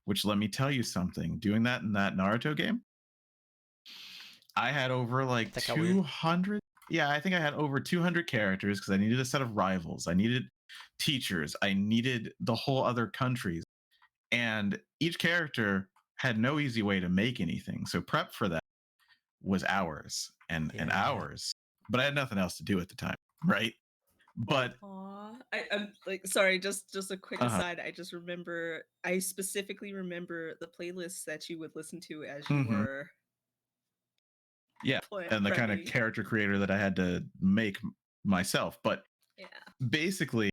Which let me tell you something. Doing that in that Naruto game, I had over like That got weird. 200. Yeah, I think I had over 200 characters because I needed a set of rivals. I needed teachers. I needed the whole other countries. And each character had no easy way to make anything. So prep for that was hours and Yeah. hours. But I had nothing else to do at the time, right? But Aw, I'm like sorry. Just a quick uh aside. I specifically remember the playlists that you would listen to as you mhm, were yeah, and the kind of prepping. character creator that I had to make myself. But Yeah. basically,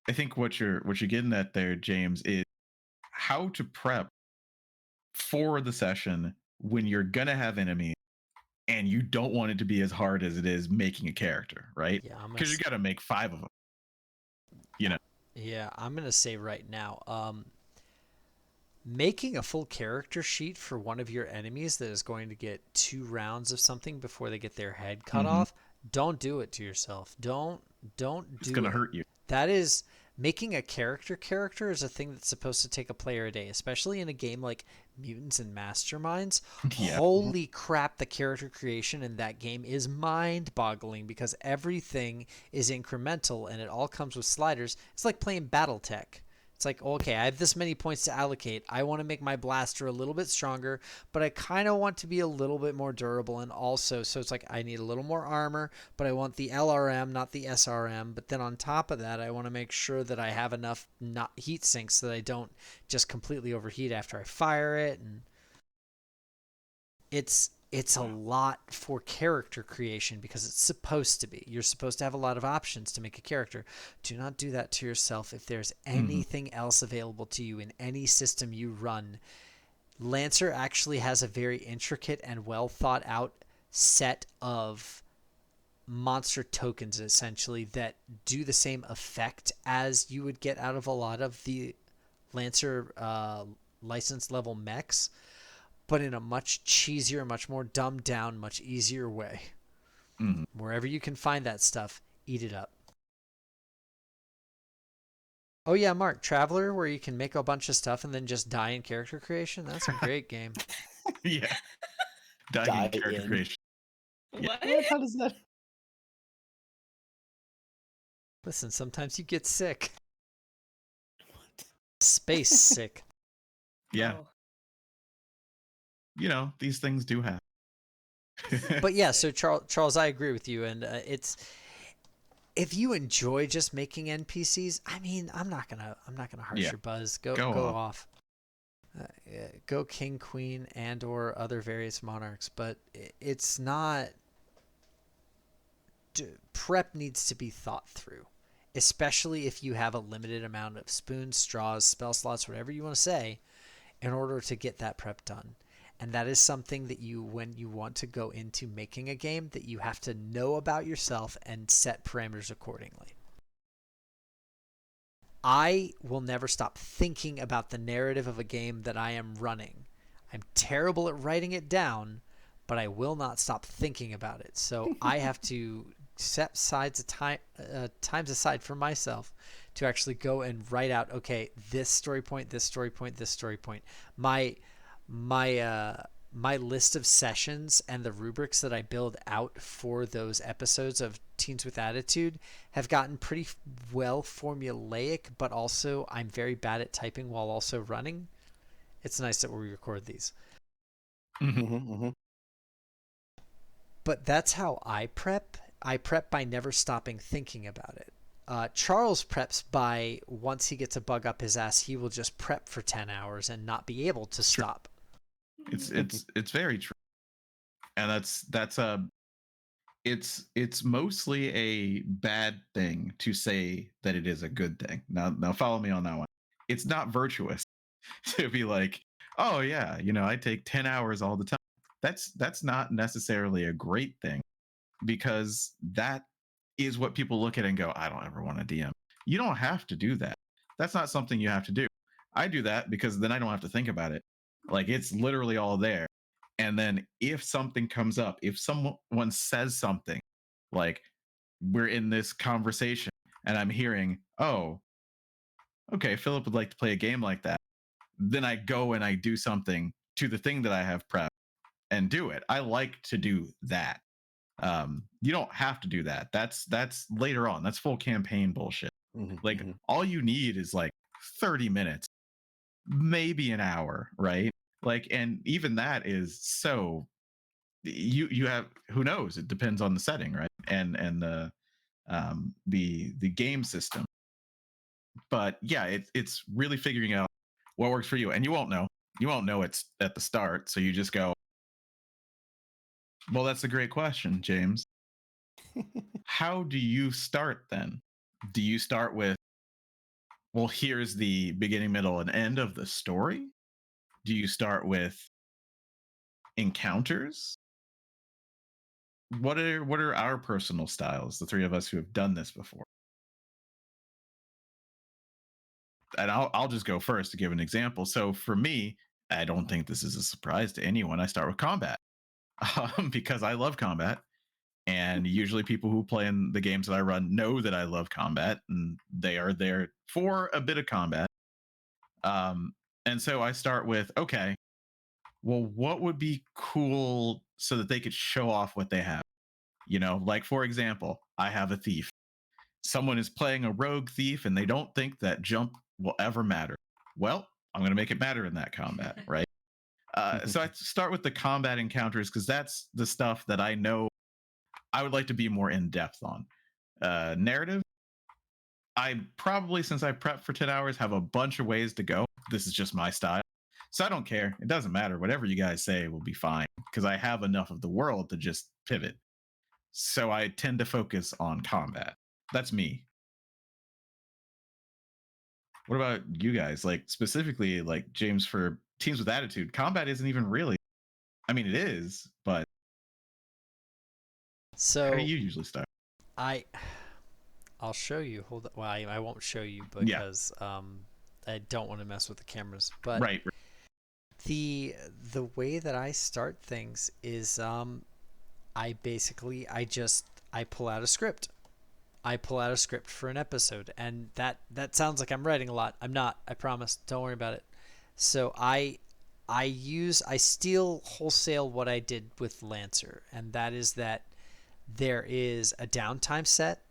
I think what you're getting at there, James, is how to prep for the session when you're gonna have enemies and you don't want it to be as hard as it is making a character, right? Yeah, Because you got to make 5 of them. You know. yeah, I'm gonna say right now, making a full character sheet for one of your enemies that is going to get 2 rounds of something before they get their head cut Mhm. off, don't do it to yourself. Don't It's do gonna it. hurt you. That is making a character is a thing that's supposed to take a player a day, especially in a game like Mutants and Masterminds. Yeah. Holy crap, the character creation in that game is mind-boggling because everything is incremental and it all comes with sliders. It's like playing BattleTech. It's like, okay, I have this many points to allocate. I want to make my blaster a little bit stronger, but I kind of want to be a little bit more durable. And also, so it's like I need a little more armor, but I want the LRM, not the SRM. But then on top of that, I want to make sure that I have enough not heat sinks so that I don't just completely overheat after I fire it. And it's a lot for character creation because it's supposed to be. You're supposed to have a lot of options to make a character. Do not do that to yourself. If there's Mhm. anything else available to you in any system you run, Lancer actually has a very intricate and well thought out set of monster tokens essentially that do the same effect as you would get out of a lot of the Lancer license level mechs, but in a much cheesier, much more dumbed down, much easier way. Mhm. Wherever you can find that stuff, eat it up. Oh yeah, Mark, Traveler, where you can make a bunch of stuff and then just die in character creation. That's a great game. Yeah. Dying Die in character in. creation. Yeah. What? What? How does that? Listen, sometimes you get sick. What? Space sick. Yeah. Oh, These things do happen. But yeah, so Charles, I agree with you, and it's if you enjoy just making NPCs, I mean, I'm not gonna harsh Yeah. your buzz. Go Go off. Go king, queen, and or other various monarchs, but it's not. Prep needs to be thought through, especially if you have a limited amount of spoons, straws, spell slots, whatever you want to say, in order to get that prep done. And that is something that you, when you want to go into making a game, that you have to know about yourself and set parameters accordingly. I will never stop thinking about the narrative of a game that I am running. I'm terrible at writing it down, but I will not stop thinking about it. So I have to set times aside for myself to actually go and write out, okay, this story point, this story point, this story point. My list of sessions and the rubrics that I build out for those episodes of Teens with Attitude have gotten pretty well formulaic, but also I'm very bad at typing while also running. It's nice that we record these. Mhm. Mm-hmm. But that's how I prep. I prep by never stopping thinking about it. Charles preps by once he gets a bug up his ass, he will just prep for 10 hours and not be able to True. stop. It's very true. And that's a it's mostly a bad thing to say that it is a good thing. Now follow me on that one. It's not virtuous to be like, "Oh yeah, I take 10 hours all the time." That's not necessarily a great thing because that is what people look at and go, "I don't ever want to DM." You don't have to do that. That's not something you have to do. I do that because then I don't have to think about it. Like it's literally all there. And then if something comes up, if someone says something, like we're in this conversation and I'm hearing, "Oh, okay, Philip would like to play a game like that." Then I go and I do something to the thing that I have prepped and do it. I like to do that. You don't have to do that. That's later on. That's full campaign bullshit. Like all you need is like 30 minutes, maybe an hour, right? Like, and even that is so you have, who knows, it depends on the setting, right? And the game system. But yeah, it's really figuring out what works for you. And you won't know it's at the start, so you just go, well, that's a great question, James. How do you start then? Do you start with, well, here's the beginning, middle, and end of the story? Do you start with encounters? What are our personal styles, the three of us who have done this before? And I'll just go first to give an example. So for me, I don't think this is a surprise to anyone. I start with combat because I love combat. And usually people who play in the games that I run know that I love combat, and they are there for a bit of combat. And so I start with, okay, well, what would be cool so that they could show off what they have? You know, like for example, I have a thief. Someone is playing a rogue thief and they don't think that jump will ever matter. Well, I'm going to make it matter in that combat, right? So I start with the combat encounters because that's the stuff that I know I would like to be more in depth on. Narrative, I probably, since I prepped for 10 hours, have a bunch of ways to go. This is just my style. So I don't care. It doesn't matter. Whatever you guys say will be fine because I have enough of the world to just pivot. So I tend to focus on combat. That's me. What about you guys? Like specifically, like James, for teams with attitude, combat isn't even really. I mean, it is, but So how do you usually start? I'll show you. Hold on. Well, I won't show you Yeah. because I don't want to mess with the cameras. But Right. the way that I start things is I pull out a script. I pull out a script for an episode, and that sounds like I'm writing a lot. I'm not. I promise. Don't worry about it. So I steal wholesale what I did with Lancer, and that is that there is a downtime set,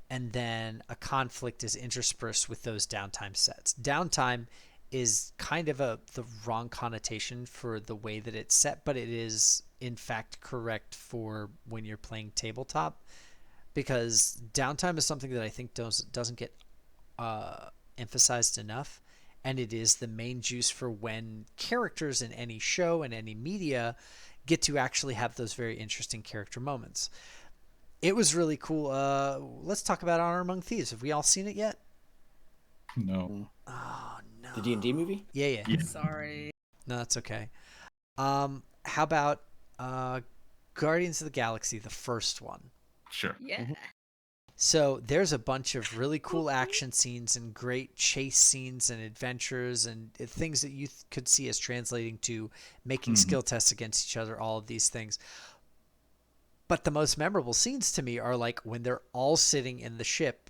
and then a conflict is interspersed with those downtime sets. Downtime is kind of the wrong connotation for the way that it's set, but it is in fact correct for when you're playing tabletop, because downtime is something that I think doesn't get emphasized enough, and it is the main juice for when characters in any show and any media get to actually have those very interesting character moments. It was really cool. Let's talk about Honor Among Thieves. Have we all seen it yet? No. Oh no. The D&D movie? Yeah. Sorry. No, that's okay. How about Guardians of the Galaxy, the first one? Sure. Yeah. So there's a bunch of really cool action scenes and great chase scenes and adventures and things that you could see as translating to making skill tests against each other, all of these things. But the most memorable scenes to me are like when they're all sitting in the ship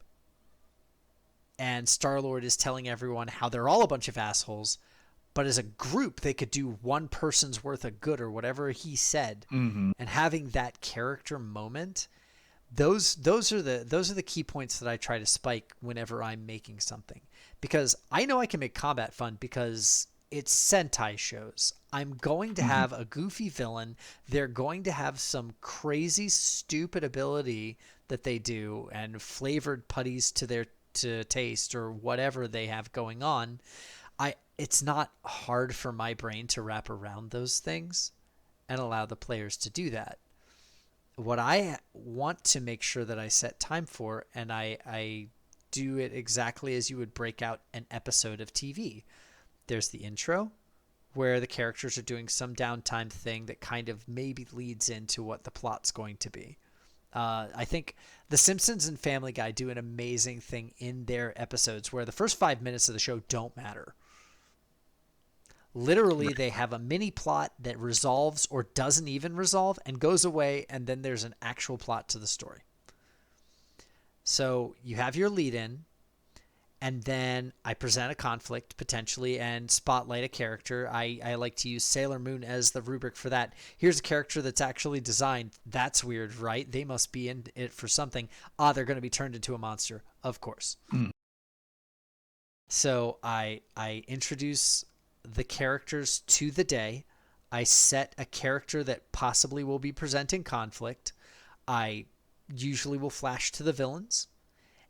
and Star-Lord is telling everyone how they're all a bunch of assholes, but as a group they could do one person's worth of good or whatever he said. And having that character moment, those are the key points that I try to spike whenever I'm making something, because I know I can make combat fun because it's Sentai shows. I'm going to have a goofy villain. They're going to have some crazy stupid ability that they do and flavored putties to taste or whatever they have going on. It's not hard for my brain to wrap around those things and allow the players to do that. What I want to make sure that I set time for, and I do it exactly as you would break out an episode of TV. There's the intro, where the characters are doing some downtime thing that kind of maybe leads into what the plot's going to be. I think The Simpsons and Family Guy do an amazing thing in their episodes where the first 5 minutes of the show don't matter. Literally, they have a mini plot that resolves or doesn't even resolve and goes away, and then there's an actual plot to the story. So you have your lead in, and then I present a conflict potentially and spotlight a character. I like to use Sailor Moon as the rubric for that. Here's a character that's actually designed. That's weird, right? They must be in it for something. Ah, they're going to be turned into a monster, of course. Mm. So I introduce the characters to the day. I set a character that possibly will be presenting conflict. I usually will flash to the villains,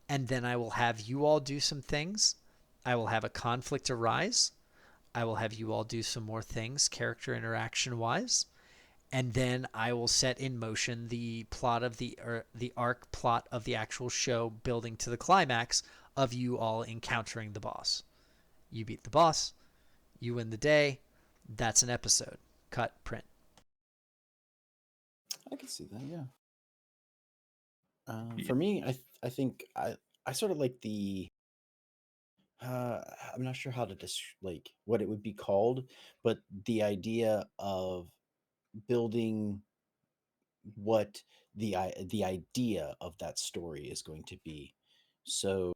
and then I will have you all do some things. I will have a conflict arise. I will have you all do some more things, character interaction wise, and then I will set in motion the plot of the arc plot of the actual show, building to the climax of you all encountering the boss. You beat the boss, you win the day. That's an episode. Cut, print. I can see that. Yeah. Yeah. For me, I think I sort of like the. Uh, I'm not sure how to like what it would be called, but the idea of building what the idea of that story is going to be. So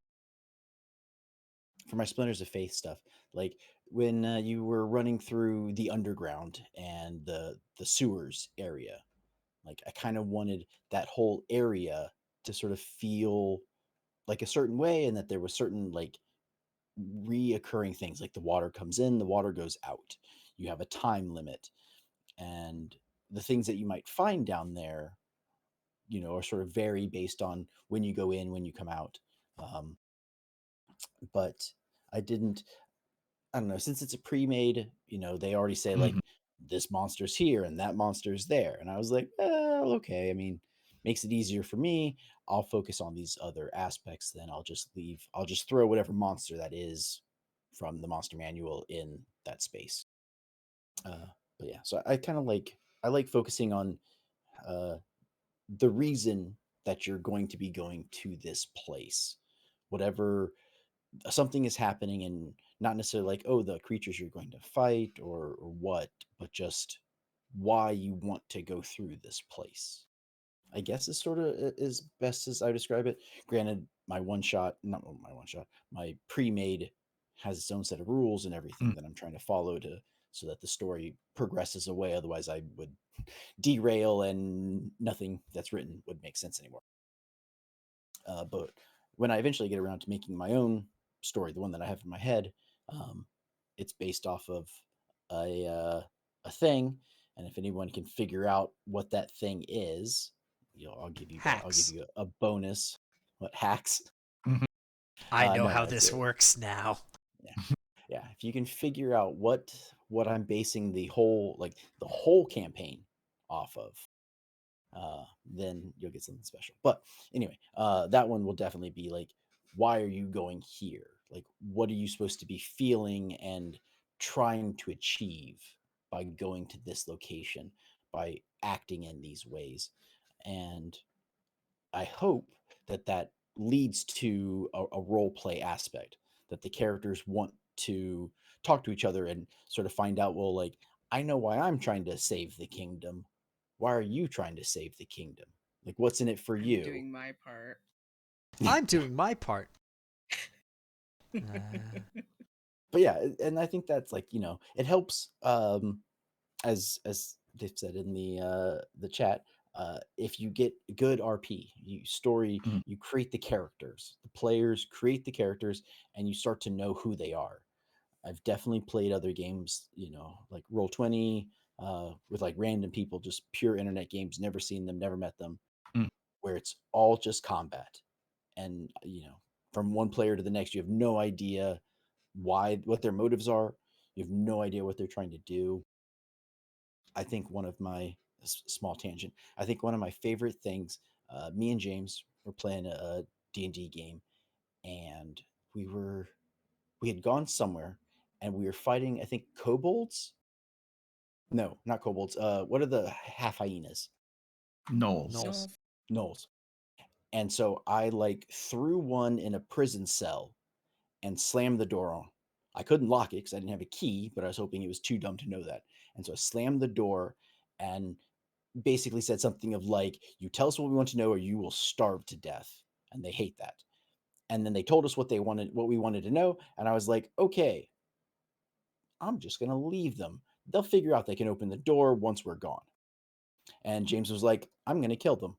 for my Splinters of Faith stuff, like when you were running through the underground and the sewers area, like I kind of wanted that whole area to sort of feel like a certain way, and that there was certain like reoccurring things, like the water comes in, the water goes out. You have a time limit, and the things that you might find down there, are sort of vary based on when you go in, when you come out. Um, but I didn't. I don't know. Since it's a pre-made, they already say like Mhm. this monster's here and that monster's there, and I was like, well, okay. I mean, makes it easier for me. I'll focus on these other aspects. Then I'll just leave. I'll just throw whatever monster that is from the monster manual in that space. But yeah, so I kind of like I like focusing on uh, the reason that you're going to be going to this place, whatever something is happening, and not necessarily like, oh, the creatures you're going to fight or what, but just why you want to go through this place. I guess is sort of as best as I describe it. Granted, my pre-made has its own set of rules and everything Mm. that I'm trying to follow to so that the story progresses away. Otherwise, I would derail and nothing that's written would make sense anymore. But when I eventually get around to making my own story, the one that I have in my head, um, it's based off of a thing, and if anyone can figure out what that thing is, I'll give Hacks. you a bonus. What hacks? Mhm. I know No, how it's this works now. yeah, yeah. If you can figure out what I'm basing the whole campaign off of, then you'll get something special. But anyway, that one will definitely be like, why are you going here? Like, what are you supposed to be feeling and trying to achieve by going to this location, by acting in these ways? And I hope that that leads to a role play aspect, that the characters want to talk to each other and sort of find out, well, like, I know why I'm trying to save the kingdom. Why are you trying to save the kingdom? Like, what's in it for I'm you? doing my part. I'm doing my part. But yeah, and I think that's like, it helps, as Dave said in the chat, if you get good RP, Mm. you create the characters, the players create the characters, and you start to know who they are. I've definitely played other games, like Roll20, with like random people, just pure internet games, never seen them, never met them, Mm. where it's all just combat. And, from one player to the next, you have no idea what their motives are. You have no idea what they're trying to do. I think one of my small tangent. I think one of my favorite things. Me and James were playing a D&D game, and we had gone somewhere, and we were fighting. I think kobolds. No, not kobolds. What are the half hyenas? Knowles. Knowles. Gnolls. And so I like threw one in a prison cell and slammed the door on. I couldn't lock it because I didn't have a key, but I was hoping it was too dumb to know that. And so I slammed the door and basically said something of like, you tell us what we want to know or you will starve to death. And they hate that. And then they told us what we wanted to know, and I was like, okay, I'm just gonna leave them. They'll figure out they can open the door once we're gone. And James was like, I'm gonna kill them.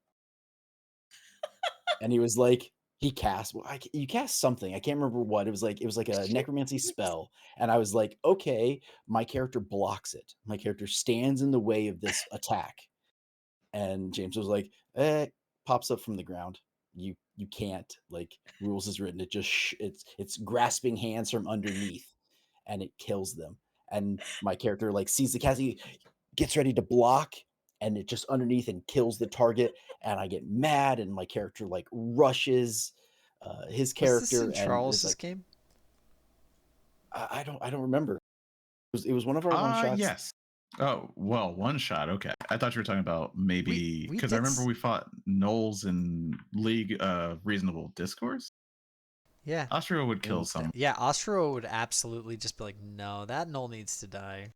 And he was like, he cast you cast something. I can't remember what. It was like a necromancy spell. And I was like, okay, my character blocks it. My character stands in the way of this attack. And James was like, pops up from the ground. You can't, like, rules is written. It just it's grasping hands from underneath, and it kills them. And my character like sees the cast, he gets ready to block, and it just underneath and kills the target. And I get mad, and my character like rushes his Was this character, in and it's Charles's like game? I don't remember. It was one of our one shots. Yes. Oh, well, one shot. Okay. I thought you were talking about maybe We because I did remember we fought Knowles in League Reasonable Discourse. Yeah. Austria would kill someone. Yeah, Ostro would absolutely just be like, no, that Null needs to die.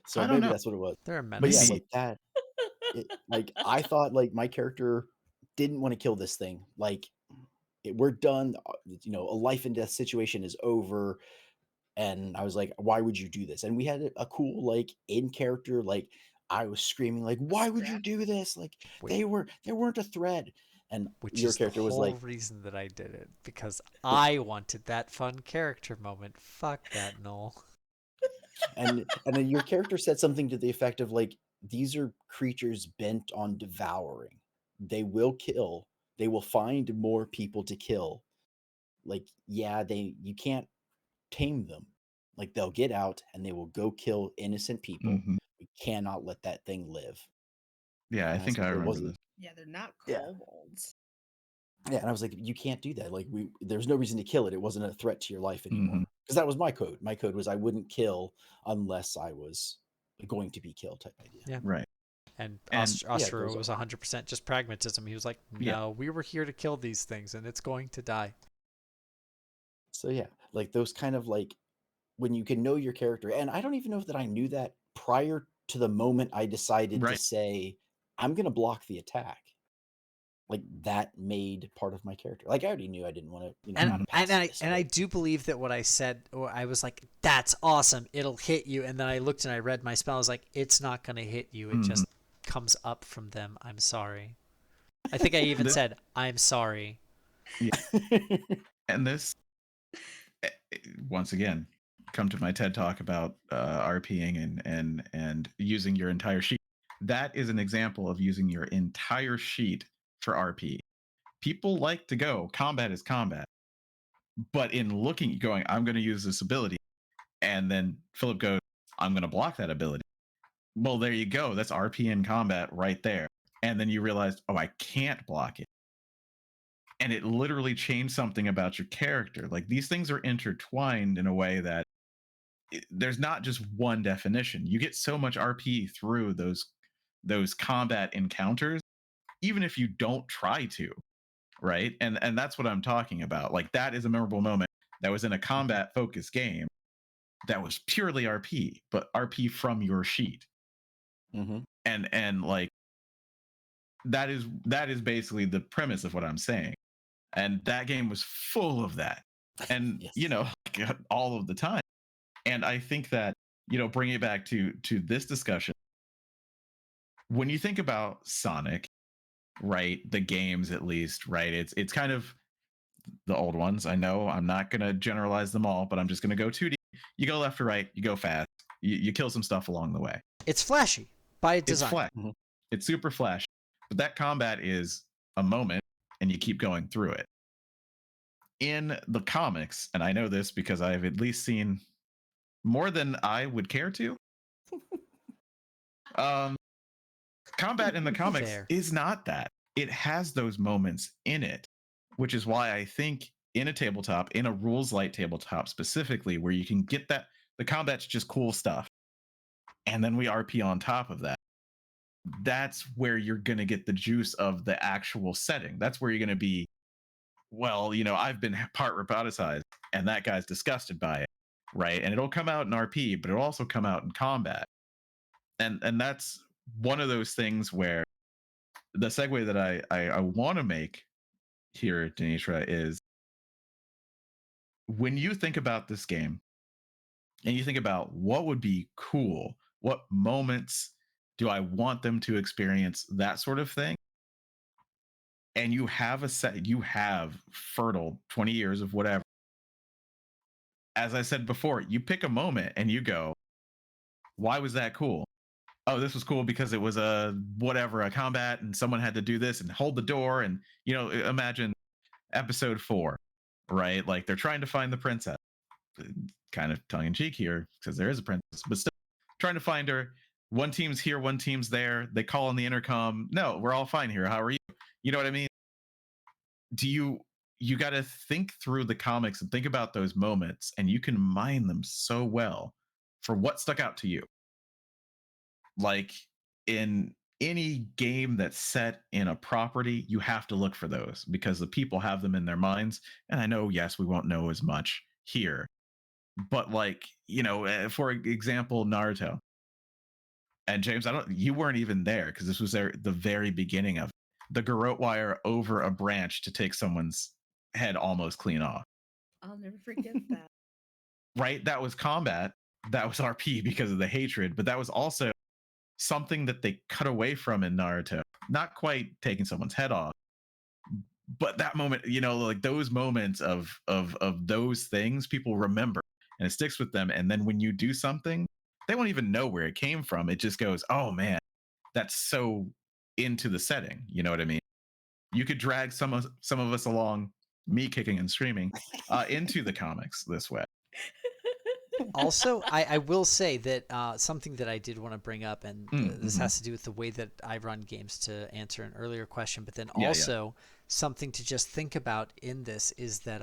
So I don't maybe know. that's what it was. They're a But yeah, menace. like that. Like I thought, like my character didn't want to kill this thing. Like we're done. A life and death situation is over. And I was like, why would you do this? And we had a cool like in character, like I was screaming like, why would you do this? Like Wait. they weren't a threat. And Which your is the character was whole like, reason that I did it, because I wanted that fun character moment. Fuck that, Null. and then your character said something to the effect of like, these are creatures bent on devouring. They will kill. They will find more people to kill. Like, yeah, you can't tame them. Like they'll get out and they will go kill innocent people. Mhm. We cannot let that thing live. Yeah, I And think like, I it remember wasn't. this. Yeah, they're not Yeah. kobolds. Yeah, and I was like, you can't do that. Like there's no reason to kill it. It wasn't a threat to your life anymore. Mhm. Because that was my code. My code was I wouldn't kill unless I was going to be killed type idea. Yeah. Right. And And- Ostro goes was 100% just pragmatism. He was like, no, Yeah. we were here to kill these things, and it's going to die. So yeah, like those kind of like when you can know your character, and I don't even know that I knew that prior to the moment I decided to Right. say I'm gonna block the attack. Like that made part of my character. Like I already knew I didn't want to, And pacifist, I do believe that what I said, or I was like, that's awesome, it'll hit you. And then I looked and I read my spell. I was like, it's not going to hit you. It just comes up from them. I'm sorry. I think I even said, I'm sorry. And this, once again, come to my TED talk about RPing and using your entire sheet. That is an example of using your entire sheet for RP. People like to go, combat is combat. But in looking, going, I'm going to use this ability. And then Philip goes, I'm going to block that ability. Well, there you go. That's RP in combat right there. And then you realize, oh, I can't block it. And it literally changed something about your character. Like these things are intertwined in a way that there's not just one definition. You get so much RP through those combat encounters, even if you don't try to, right? And that's what I'm talking about. Like that is a memorable moment that was in a combat focused game that was purely RP, but RP from your sheet. Mm-hmm. And like that is basically the premise of what I'm saying. And that game was full of that. And Yes. all of the time. And I think that, bringing it back to this discussion, when you think about Sonic, right, the games at least, right, it's kind of the old ones. I know I'm not going to generalize them all, but I'm just going to go 2D. You go left or right, you go fast, you kill some stuff along the way. It's flashy by design. It's flash. Mm-hmm. It's super flash. But that combat is a moment and you keep going through it. In the comics, and I know this because I've at least seen more than I would care to. Combat in the comics is not that. It has those moments in it, which is why I think in a tabletop, in a rules light tabletop specifically, where you can get that, the combat's just cool stuff. And then we RP on top of that. That's where you're going to get the juice of the actual setting. That's where you're going to be, well, I've been part roboticized and that guy's disgusted by it, right? And it'll come out in RP, but it'll also come out in combat. And that's one of those things where the segue that I want to make here, Danitra, is when you think about this game and you think about what would be cool, what moments do I want them to experience, that sort of thing, and you have you have fertile 20 years of whatever. As I said before, you pick a moment and you go, why was that cool? Oh, this was cool because it was a whatever, a combat, and someone had to do this and hold the door. And, imagine episode 4, right? Like they're trying to find the princess, kind of tongue in cheek here because there is a princess, but still trying to find her. One team's here, one team's there. They call on the intercom. No, we're all fine here. How are you? You know what I mean? You got to think through the comics and think about those moments, and you can mine them so well for what stuck out to you. Like in any game that's set in a property, you have to look for those because the people have them in their minds. And I know, yes, we won't know as much here, but like, for example, Naruto. And James, you weren't even there because this was the very beginning of the garrote wire over a branch to take someone's head almost clean off. I'll never forget that. Right? That was combat. That was RP because of the hatred, but that was also something that they cut away from in Naruto. Not quite taking someone's head off, but that moment, like those moments of those things, people remember and it sticks with them. And then when you do something, they won't even know where it came from. It just goes, oh man, that's so into the setting. You know what I mean? You could drag some of us along, me kicking and screaming, into the comics this way. Also, I will say that something that I did want to bring up, and this has to do with the way that I run games, to answer an earlier question, but then also something to just think about in this is that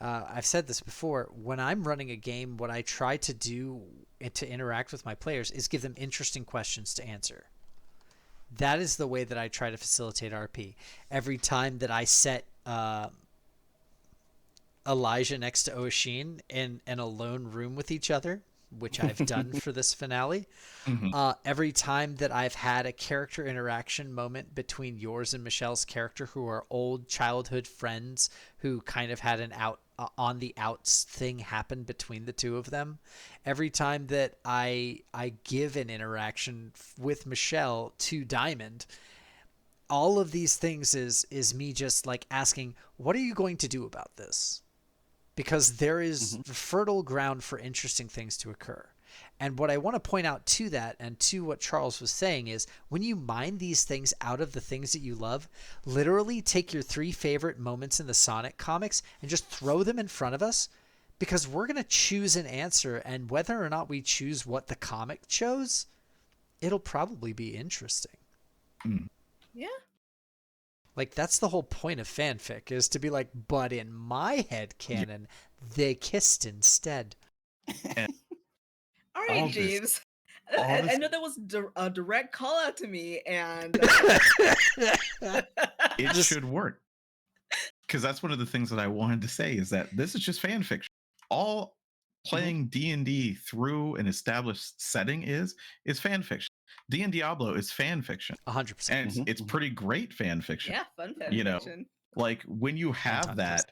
I've said this before, when I'm running a game, what I try to do to interact with my players is give them interesting questions to answer. That is the way that I try to facilitate RP. Every time that I set Elijah next to Oshin in a lone room with each other, which I've done for this finale. Every time that I've had a character interaction moment between yours and Michelle's character, who are old childhood friends who kind of had an on the outs thing happen between the two of them. Every time that I give an interaction with Michelle to Diamond, all of these things is me just like asking, what are you going to do about this? Because there is fertile ground for interesting things to occur. And what I want to point out to that and to what Charles was saying is when you mine these things out of the things that you love, literally take your 3 favorite moments in the Sonic comics and just throw them in front of us, because we're going to choose an answer, and whether or not we choose what the comic chose, it'll probably be interesting. Yeah. Like, that's the whole point of fanfic, is to be like, but in my head canon, they kissed instead. All right, James. I know that was a direct call out to me, and it should work. Because that's one of the things that I wanted to say, is that this is just fan fiction. All playing D&D through an established setting is fan fiction. D and Diablo is fan fiction. 100%. And it's pretty great fan fiction. Yeah, fun fan fiction. Like when you have that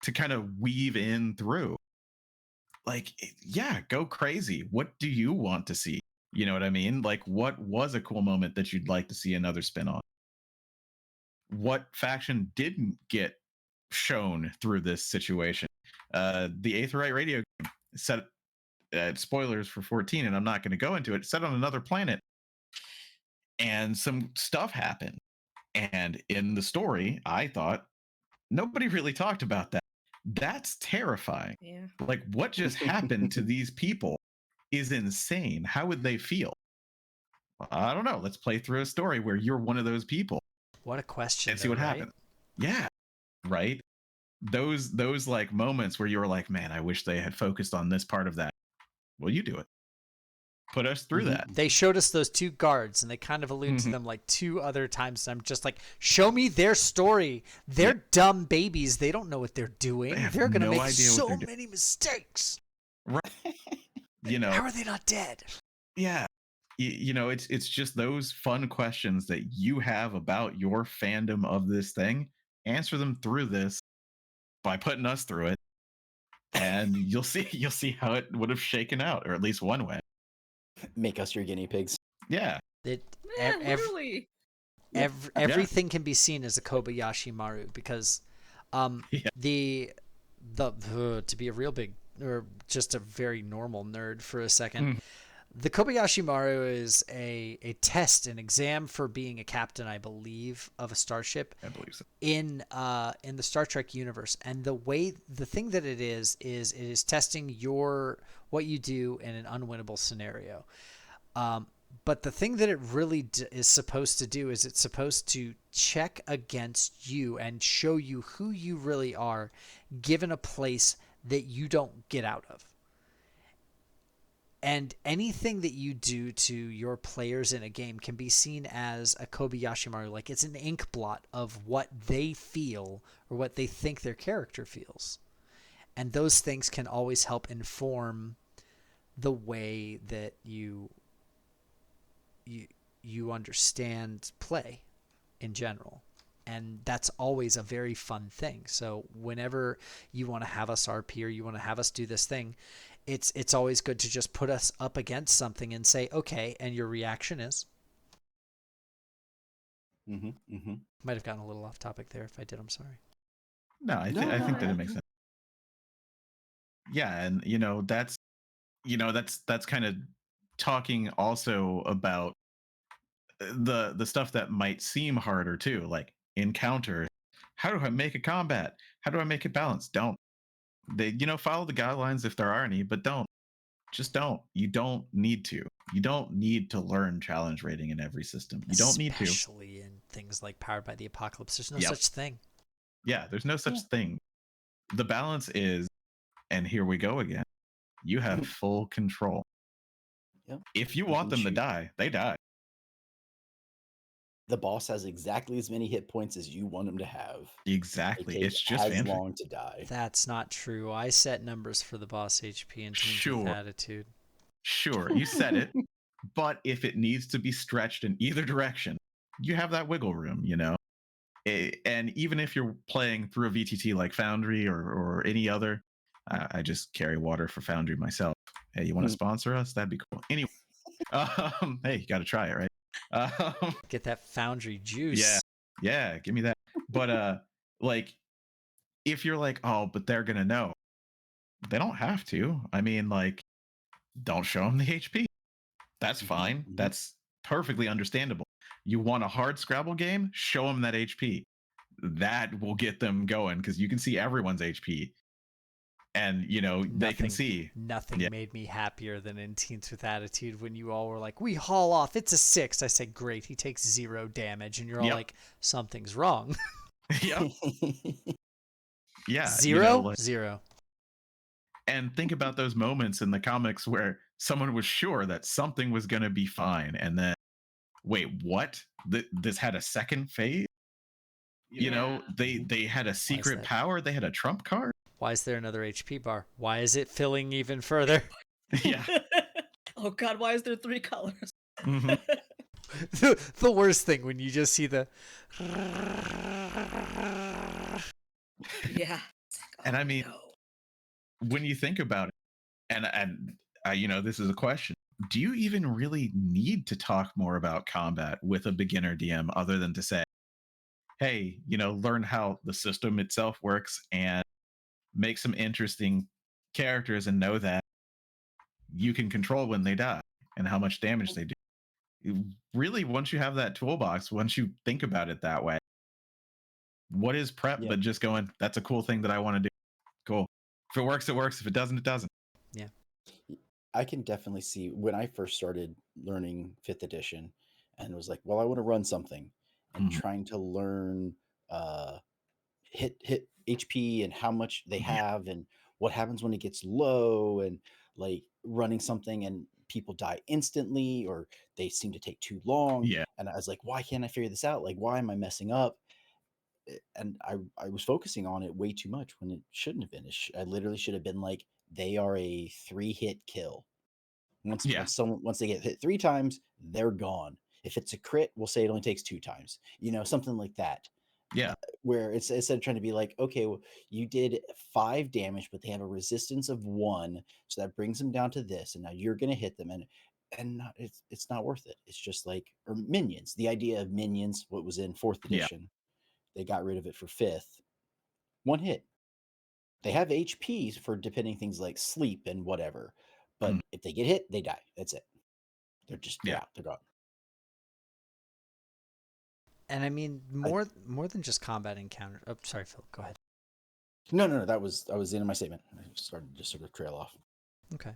to kind of weave in through, like, yeah, go crazy. What do you want to see? You know what I mean? Like, what was a cool moment that you'd like to see another spin on? What faction didn't get shown through this situation? The Aetherite radio game set, spoilers for 14, and I'm not going to go into it, set on another planet. And some stuff happened. And in the story, I thought nobody really talked about that. That's terrifying. Yeah. Like, what just happened to these people is insane. How would they feel? I don't know. Let's play through a story where you're one of those people. What a question. And see what happens. Yeah. Right. Those like moments where you were like, man, I wish they had focused on this part of that. Well, you do it. Put us through that. They showed us those 2 guards, and they kind of allude to them like 2 other times. And I'm just like, show me their story. They're dumb babies. They don't know what they're doing. They're going to make so many mistakes. Right. How are they not dead? Yeah. It's just those fun questions that you have about your fandom of this thing. Answer them through this by putting us through it. and you'll see how it would have shaken out, or at least one way. Make us your guinea pigs. Yeah. It Yeah, literally. everything can be seen as a Kobayashi Maru because Yeah. the to be a real big or just a very normal nerd for a second. Mm. The Kobayashi Maru is a test, an exam for being a captain, I believe, of a starship I believe so. in the Star Trek universe. And the thing that it is testing what you do in an unwinnable scenario. But the thing that it really is supposed to do is it's supposed to check against you and show you who you really are, given a place that you don't get out of. And anything that you do to your players in a game can be seen as a Kobayashi Maru. Like it's an ink blot of what they feel or what they think their character feels. And those things can always help inform the way that you understand play in general. And that's always a very fun thing. So whenever you want to have us RP or you want to have us do this thing, it's always good to just put us up against something and say, okay, and your reaction is. Might have gotten a little off topic there. If I did, I'm sorry. No, I think that it makes sense. Yeah, and that's kind of talking also about the stuff that might seem harder too, like encounters. How do I make a combat? How do I make it balanced? Don't. They follow the guidelines if there are any, but don't. Just don't. You don't need to. You don't need to learn challenge rating in every system. You don't need to. Especially in things like Powered by the Apocalypse. There's no Yep. such thing. Yeah, there's no such thing. The balance is, and here we go again, you have full control. Yep. If you want them to die, they die. The boss has exactly as many hit points as you want him to have. Exactly. They take It's just as fanfic. long to die. That's not true. I set numbers for the boss HP and Teams Sure. with Attitude. Sure, you said it. But if it needs to be stretched in either direction, you have that wiggle room, and even if you're playing through a VTT like Foundry or any other, I just carry water for Foundry myself. Hey, you want to sponsor us? That'd be cool. Anyway, hey, you got to try it, right? Get that Foundry juice. Yeah, give me that. But like, if you're like, oh, but they're gonna know, they don't have to. I mean, like, don't show them the HP. That's fine. That's perfectly understandable. You want a hard Scrabble game? Show them that HP. That will get them going because you can see everyone's HP. And, they can see. Nothing made me happier than in Teens with Attitude when you all were like, we haul off. It's a 6. I said, great. He takes 0 damage. And you're all like, something's wrong. Yeah. Yeah. 0? 0. And think about those moments in the comics where someone was sure that something was going to be fine. And then, wait, what? This had a second phase? They had a secret power. They had a trump card. Why is there another HP bar? Why is it filling even further? Yeah. Oh God, why is there 3 colors? Mm-hmm. The worst thing when you just see the. Yeah. And I mean, when you think about it, and this is a question: do you even really need to talk more about combat with a beginner DM other than to say, hey, learn how the system itself works and make some interesting characters and know that you can control when they die and how much damage they do? Really, once you have that toolbox, once you think about it that way, what is prep but just going, that's a cool thing that I want to do? Cool. If it works, it works. If it doesn't, it doesn't. Yeah. I can definitely see when I first started learning 5th edition and was like, well, I want to run something and trying to learn hit HP and how much they have and what happens when it gets low, and like running something and people die instantly or they seem to take too long. Yeah. And I was like, why can't I figure this out? Like, why am I messing up? And I was focusing on it way too much when it shouldn't have been. I literally should have been like, they are a 3-hit kill. Once they get hit 3 times, they're gone. If it's a crit, we'll say it only takes 2 times. Something like that. Yeah. Where it's instead of trying to be like, okay, well, you did 5 damage, but they have a resistance of 1, so that brings them down to this, and now you're gonna hit them, and not, it's not worth it. It's just like, or minions. The idea of minions, what was in 4th Yeah. edition, they got rid of it for 5th. 1 hit. They have HPs for depending things like sleep and whatever, but Mm. if they get hit, they die. That's it. They're Yeah. out. They're gone. And I mean, more than just combat encounters. Oh, sorry, Phil. Go ahead. No. That was the end of my statement. I started to sort of trail off. Okay.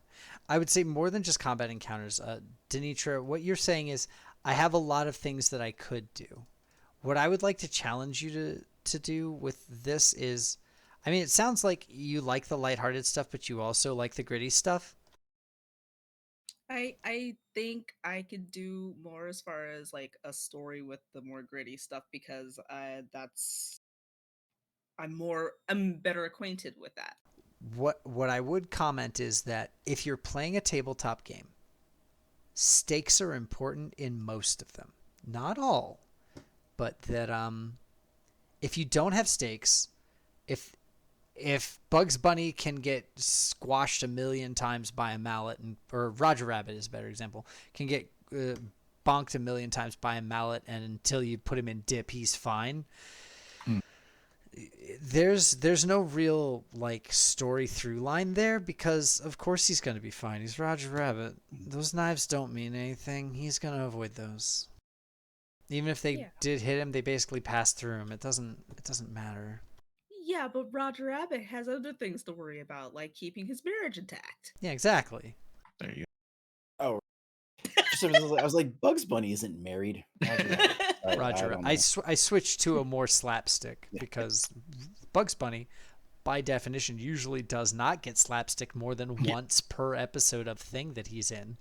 I would say more than just combat encounters. Danitra, what you're saying is I have a lot of things that I could do. What I would like to challenge you to do with this is, I mean, it sounds like you like the lighthearted stuff, but you also like the gritty stuff. I think I could do more as far as like a story with the more gritty stuff because I'm better acquainted with that. What I would comment is that if you're playing a tabletop game, stakes are important in most of them. Not all, but that if you don't have stakes, if Bugs Bunny can get squashed a million times by a mallet, or Roger Rabbit is a better example, can get bonked a million times by a mallet, and until you put him in dip, he's fine. Mm. There's no real like story through line there because of course he's gonna be fine. He's Roger Rabbit. Those knives don't mean anything. He's gonna avoid those. Even if they did hit him, they basically passed through him. It doesn't matter. Yeah, but Roger Rabbit has other things to worry about, like keeping his marriage intact. Yeah, exactly. There you Oh, I was like, Bugs Bunny isn't married. Roger, I switched to a more slapstick because Bugs Bunny, by definition, usually does not get slapstick more than once per episode of thing that he's in.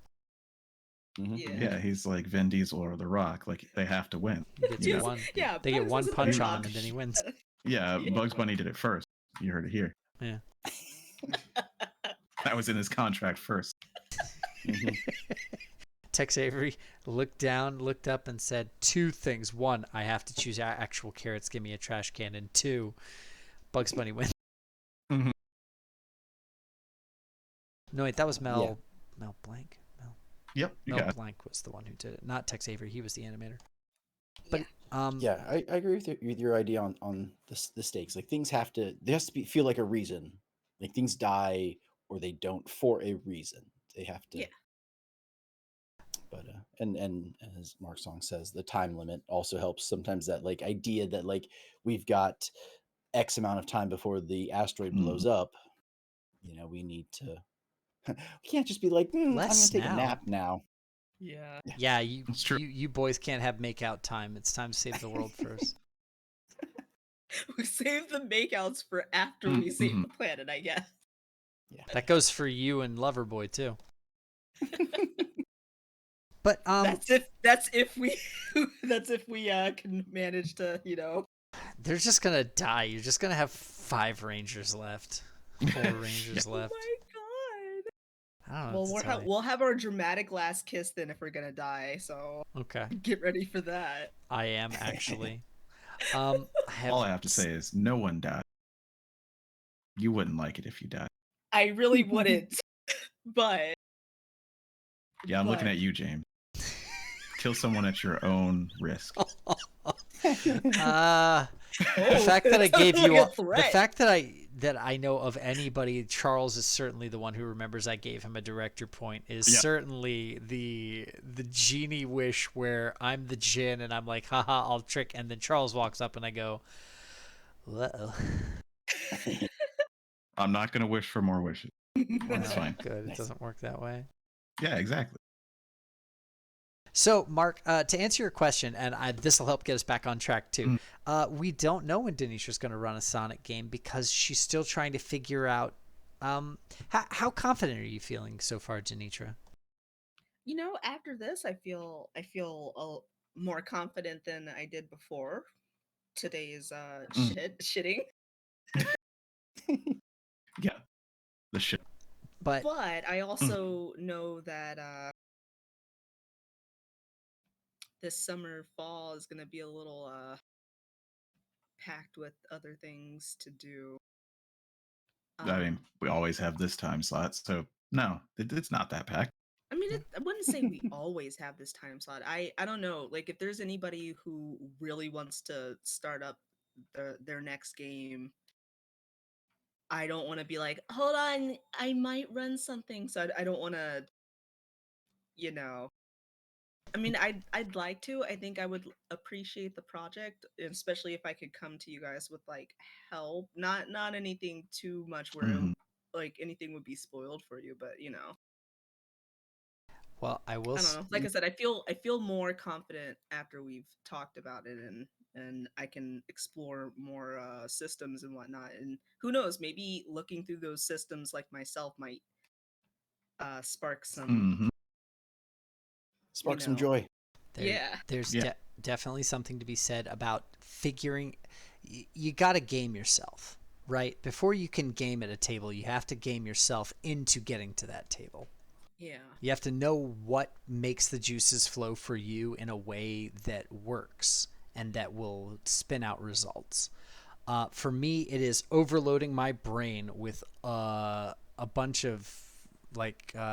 Mm-hmm. Yeah, he's like Vin Diesel or The Rock. Like they have to win. He gets one. Yeah, they Bugs get one wasn't punch The on Rock. him and then he wins. Yeah, Bugs Bunny did it first. You heard it here. Yeah. That was in his contract first. Mm-hmm. Tex Avery looked down, looked up, and said 2 things. 1, I have to choose actual carrots. Give me a trash can. And 2, Bugs Bunny wins. Mm-hmm. No, wait, that was Mel Blanc. Yep, Mel Blanc was the one who did it, not Tex Avery. He was the animator. But I agree with your idea on the stakes. Like things have to, there has to feel like a reason. Like things die or they don't for a reason. They have to. Yeah. But and as Mark Song says, the time limit also helps. Sometimes that like idea that like we've got X amount of time before the asteroid blows up. You know, we need to. We can't just be like, I'm gonna take a nap now. Yeah, you boys can't have makeout time. It's time to save the world first. We save the makeouts for after we save the planet, I guess. Yeah, that goes for you and Loverboy too. But that's if we can manage to, they're just gonna die. You're just gonna have 5 Rangers left, 4 Rangers left. Oh my god! I don't know. Well, we'll have our dramatic last kiss then if we're gonna die. So okay, get ready for that. I am actually. All I have to say is no one died. You wouldn't like it if you died. I really wouldn't, but yeah, I'm looking at you, James. Kill someone at your own risk. The fact that I gave you the fact that I know of anybody, Charles is certainly the one who remembers I gave him a director point, is certainly the genie wish where I'm the djinn and I'm like, haha, I'll trick, and then Charles walks up and I go, uh-oh. I'm not gonna wish for more wishes. That's fine. Good. It doesn't work that way. Yeah, exactly. So, Mark, to answer your question, and this will help get us back on track too, we don't know when Denitra's going to run a Sonic game because she's still trying to figure out how confident are you feeling so far, Danitra? After this, I feel more confident than I did before today's shitting. Yeah, the shit. But I also know that this summer fall is going to be a little packed with other things to do. I mean, we always have this time slot, so no, it's not that packed. I mean, I wouldn't say we always have this time slot. I don't know. Like, if there's anybody who really wants to start up their next game, I don't want to be like, hold on, I might run something. So I don't want to, you know. I mean, I'd like to. I think I would appreciate the project, especially if I could come to you guys with like help. Not anything too much where Mhm. like anything would be spoiled for you, but Well, I will. I don't know. Like I said, I feel more confident after we've talked about it, and I can explore more systems and whatnot. And who knows, maybe looking through those systems like myself might spark some, Mhm. Spark some joy. There, yeah, there's Yeah. definitely something to be said about figuring. You got to game yourself, right? Before you can game at a table, you have to game yourself into getting to that table. yeah, You have to know what makes the juices flow for you in a way that works and that will spin out results. For me, it is overloading my brain with a bunch of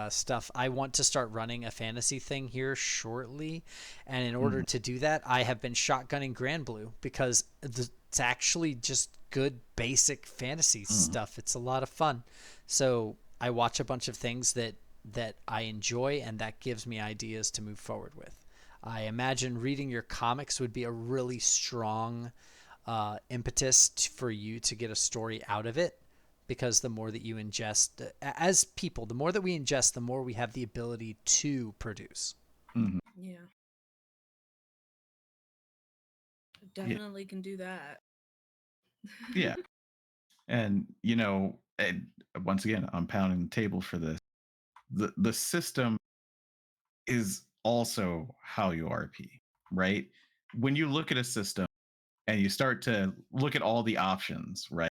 stuff. I want to start running a fantasy thing here shortly, and in order Mhm. to do that, I have been shotgunning Grand Blue because it's actually just good basic fantasy Mhm. stuff. It's a lot of fun. So I watch a bunch of things that I enjoy, and that gives me ideas to move forward with. I imagine reading your comics would be a really strong impetus for you to get a story out of it, because the more that you ingest as people, the more that we ingest, the more we have the ability to produce. Mhm. yeah. Yeah. Definitely can do that. Yeah. And once again, I'm pounding the table for this. The system is also how you RP, right? When you look at a system and you start to look at all the options, right?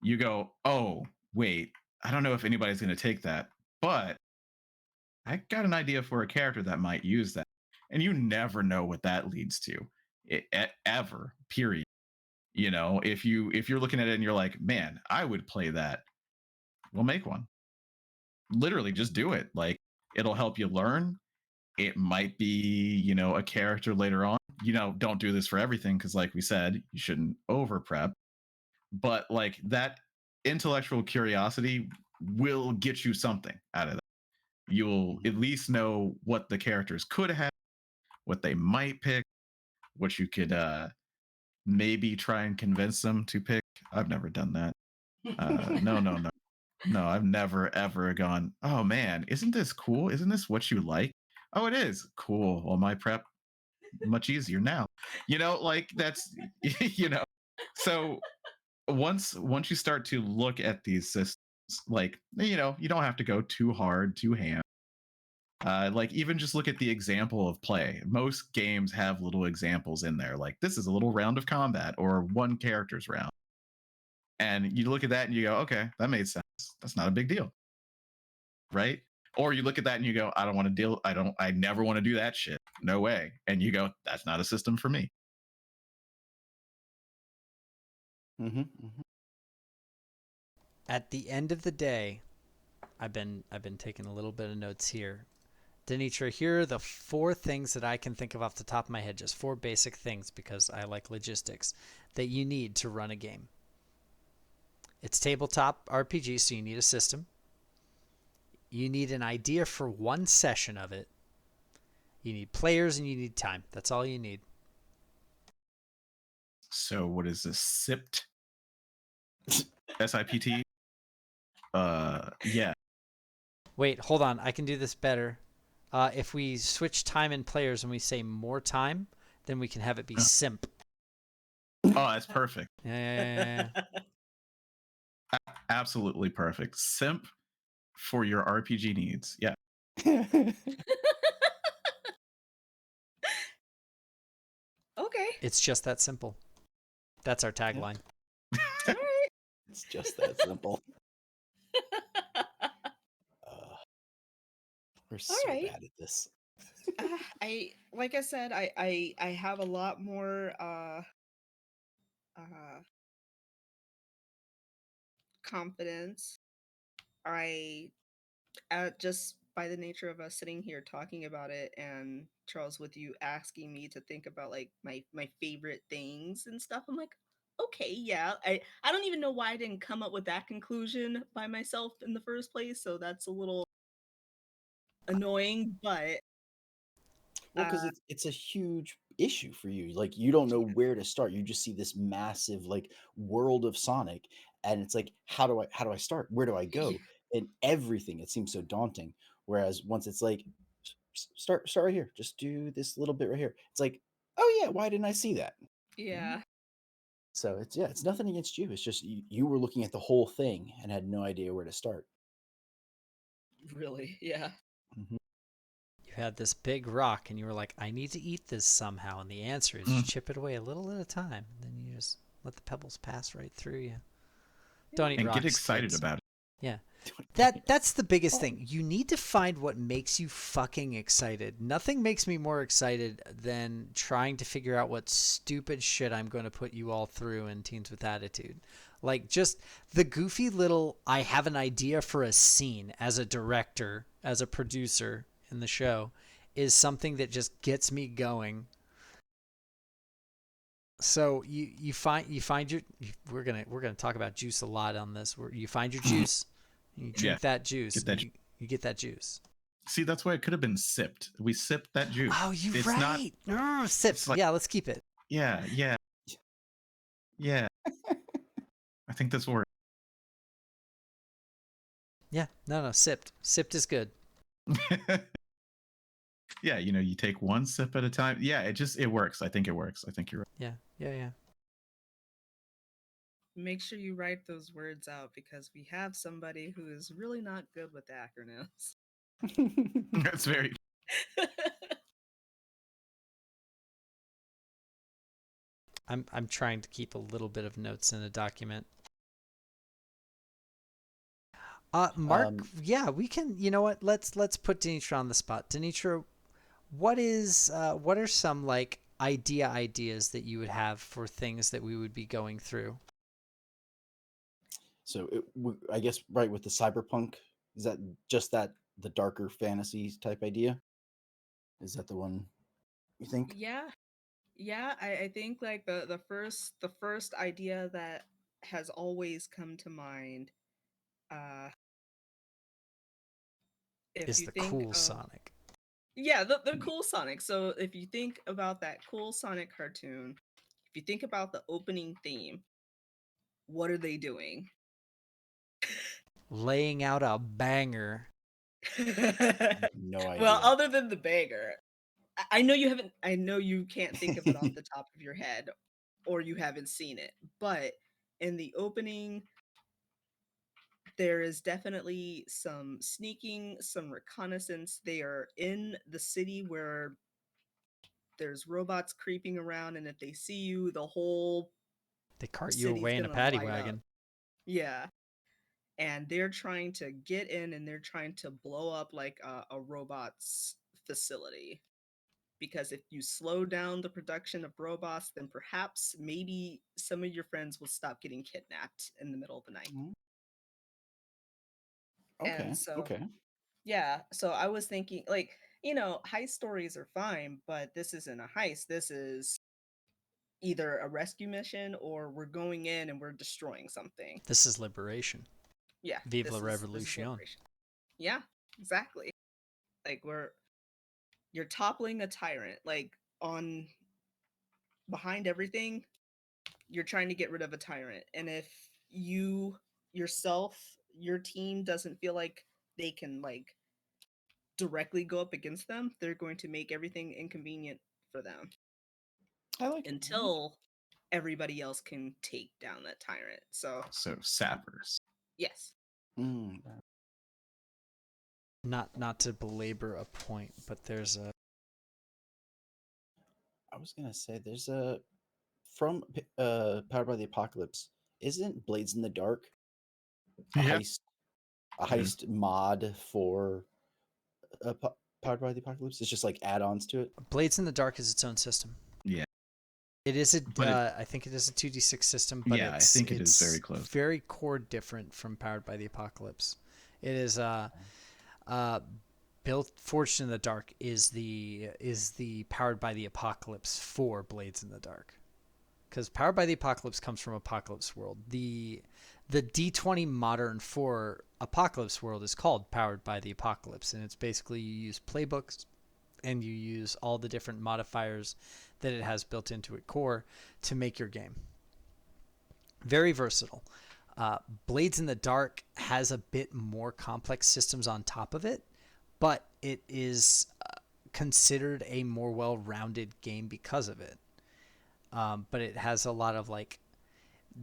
You go, "Oh, wait, I don't know if anybody's going to take that, but I got an idea for a character that might use that." And you never know what that leads to, ever. Period. If you're looking at it and you're like, "Man, I would play that." We'll make one. Literally, just do it. Like, it'll help you learn. It might be, a character later on. Don't do this for everything because, like we said, you shouldn't over prep. But like that intellectual curiosity will get you something out of that. You'll at least know what the characters could have, what they might pick, what you could maybe try and convince them to pick. I've never done that. No, no, no. No, I've never ever gone, "Oh man, isn't this cool? Isn't this what you like?" "Oh, it is." "Cool. Well, my prep much easier now." Like that's you know. So once you start to look at these systems, like you don't have to go too hard, too ham. Like even just look at the example of play. Most games have little examples in there, like this is a little round of combat or one character's round, and you look at that and you go, "Okay, that made sense. That's not a big deal." Right? Or you look at that and you go, "I don't want to deal. I never want to do that shit. No way." And you go, "That's not a system for me." Mm-hmm. At the end of the day, I've been taking a little bit of notes here. Danitra, here are the four things that I can think of off the top of my head, just four basic things because I like logistics that you need to run a game. It's tabletop RPG, so you need a system. You need an idea for one session of it. You need players and you need time. That's all you need. So what is this? SIPT? SIPT? Yeah. Wait, hold on. I can do this better. If we switch time and players and we say more time, then we can have it be simp. Oh, that's perfect. Yeah. Absolutely perfect. Simp for your RPG needs. Yeah. Okay. It's just that simple. That's our tagline. All right. It's just that simple. Uh, we're All so right. bad at this. I like I said, I have a lot more uh, confidence. I just by the nature of us sitting here talking about it, and Charles, with you asking me to think about like my favorite things and stuff, I'm like, okay, yeah. I don't even know why I didn't come up with that conclusion by myself in the first place, so that's a little annoying, but Well, because it's a huge issue for you. Like you don't know where to start. You just see this massive like world of Sonic, and it's like, how do I start? Where do I go? And everything, it seems so daunting. Whereas once it's like, start right here. Just do this little bit right here. It's like, oh yeah, why didn't I see that? yeah, So it's nothing against you. It's just you were looking at the whole thing and had no idea where to start. really, yeah. Mhm. You had this big rock and you were like, I need to eat this somehow. And the answer is you Mm. chip it away a little at a time. And then you just let the pebbles pass right through you. Don't eat And get rocks, excited kids. about it. Yeah. That's the biggest thing. You need to find what makes you fucking excited. Nothing makes me more excited than trying to figure out what stupid shit I'm going to put you all through in Teens with Attitude. Like just the goofy little I have an idea for a scene as a director, as a producer in the show is something that just gets me going. So you find your we're gonna talk about juice a lot on this. Where you find your juice, you drink Yeah, that juice, get that. you get that juice. See, that's why it could have been sipped. We sipped that juice. Oh, you It's not. right. Sip. It's like, Yeah, let's keep it. yeah, yeah, yeah. I think that's where. Yeah, no, sipped. Sipped is good. Yeah, you take one sip at a time. Yeah, it works. I think it works. I think you're Yeah. Make sure you write those words out because we have somebody who is really not good with acronyms. right. That's very. I'm trying to keep a little bit of notes in a document. Mark, yeah, we can. You know what? Let's put Danitra on the spot. Danitra, what are some like ideas that you would have for things that we would be going through? So I guess right with the cyberpunk, is that just that the darker fantasy type idea? Is that the one you think? Yeah, yeah. I think like the first idea that has always come to mind. Uh, if Is you the think cool of Sonic? yeah, the cool Sonic. So if you think about that cool Sonic cartoon, if you think about the opening theme, what are they doing? Laying out a banger. No Well, idea. other than the banger, I know you haven't. I know you can't think of it off the top of your head, or you haven't seen it. But in the opening, there is definitely some sneaking, some reconnaissance. They are in the city where there's robots creeping around, and if they see you, the whole They cart you city's away in a gonna paddy light up. wagon. Yeah. And they're trying to get in and they're trying to blow up like a robot's facility. Because if you slow down the production of robots, then perhaps maybe some of your friends will stop getting kidnapped in the middle of the night. Mhm. And Okay. so, Okay. yeah, so I was thinking, like, heist stories are fine, but this isn't a heist. This is either a rescue mission or we're going in and we're destroying something. This is liberation. Yeah, Vive la this is revolution. liberation. Yeah, exactly. Like you're toppling a tyrant. Like on behind everything, you're trying to get rid of a tyrant. And if you yourself, your team doesn't feel like they can like directly go up against them, they're going to make everything inconvenient for them I like it. until everybody else can take down that tyrant. So, So sappers. yes. Mm, Not to belabor a point, but there's a I was gonna say there's a from Powered by the Apocalypse. Isn't Blades in the Dark a Yeah. heist a It is. heist mod for Powered by the Apocalypse? It's just like add-ons to it. Blades in the Dark is its own system. Yeah. It is a, But I think it is a 2d6 system, but yeah, I think it is very close. very core different from Powered by the Apocalypse. It is built. Forged in the Dark is the Powered by the Apocalypse for Blades in the Dark, because Powered by the Apocalypse comes from Apocalypse World. The D20 modern for Apocalypse World is called Powered by the Apocalypse, and it's basically you use playbooks and you use all the different modifiers that it has built into its core to make your game. Very versatile. Blades in the Dark has a bit more complex systems on top of it, but it is considered a more well-rounded game because of it. But it has a lot of like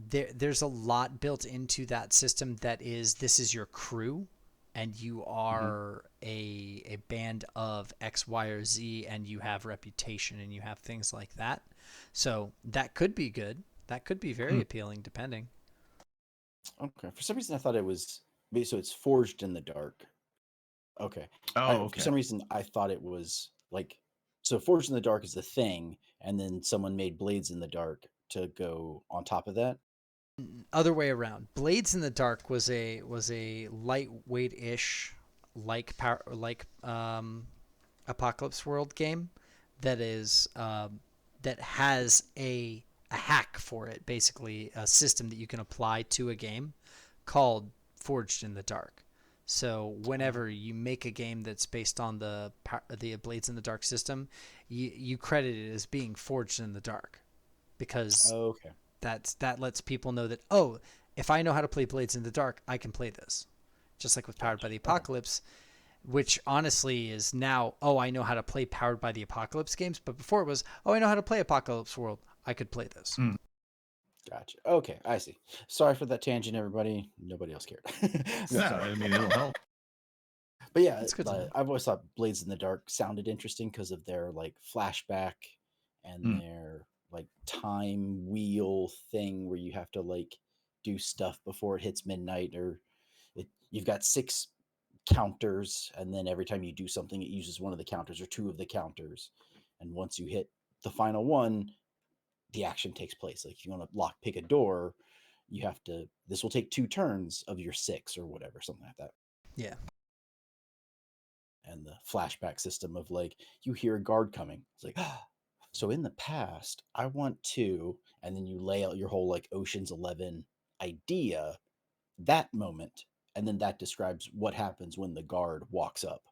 there's a lot built into that system that is, this is your crew and you are a band of X, Y, or Z, and you have reputation and you have things like that. So that could be good. That could be very appealing, depending. Okay. For some reason, I thought it was so it's Forged in the Dark. Okay. Oh, For okay. some reason, I thought it was like so. Forged in the Dark is the thing, and then someone made Blades in the Dark to go on top of that. Other way around. Blades in the Dark was a lightweight-ish Apocalypse World game that is that has a hack for it, basically a system that you can apply to a game called Forged in the Dark. So whenever you make a game that's based on the Blades in the Dark system, you credit it as being forged in the dark, because Okay. that lets people know that, oh, if I know how to play Blades in the Dark, I can play this. Just like with Powered by the Apocalypse, which honestly is now, oh, I know how to play Powered by the Apocalypse games, but before it was, oh, I know how to play Apocalypse World, I could play this. Gotcha. Okay, I see. Sorry for that tangent, everybody. Nobody else cared. No, Sorry. I mean, it'll help. But yeah, It's good to know. I've always thought Blades in the Dark sounded interesting because of their like flashback and Mm. their like time wheel thing where you have to like do stuff before it hits midnight, or you've got 6 counters, and then every time you do something, it uses one of the counters or 2 of the counters, and once you hit the final one, the action takes place. Like if you want to lock pick a door, you have to. This will take 2 turns of your 6 or whatever, something like that. Yeah. And the flashback system of like you hear a guard coming. It's like, so in the past, I want to, and then you lay out your whole like Ocean's 11 idea, that moment, and then that describes what happens when the guard walks up,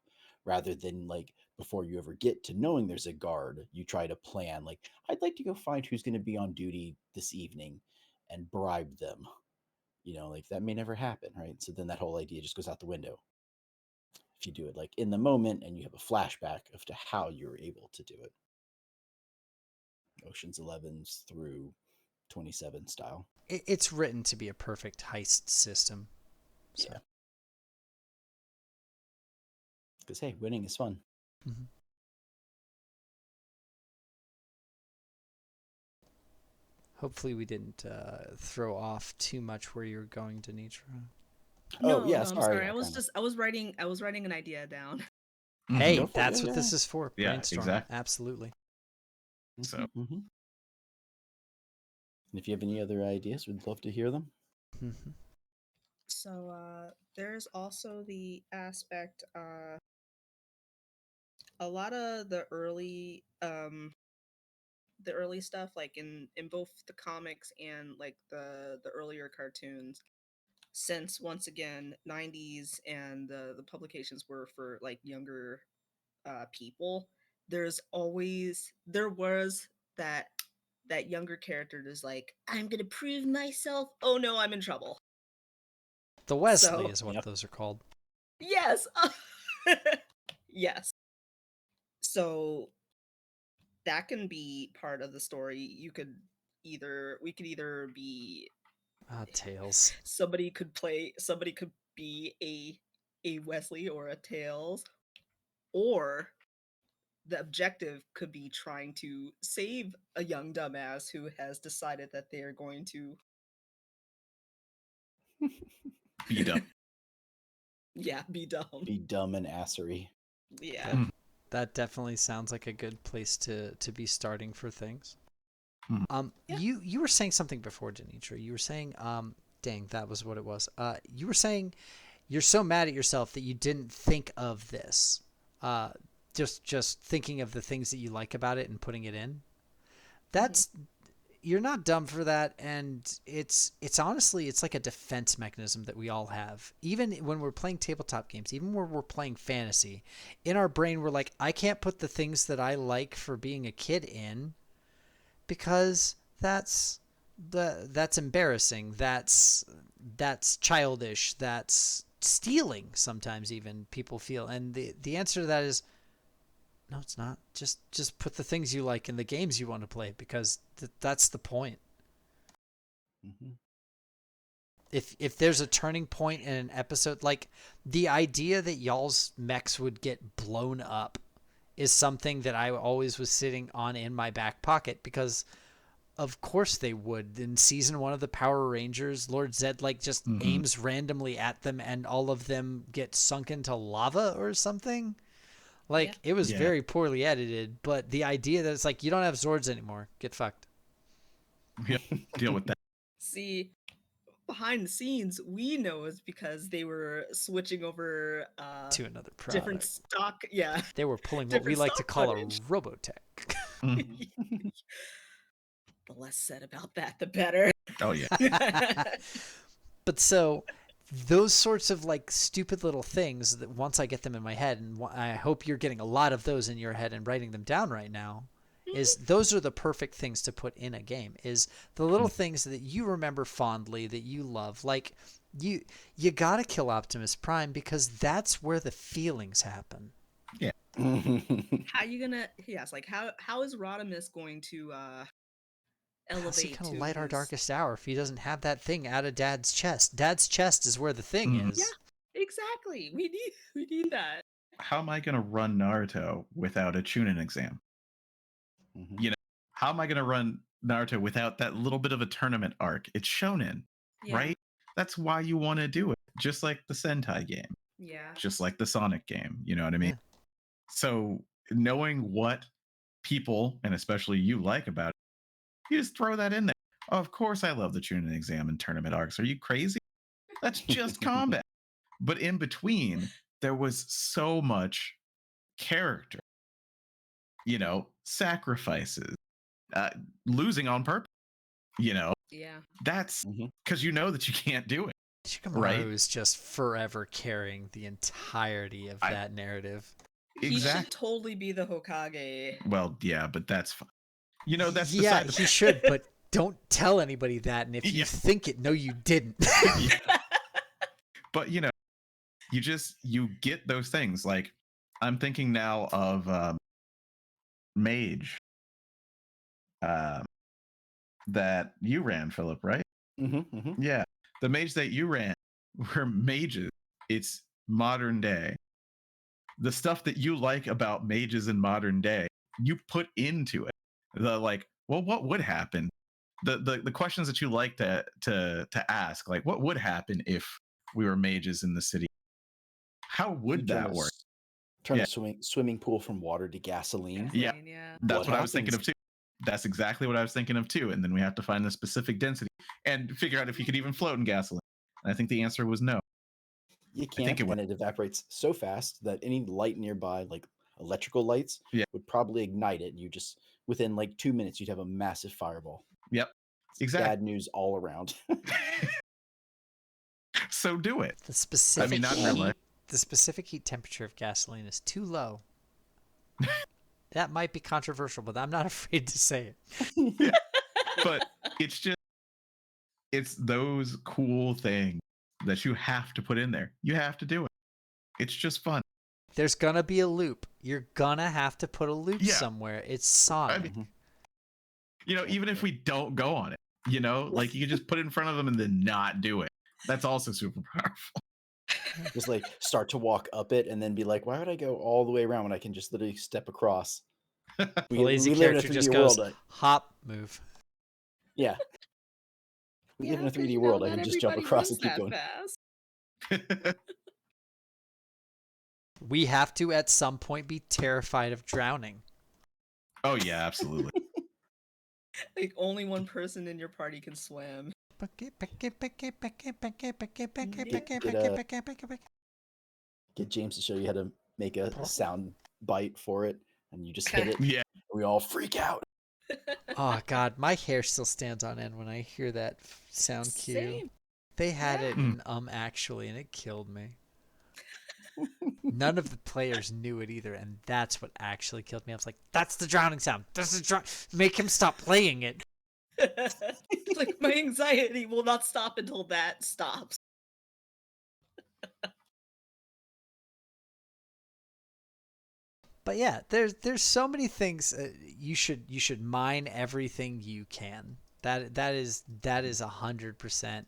rather than like before you ever get to knowing there's a guard, you try to plan like, I'd like to go find who's going to be on duty this evening and bribe them. Like that may never happen, right? So then that whole idea just goes out the window if you do it like in the moment and you have a flashback of to how you're able to do it. Ocean's 11's through 27 style. It's written to be a perfect heist system. So. Yeah. Because hey, winning is fun. Mm-hmm. Hopefully we didn't throw off too much where you're going, Danitra. Oh yeah, I'm sorry. sorry. I was writing an idea down. Hey, Go for it, that's yeah, what yeah. this is for. Yeah, Brainstorm. exactly. Absolutely. So And if you have any other ideas, we'd love to hear them. Mm-hmm. So there's also the aspect, a lot of the early stuff, like in both the comics and like the earlier cartoons, since once again 90s and the publications were for like younger people, there was that younger character that's like, I'm gonna prove myself, oh no, I'm in trouble. The Wesley So is what those are called. yes. Yes. So that can be part of the story. We could either be Tails. somebody could be a Wesley or a Tails, or the objective could be trying to save a young dumbass who has decided that they are going to be dumb. yeah, be dumb. Be dumb and assery. Yeah. That definitely sounds like a good place to be starting for things. Yeah. You were saying something before, Danitra. You were saying, dang, that was what it was. You were saying you're so mad at yourself that you didn't think of this. Uh, just thinking of the things that you like about it and putting it in. That's you're not dumb for that, and it's honestly it's like a defense mechanism that we all have. Even when we're playing tabletop games, even when we're playing fantasy, in our brain we're like, I can't put the things that I like for being a kid in because that's embarrassing. That's childish. That's stealing. Sometimes even people feel, and the answer to that is no, it's not. Just put the things you like in the games you want to play because that's the point. Mm-hmm. If there's a turning point in an episode, like the idea that y'all's mechs would get blown up is something that I always was sitting on in my back pocket because of course they would. In season 1 of the Power Rangers, Lord Zed just aims randomly at them and all of them get sunk into lava or something. It was very poorly edited, but the idea that it's like, you don't have Zords anymore. Get fucked. Yeah, deal with that. See, behind the scenes, we know is because they were switching over To another product. different stock. Yeah. They were pulling what we like to call a Robotech. The less said about that, the better. Oh, yeah. But so those sorts of stupid little things that once I get them in my head, and I hope you're getting a lot of those in your head and writing them down right now, is those are the perfect things to put in a game, is the little things that you remember fondly that you love. You gotta kill Optimus Prime because that's where the feelings happen. Yeah. How you gonna how is Rodimus going to elevate? How's he gonna light our his... darkest hour if he doesn't have that thing out of Dad's chest? Dad's chest is where the thing is. Yeah, exactly. We need that. How am I going to run Naruto without a Chunin exam? You know, how am I going to run Naruto without that little bit of a tournament arc? It's shonen, right? That's why you want to do it. Just like the Sentai game. Yeah. Just like the Sonic game. You know what I mean? Yeah. So knowing what people, and especially you, like about it, you just throw that in there. Oh, of course I love the Chunin exam and tournament arcs. Are you crazy? That's just combat. But in between, there was so much character, sacrifices, losing on purpose, Yeah. that's because you know that you can't do it. Shikamaru right? is just forever carrying the entirety of that narrative. He should totally be the Hokage. Well, yeah, but that's fine. That's he should, but don't tell anybody that. And if you think it, no, you didn't. But you get those things. Like I'm thinking now of Mage that you ran, Philip, right? Yeah, the Mage that you ran were mages. It's modern day. The stuff that you like about mages in modern day, you put into it. What would happen? The questions that you like to ask, like what would happen if we were mages in the city? How would that work? Turn a swimming pool from water to gasoline. Yeah. That's what I was thinking of too. That's exactly what I was thinking of too. And then we have to find the specific density and figure out if you could even float in gasoline. And I think the answer was no. You can't, and it evaporates so fast that any light nearby, like electrical lights, would probably ignite it. And you just, within 2 minutes, you'd have a massive fireball. Yep. Exactly. Bad news all around. So do it. The specific heat temperature of gasoline is too low. That might be controversial, but I'm not afraid to say it. But it's those cool things that you have to put in there. You have to do it. It's just fun. There's gonna be a loop. You're gonna have to put a loop somewhere. It's Sonic. Even if we don't go on it, you can just put it in front of them and then not do it. That's also super powerful. Just start to walk up it and then be like, why would I go all the way around when I can just literally step across? We live in a 3D world. Hop, move. Yeah. We live in a 3D world. I can just jump across and keep going. We have to at some point be terrified of drowning. Oh yeah, absolutely. Like only one person in your party can swim. Get James to show you how to make a sound bite for it, and you just hit it. Yeah. We all freak out. Oh God, my hair still stands on end when I hear that sound cue. Same. They had Yeah. it in actually, and it killed me. None of the players knew it either, and that's what actually killed me. I was like, "That's the drowning sound. That's the Make him stop playing it." Like my anxiety will not stop until that stops. But yeah, there's so many things you should mine everything you can. That is 100%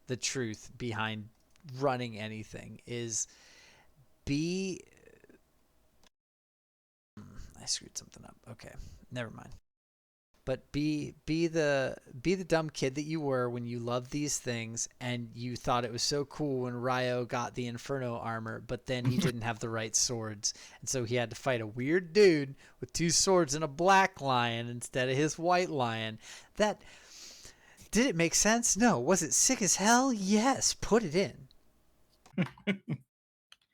the truth behind running anything. Is be I screwed something up. Okay, never mind. But be the dumb kid that you were when you loved these things and you thought it was so cool when Ryo got the Inferno armor, but then he didn't have the right swords, and so he had to fight a weird dude with 2 swords and a black lion instead of his white lion. That did it make sense? No. Was it sick as hell? Yes. Put it in.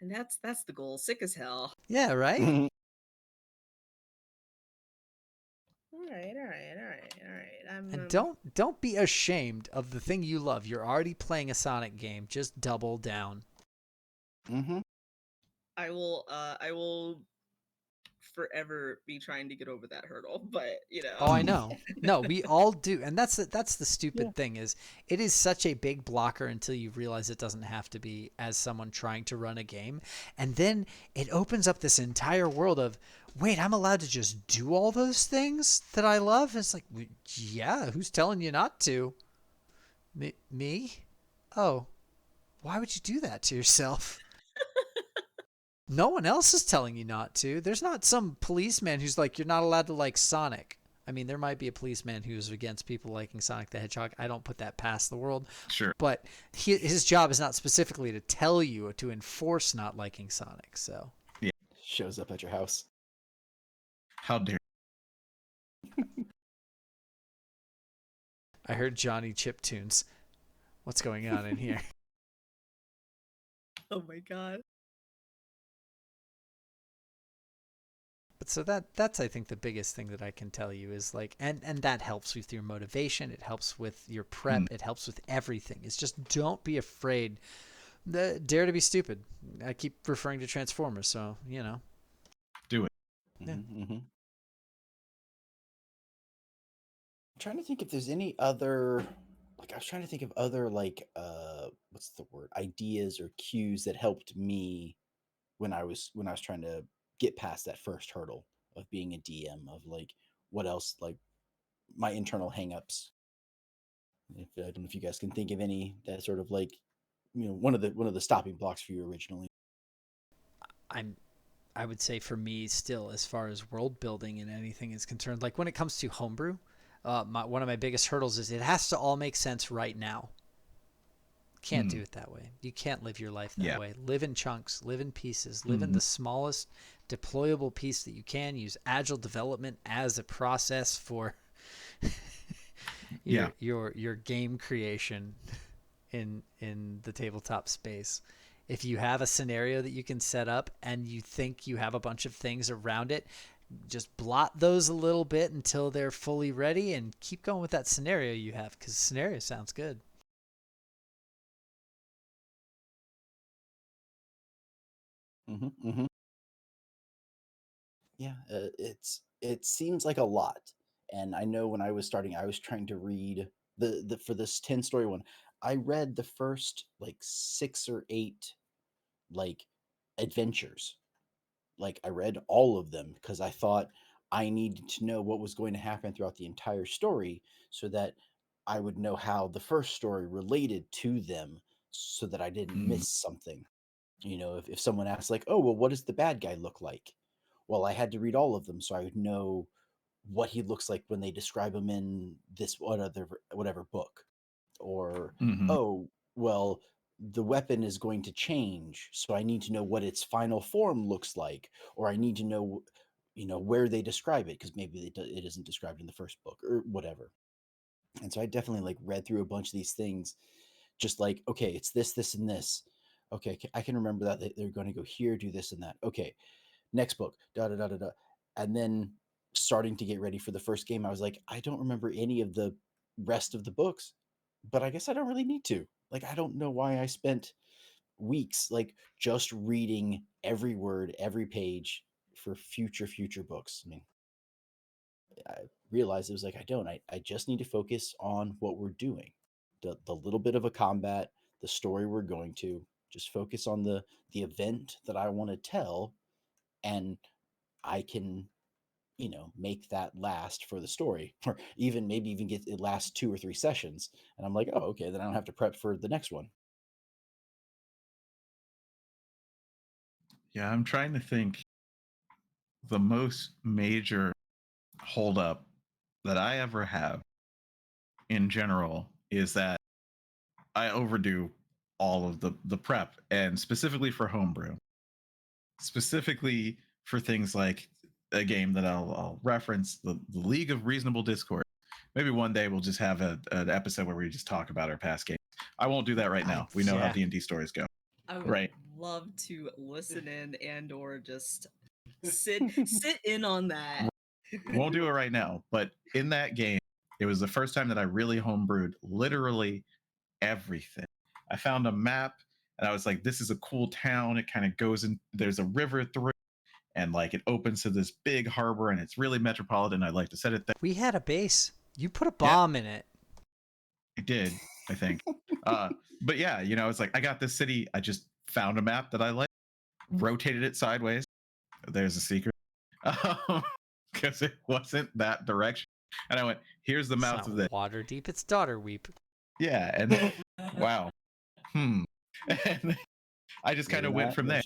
And that's the goal. Sick as hell. Yeah, right? All right. And don't be ashamed of the thing you love. You're already playing a Sonic game. Just double down. I will forever be trying to get over that hurdle, but you know. Oh, I know. No, we all do. And that's the stupid thing is it is such a big blocker until you realize it doesn't have to be as someone trying to run a game. And then it opens up this entire world of, wait, I'm allowed to just do all those things that I love? It's like, yeah, who's telling you not to? Me? Oh, why would you do that to yourself? No one else is telling you not to. There's not some policeman who's like, you're not allowed to like Sonic. I mean, there might be a policeman who's against people liking Sonic the Hedgehog. I don't put that past the world. Sure. But his job is not specifically to tell you, to enforce not liking Sonic. So yeah, shows up at your house. How dare. I heard Johnny chiptunes. What's going on in here? Oh my god. But so that's I think the biggest thing that I can tell you is like, and that helps with your motivation. It helps with your prep. It helps with everything. It's just don't be afraid. Dare to be stupid. I keep referring to Transformers, so you know. Do it. Yeah. I'm trying to think if there's any other, like I was trying to think of other like what's the word, ideas or cues that helped me when I was trying to get past that first hurdle of being a DM, of like what else, like my internal hangups. If I don't know if you guys can think of any that sort of like, you know, one of the stopping blocks for you originally. I would say for me still, as far as world building and anything is concerned, like when it comes to homebrew, one of my biggest hurdles is it has to all make sense right now. Can't do it that way. You can't live your life that way. Live in chunks, live in pieces, live in the smallest deployable piece that you can. Use agile development as a process for your game creation in the tabletop space. If you have a scenario that you can set up and you think you have a bunch of things around it, just blot those a little bit until they're fully ready and keep going with that scenario you have, because the scenario sounds good. Yeah, it seems like a lot, and I know when I was starting, I was trying to read the for this 10-story one. I read the first like 6 or 8 like adventures. Like I read all of them because I thought I needed to know what was going to happen throughout the entire story so that I would know how the first story related to them so that I didn't miss something. You know, if someone asks like, "Oh, well, what does the bad guy look like?" Well, I had to read all of them so I would know what he looks like when they describe him in this whatever book. Or, oh, well, the weapon is going to change, so I need to know what its final form looks like, or I need to know where they describe it, because maybe it isn't described in the first book or whatever. And so I definitely like read through a bunch of these things, just like, okay, it's this and this. Okay, I can remember that they're going to go here, do this and that. Okay, next book, da da da da da. And then starting to get ready for the first game, I was like, I don't remember any of the rest of the books, but I guess I don't really need to. Like, I don't know why I spent weeks like just reading every word, every page for future books. I mean, I realized it was like, I just need to focus on what we're doing. The little bit of a combat, the story we're going to, just focus on the event that I want to tell, and I can, make that last for the story, or even maybe even get it last 2 or 3 sessions. And I'm like, oh, okay, then I don't have to prep for the next one. Yeah, I'm trying to think. The most major holdup that I ever have in general is that I overdo all of the prep, and specifically for homebrew, specifically for things like a game that I'll reference, the League of Reasonable Discord. Maybe one day we'll just have an episode where we just talk about our past games. I won't do that right now. We know how Yeah. D&D stories go. I would Right. love to listen in and or just sit in on that. Won't do it right now, but in that game, it was the first time that I really homebrewed literally everything. I found a map and I was like, this is a cool town. It kind of goes in, there's a river through, and like it opens to this big harbor, and it's really metropolitan. I'd like to set it there. We had a base. You put a bomb in it. I did, I think. But yeah, I was like, I got this city. I just found a map that I like, rotated it sideways. There's a secret. Because it wasn't that direction. And I went, here's the mouth of this. Water deep, it's daughter weep. Yeah, and wow. And I just kind of went from there.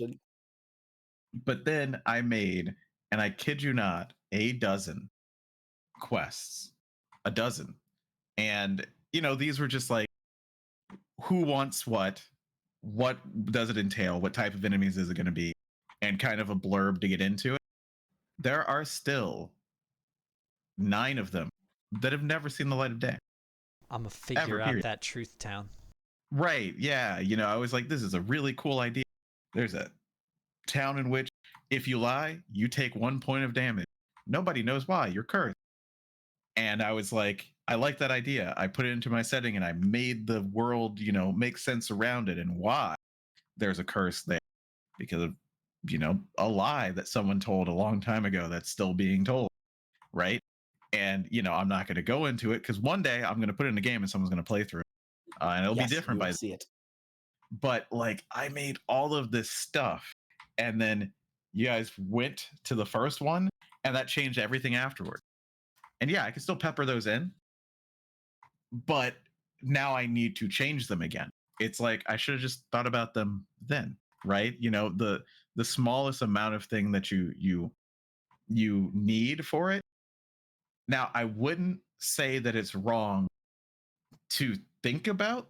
But then I made, and I kid you not, a dozen quests. A dozen. And, these were just like, who wants what does it entail? What type of enemies is it going to be? And kind of a blurb to get into it. There are still 9 of them that have never seen the light of day. I'm gonna figure out that truth town. Right. Yeah. I was like, this is a really cool idea. There's a town in which if you lie, you take 1 point of damage. Nobody knows why. You're cursed. And I was like, I like that idea. I put it into my setting and I made the world, make sense around it and why there's a curse there because of, a lie that someone told a long time ago that's still being told. Right. And, I'm not going to go into it because one day I'm going to put it in a game and someone's going to play through it. And it'll be different by see it. But like I made all of this stuff, and then you guys went to the first one, and that changed everything afterward. And yeah, I can still pepper those in, but now I need to change them again. It's like I should have just thought about them then, right? The smallest amount of thing that you need for it. Now, I wouldn't say that it's wrong to think about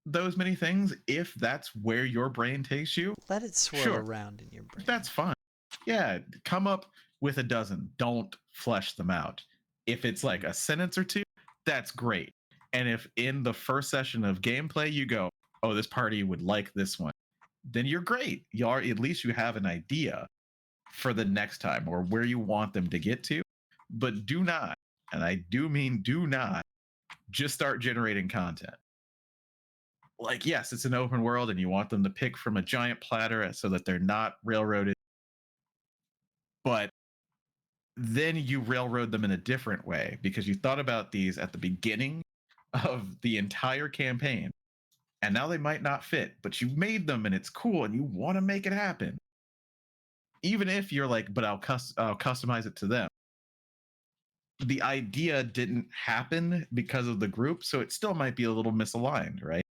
those many things if that's where your brain takes you. Let it swirl around in your brain. That's fine. Yeah, come up with a dozen. Don't flesh them out. If it's like a sentence or two, that's great. And if in the first session of gameplay you go, oh, this party would like this one, then you're great. At least you have an idea for the next time or where you want them to get to. But do not, and I do mean do not, just start generating content. Like, yes, it's an open world and you want them to pick from a giant platter so that they're not railroaded. But then you railroad them in a different way because you thought about these at the beginning of the entire campaign. And now they might not fit, but you made them and it's cool and you want to make it happen. Even if you're like, but I'll customize it to them. The idea didn't happen because of the group, so it still might be a little misaligned, right?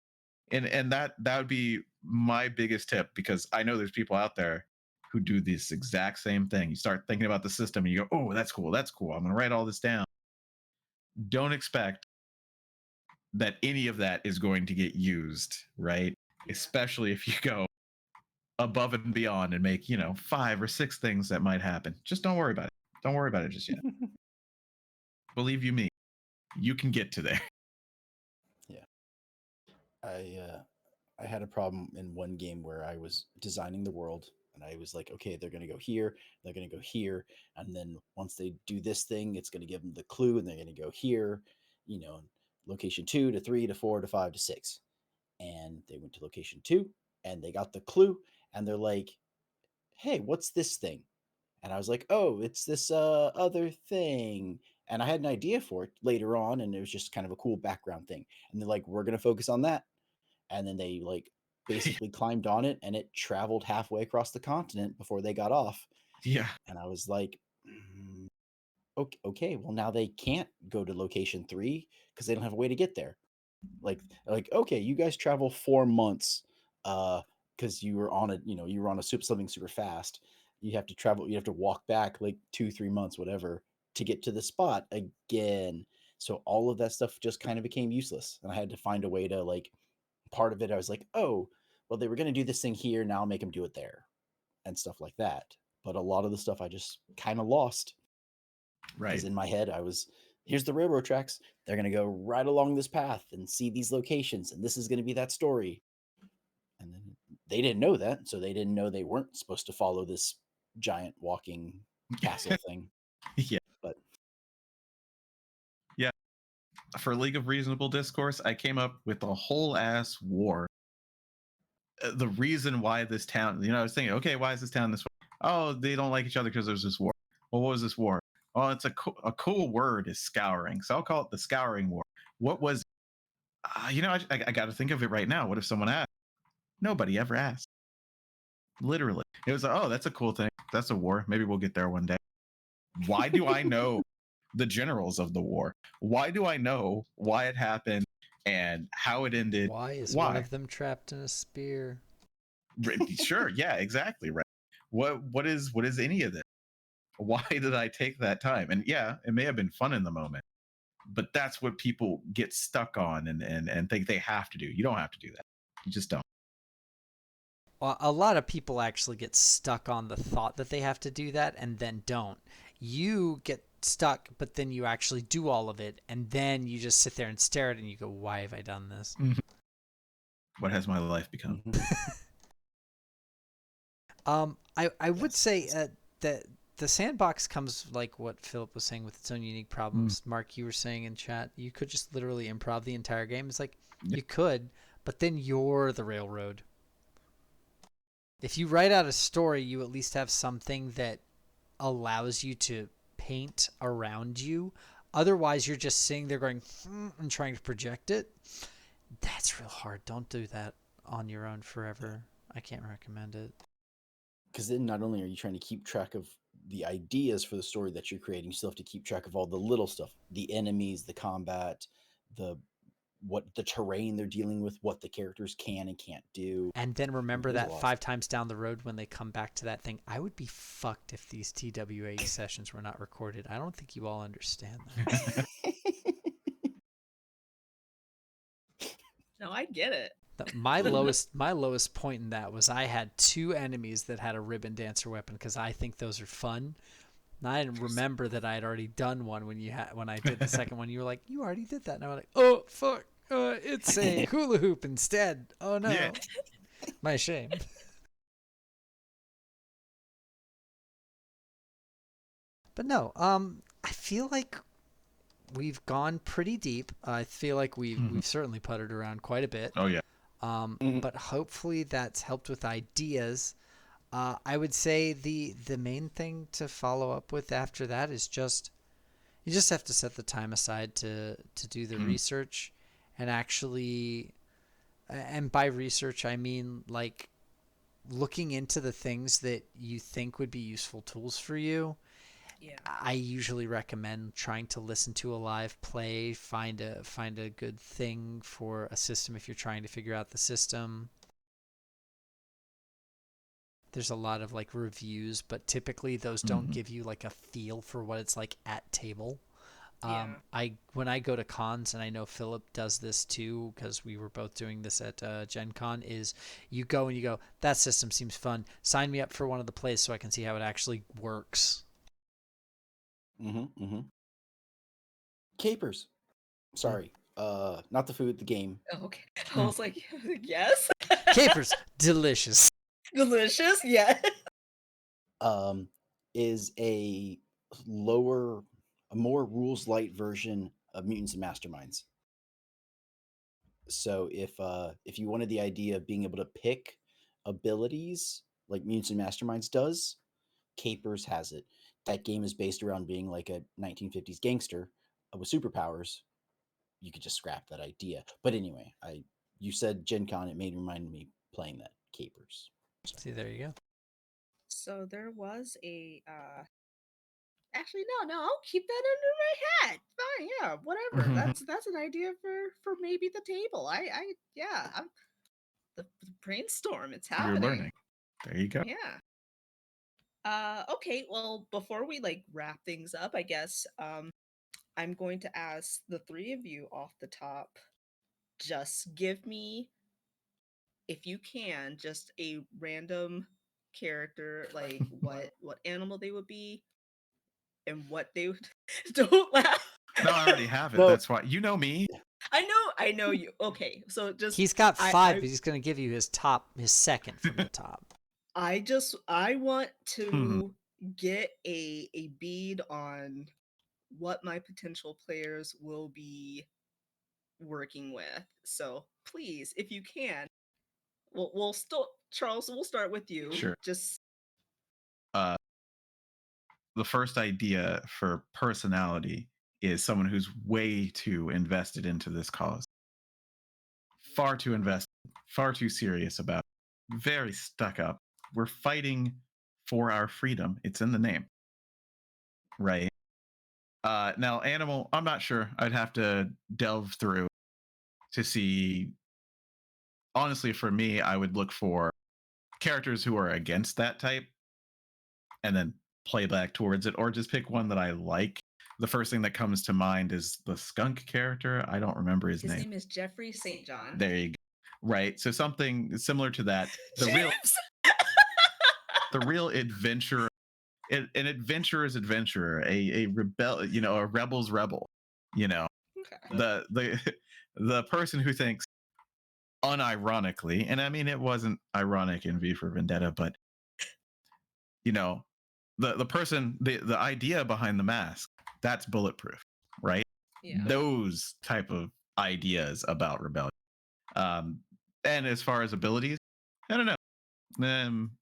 And that would be my biggest tip, because I know there's people out there who do this exact same thing. You start thinking about the system and you go, oh, that's cool. I'm going to write all this down. Don't expect that any of that is going to get used, right? Especially if you go above and beyond and make, 5 or 6 things that might happen. Just don't worry about it. Don't worry about it just yet. Believe you me, you can get to there. Yeah. I had a problem in one game where I was designing the world and I was like, okay, they're going to go here, they're going to go here, and then once they do this thing, it's going to give them the clue, and they're going to go here, you know, location 2 to 3 to 4 to 5 to 6. And they went to location 2 and they got the clue, and they're like, hey, what's this thing? And I was like, oh, it's this other thing. And I had an idea for it later on, and it was just kind of a cool background thing. And they're like, we're going to focus on that. And then they like basically climbed on it, and it traveled halfway across the continent before they got off. Yeah. And I was like, okay, well, now they can't go to location 3 because they don't have a way to get there. Like okay, you guys travel 4 months because you were on something super fast. You have to travel, you have to walk back like 2-3 months, whatever, to get to the spot again. So all of that stuff just kind of became useless, and I had to find a way to like, part of it I was like, oh, well, they were going to do this thing here, now I'll make them do it there, and stuff like that. But a lot of the stuff I just kind of lost because Right. in my head I was, here's the railroad tracks, they're going to go right along this path and see these locations, and this is going to be that story. And then they didn't know that, so they didn't know they weren't supposed to follow this giant walking castle thing. Yeah. But Yeah. For League of Reasonable Discourse, I came up with a whole ass war. The reason why this town, I was thinking, okay, why is this town this way? Oh, they don't like each other because there's this war. Well, what was this war? Oh, it's a cool word is scouring. So I'll call it the Scouring War. What was, I got to think of it right now. What if someone asked? Nobody ever asked. Literally. It was like, oh, that's a cool thing. That's a war. Maybe we'll get there one day. Why do I know the generals of the war? Why do I know why it happened and how it ended? Why is one of them trapped in a spear? Sure, yeah, exactly, right. What is any of this? Why did I take that time? And yeah, it may have been fun in the moment, but that's what people get stuck on and think they have to do. You don't have to do that. You just don't. Well, a lot of people actually get stuck on the thought that they have to do that and then don't. You get stuck, but then you actually do all of it, and then you just sit there and stare at it and you go, why have I done this? What has my life become? I would say that the sandbox comes like what Philip was saying with its own unique problems. Mark, you were saying in chat, you could just literally improv the entire game. It's like, you could, but then you're the railroad. If you write out a story, you at least have something that allows you to paint around you. Otherwise, you're just sitting there going and trying to project it. That's real hard. Don't do that on your own forever. I can't recommend it. Because then not only are you trying to keep track of the ideas for the story that you're creating, you still have to keep track of all the little stuff, the enemies, the combat, the terrain they're dealing with, what the characters can and can't do. And then remember There's a that lot. 5 times down the road when they come back to that thing. I would be fucked if these TWA sessions were not recorded. I don't think you all understand that. No, I get it. My lowest point in that was I had 2 enemies that had a ribbon dancer weapon because I think those are fun. And I didn't remember that I had already done one when I did the second one. You were like, you already did that. And I was like, oh fuck, it's a hula hoop instead. Oh no, Yeah. my shame. But no, I feel like we've gone pretty deep. I feel like we've certainly puttered around quite a bit. Oh yeah. But hopefully that's helped with ideas. I would say the main thing to follow up with after that is you just have to set the time aside to do the research and actually, and by research I mean like looking into the things that you think would be useful tools for you. Yeah. I usually recommend trying to listen to a live play, find a good thing for a system if you're trying to figure out the system. There's a lot of like reviews, but typically those don't give you like a feel for what it's like at table. When I go to cons, and I know Philip does this too because we were both doing this at Gen Con, is you go and you go, that system seems fun. Sign me up for one of the plays so I can see how it actually works. Capers. Sorry. Not the food, the game. Oh, okay. I was like, yes. Capers, delicious. Delicious, yeah. Is a more rules light version of Mutants and Masterminds. So if you wanted the idea of being able to pick abilities like Mutants and Masterminds does, Capers has it. That game is based around being like a 1950s gangster with superpowers. You could just scrap that idea. But anyway, you said Gen Con, it made remind me playing that Capers. See, there you go. So there was a actually no, I'll keep that under my hat. Fine, yeah, whatever. That's an idea for maybe the table. I'm the brainstorm, it's You're happening. learning. There you go. Yeah. Okay, well, before we like wrap things up, I guess I'm going to ask the three of you off the top, just give me, if you can, just a random character, like what animal they would be and what they would don't laugh. No, I already have it. No. That's why you know me. I know you. Okay, so just He's got five, I but he's going to give you his second from the top. I want to get a bead on what my potential players will be working with. So please, if you can, we'll still Charles, we'll start with you. Sure. Just The first idea for personality is someone who's way too invested into this cause. Far too invested, far too serious about it, very stuck up. We're fighting for our freedom. It's in the name. Right. Now, animal, I'm not sure. I'd have to delve through to see. Honestly, for me, I would look for characters who are against that type and then play back towards it, or just pick one that I like. The first thing that comes to mind is the skunk character. I don't remember his name. His name is Jeffrey St. John. There you go. Right. So something similar to that. The real adventurer. An adventurer's adventurer, a rebel, a rebel's rebel. Okay. The person who thinks unironically, and I mean it wasn't ironic in V for Vendetta, but the person, the idea behind the mask, that's bulletproof, right? Yeah. Those type of ideas about rebellion. And as far as abilities, I don't know.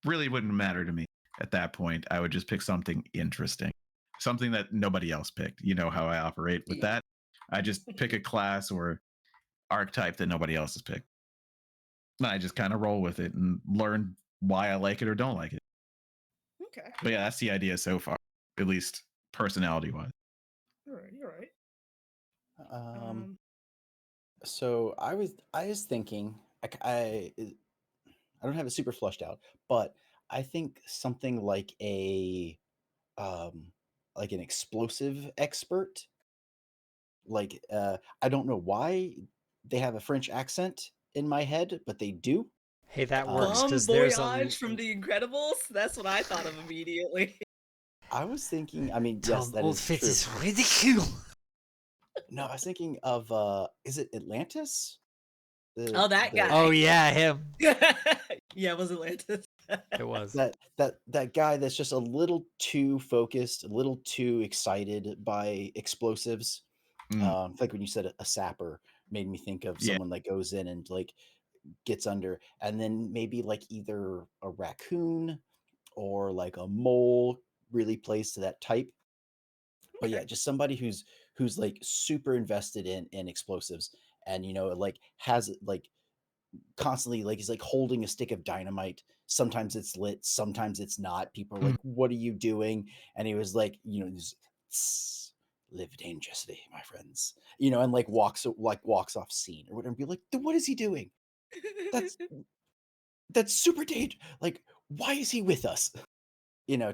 Really wouldn't matter to me at that point. I would just pick something interesting, something that nobody else picked. You know how I operate with that. I just pick a class or archetype that nobody else has picked. And I just kind of roll with it and learn why I like it or don't like it. Okay. But yeah, that's the idea so far, at least personality wise. All right. So I was thinking, I don't have it super flushed out, but I think something like like an explosive expert. Like I don't know why they have a French accent in my head, but they do. Hey, that works Bon because there's Voyage from The Incredibles. That's what I thought of immediately. I was thinking, I mean, yes, Tom that Old is Fitz true. is ridicule. No, I was thinking of is it Atlantis? That guy. Oh yeah, him. Yeah, it was Atlantis. It was. That guy that's just a little too focused, a little too excited by explosives. Like when you said a sapper, made me think of someone that goes in and like gets under, and then maybe like either a raccoon or like a mole really plays to that type. But yeah, just somebody who's like super invested in explosives, and like has like constantly, like he's like holding a stick of dynamite. Sometimes it's lit, sometimes it's not. People are like, what are you doing? And he was like, just live dangerously, my friends, and like walks off scene or whatever, and be like, what is he doing? That's super dangerous. Like, why is he with us?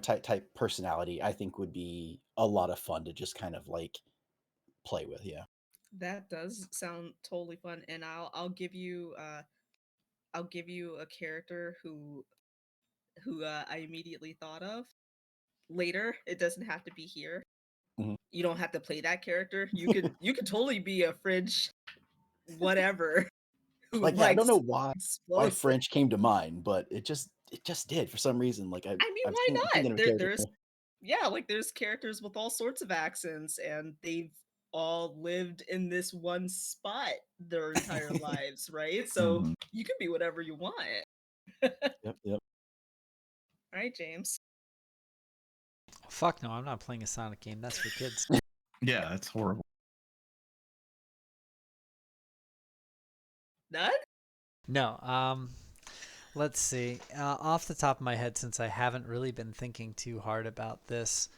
Type personality, I think would be a lot of fun to just kind of like play with. Yeah. That does sound totally fun, and I'll give you a character who I immediately thought of later. It doesn't have to be here. You don't have to play that character. You could totally be a French whatever who Like, yeah, I don't know likes why explosive. French came to mind, but it just did for some reason. Like I mean, I'm why thinking not? of a character. There's characters with all sorts of accents, and they've all lived in this one spot their entire lives, right? So Mhm. you can be whatever you want. Yep. All right, James. Fuck no, I'm not playing a Sonic game. That's for kids. Yeah, that's horrible. None? No. Let's see. Off the top of my head, since I haven't really been thinking too hard about this,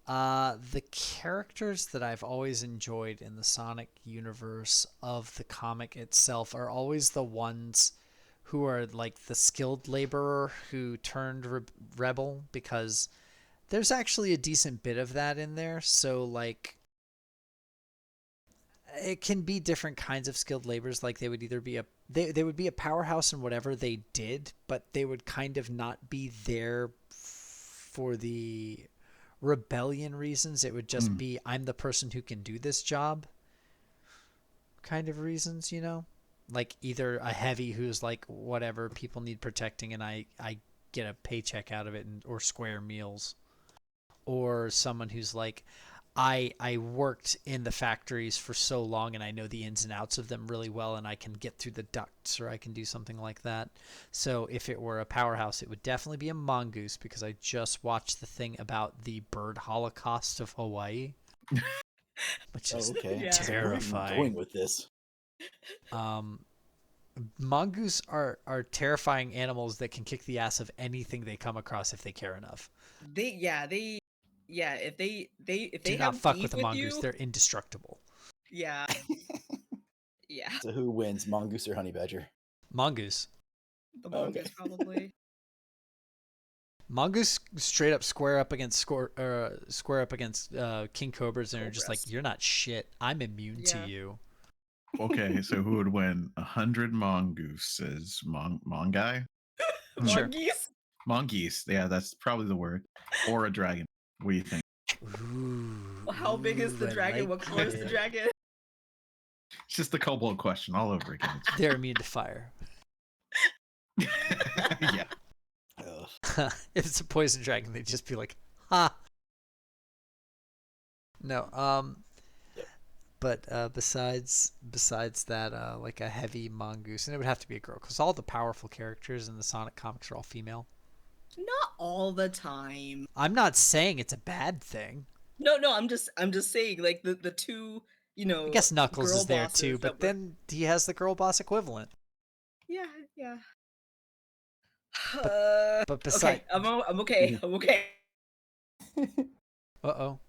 the characters that I've always enjoyed in the Sonic universe of the comic itself are always the ones who are like the skilled laborer who turned rebel, because there's actually a decent bit of that in there. So like it can be different kinds of skilled laborers. Like they would either be they would be a powerhouse in whatever they did, but they would kind of not be there for the rebellion reasons. It would just be, I'm the person who can do this job kind of reasons, you know? Like either a heavy who's like, whatever, people need protecting and I get a paycheck out of it, or square meals. Or someone who's like, I worked in the factories for so long and I know the ins and outs of them really well and I can get through the ducts, or I can do something like that. So if it were a powerhouse, it would definitely be a mongoose, because I just watched the thing about the bird holocaust of Hawaii, which is Okay. Yeah. So where are you terrifying. going with this? Mongoose are terrifying animals that can kick the ass of anything they come across if they care enough. If they Do not have fuck beef with a with mongoose. you, They're indestructible. yeah. Yeah. So who wins, mongoose or honey badger? Mongoose. The Okay. mongoose probably. Mongoose straight up square up against king cobras, and are just like, Cobras. you're not shit. I'm immune Yeah. to you. Okay, so who would win? 100 mongooses? Mongai? Sure. Mongoose? Mongoose. Yeah, that's probably the word. Or a dragon. What do you think? Ooh, How big is the I dragon? like What color is the it. dragon? It's just the kobold question all over again. They're immune to fire. Yeah. Ugh. If it's a poison dragon, they'd just be like, ha. No. Yep. But besides that, like a heavy mongoose, and it would have to be a girl, because all the powerful characters in the Sonic comics are all female. Not all the time. I'm not saying it's a bad thing. No, I'm just saying, like the two, I guess Knuckles girl is there bosses too, that but were. then he has the girl boss equivalent. Yeah. But beside, Okay, I'm okay. I'm okay. uh-oh,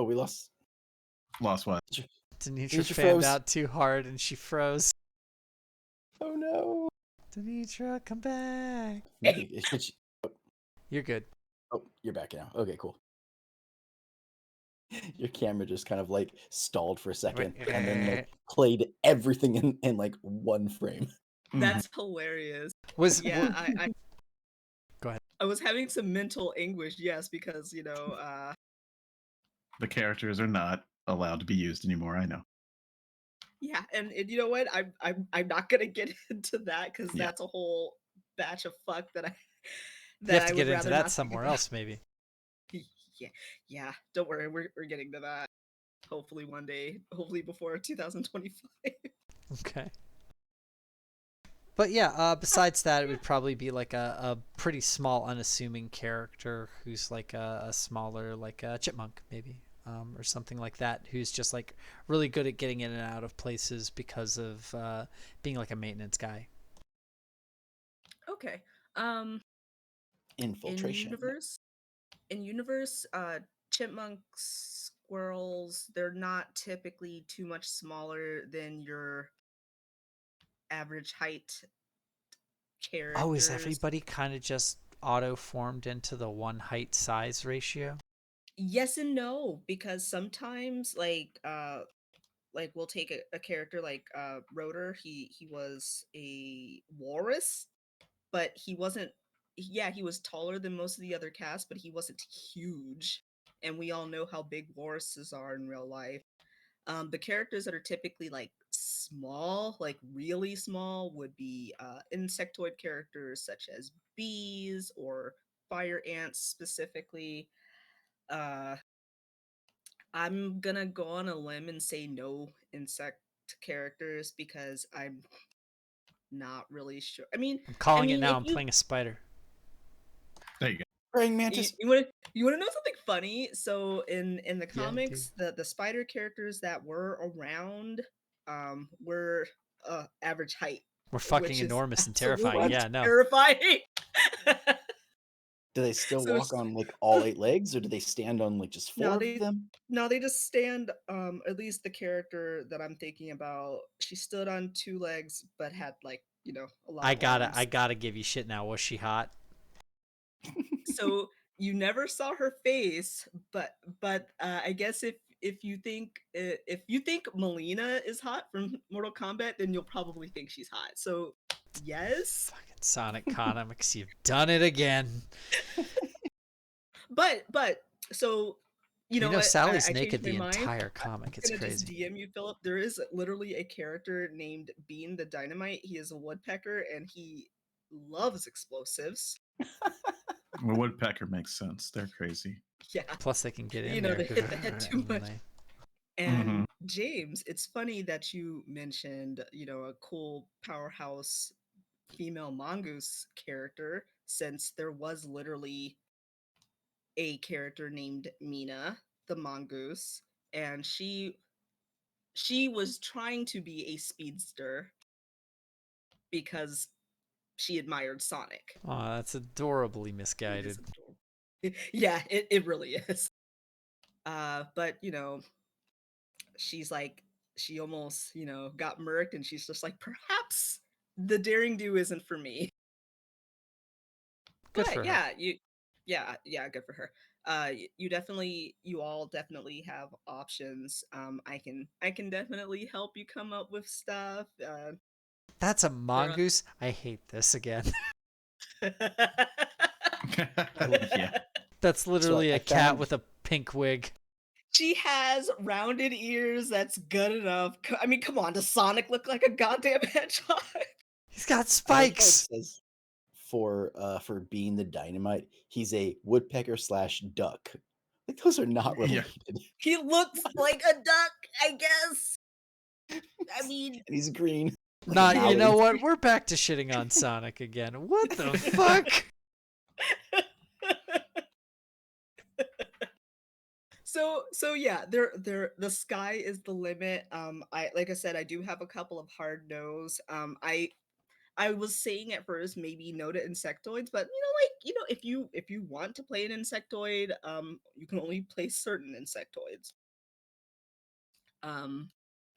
We lost. Lost what? Danitra Danitra fanned froze. out too hard and she froze. Oh no. Danitra, come back. Maybe You're good. Oh, you're back now. Okay, cool. Your camera just kind of like stalled for a second and then like played everything in like one frame. That's hilarious. Was Yeah, I Go ahead. I was having some mental anguish, yes, because The characters are not allowed to be used anymore. I know. yeah, and you know what? I'm not gonna get into that because Yeah. that's a whole batch of fuck that You have I to would get into rather that not think somewhere about. else, maybe. Yeah. Don't worry, we're getting to that. Hopefully one day. Hopefully before 2025. Okay. But yeah, besides that, it would probably be like a pretty small, unassuming character who's like a smaller, like a chipmunk, maybe, or something like that, who's just like really good at getting in and out of places because of being like a maintenance guy. Okay. Infiltration. In universe, chipmunks, squirrels, they're not typically too much smaller than your average height characters. Oh, is everybody kind of just auto-formed into the one height size ratio? Yes and no, because sometimes like we'll take a character like Rotor. He was a walrus, but he wasn't. Yeah, he was taller than most of the other cast, but he wasn't huge. and we all know how big walruses are in real life. The characters that are typically like small, like really small, would be insectoid characters such as bees or fire ants specifically. Uh, I'm gonna go on a limb and say no insect characters because I'm not really sure. I'm calling it mean, now. if I'm you playing a spider. There you go. Praying you, mantis. you want to know something funny? So in the Yeah, dude. comics, the spider characters that were around were average height, We're fucking which is enormous and terrifying. absolutely Yeah, no. terrifying. Do they still So walk on like all 8 legs, or do they stand on like just 4 no, of them? they just stand. At least the character that I'm thinking about, she stood on 2 legs, but had like a lot I of gotta arms. give you shit now. Was she hot? So you never saw her face, but I guess if you think Melina is hot from Mortal Kombat, then you'll probably think she's hot. So yes, Fucking Sonic Comics, you've done it again. but so you know what? Sally's I naked changed my the mind. entire comic. It's I'm gonna just crazy. DM you, Philip. There is literally a character named Bean the Dynamite. He is a woodpecker and he loves explosives. Well, woodpecker makes sense. They're crazy. Yeah, Plus, they can get in there. they hit the head too much. They- And James, it's funny that you mentioned, a cool powerhouse female mongoose character, since there was literally a character named Mina, the mongoose, and she was trying to be a speedster because she admired Sonic. Aw, that's adorably It is misguided. adorable. Yeah, it really is. But she's like, she almost got murked, and she's just like, perhaps the daring do isn't for me. Good But for her. yeah, good for her. You all definitely have options. I can definitely help you come up with stuff. That's a mongoose. I hate this again. Yeah. That's literally I a cat found- with a pink wig. She has rounded ears. That's good enough. I mean, come on. Does Sonic look like a goddamn hedgehog? He's got I like how it spikes. says for Being the Dynamite, he's a woodpecker / duck. Like those are not Yeah. related. He looks like a duck, I guess. I mean, And he's green. Not, you Knowledge. know what? We're back to shitting on Sonic again. What the fuck? so yeah, the sky is the limit. Like I said, I do have a couple of hard no's. I was saying at first maybe no to insectoids, but if you want to play an insectoid, you can only play certain insectoids.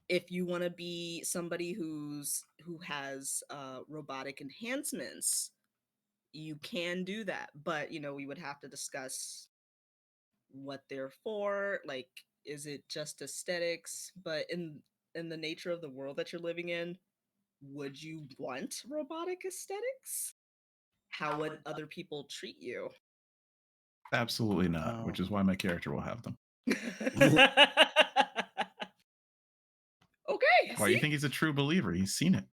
If you want to be somebody who has robotic enhancements, you can do that, but we would have to discuss what they're for. Like, is it just aesthetics? But in the nature of the world that you're living in, would you want robotic aesthetics? How would other people treat you? Absolutely not, which is why my character will have them. Okay. Why do you think he's a true believer? He's seen it.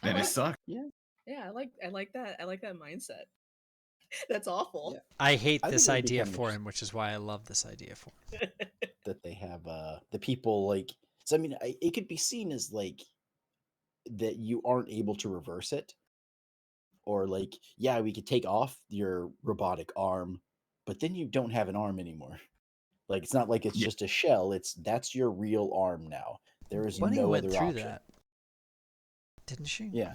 And it sucks. Yeah, I like that. I like that mindset. That's awful. Yeah. I hate I this think it would be idea kind of for him, which is why I love this idea for him. that they have the people like. So I mean, it could be seen as like that you aren't able to reverse it, or like, yeah, we could take off your robotic arm, but then you don't have an arm anymore. Like it's not like it's just a shell. That's your real arm now. There is Bunny no went other through option. that, didn't she? Yeah.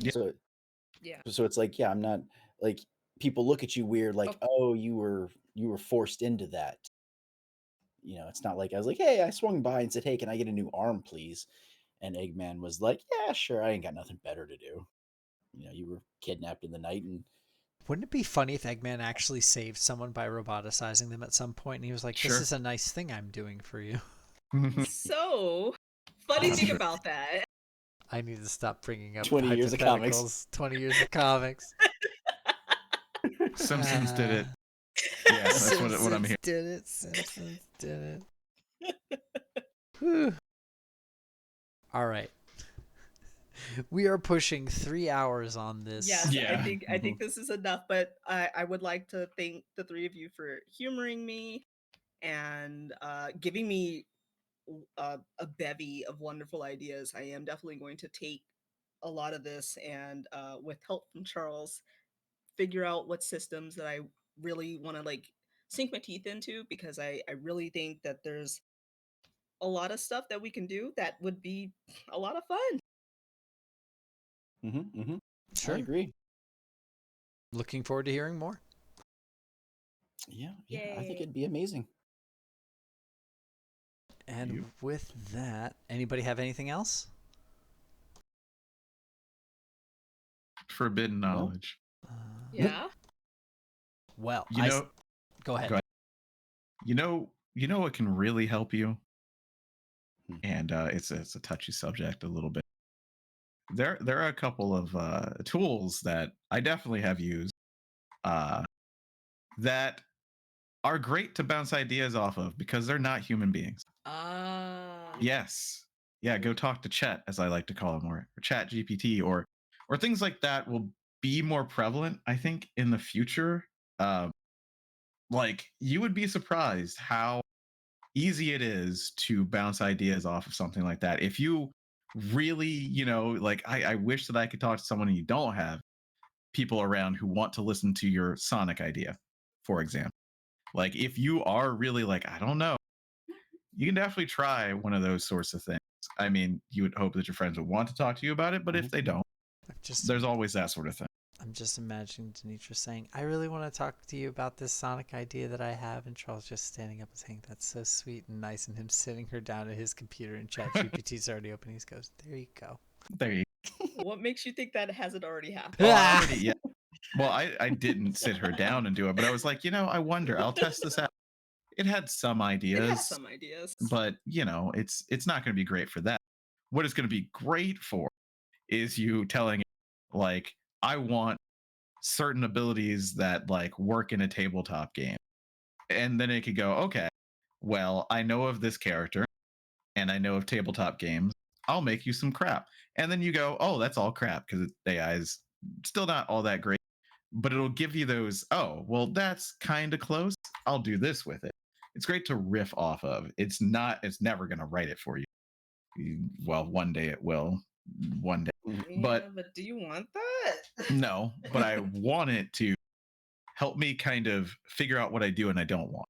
Yeah. So it's like, yeah, I'm not like people look at you weird, like, oh, you were forced into that. It's not like I was like, hey, I swung by and said, hey, can I get a new arm, please? And Eggman was like, yeah, sure, I ain't got nothing better to do. You were kidnapped in the night, and Wouldn't it be funny if Eggman actually saved someone by roboticizing them at some point, and he was like, "This Sure. is a nice thing I'm doing for you." So, funny thing about that. I need to stop bringing up 20 years of comics. hypotheticals. 20 years of comics. Simpsons did it Yeah, that's what I'm Simpsons hearing. did it. Simpsons did it. Whew. All right. We are pushing 3 hours on this. Yes, Yeah. I think this is enough, but I would like to thank the three of you for humoring me and giving me a bevy of wonderful ideas. I am definitely going to take a lot of this and with help from Charles, figure out what systems that I really want to like sink my teeth into, because I really think that there's a lot of stuff that we can do that would be a lot of fun. I Sure. agree. Looking forward to hearing more. Yeah, I think Yay. it'd be amazing. And You? with that, anybody have anything else? Forbidden knowledge. Yeah. Well, You know, go ahead. go ahead. You know what can really help you, Hmm. and it's a touchy subject a little bit. There are a couple of tools that I definitely have used uh, that are great to bounce ideas off of because they're not human beings. Ah. Yes. Yeah, go talk to Chet, as I like to call him, or Chat GPT, or things like that will be more prevalent, I think, in the future. Um, like you would be surprised how easy it is to bounce ideas off of something like that. If you really, like I wish that I could talk to someone and you don't have people around who want to listen to your Sonic idea, for example. Like if you are really like, I don't know, you can definitely try one of those sorts of things. I mean, you would hope that your friends would want to talk to you about it, but if they don't, there's always that sort of thing. I'm just imagining Danitra saying, I really want to talk to you about this Sonic idea that I have, and Charles just standing up and saying, that's so sweet and nice, and him sitting her down at his computer and ChatGPT's already open. He goes, there you go. There you What makes you think that hasn't already happened? go. Oh, already, yeah. Well, I didn't sit her down and do it, but I was like, I wonder, I'll test this out. It had some It ideas, has some ideas. but it's not going to be great for that. What it's going to be great for is you telling it, like, I want certain abilities that like work in a tabletop game, and then it could go, okay, well, I know of this character and I know of tabletop games, I'll make you some crap. And then you go, oh, that's all crap because AI is still not all that great, but it'll give you those, oh, well, that's kind of close, I'll do this with it. It's great to riff off of. It's never going to write it for you. Well, one day it will, one day. Yeah, but do you want that? No, but I want it to help me kind of figure out what I do and I don't want.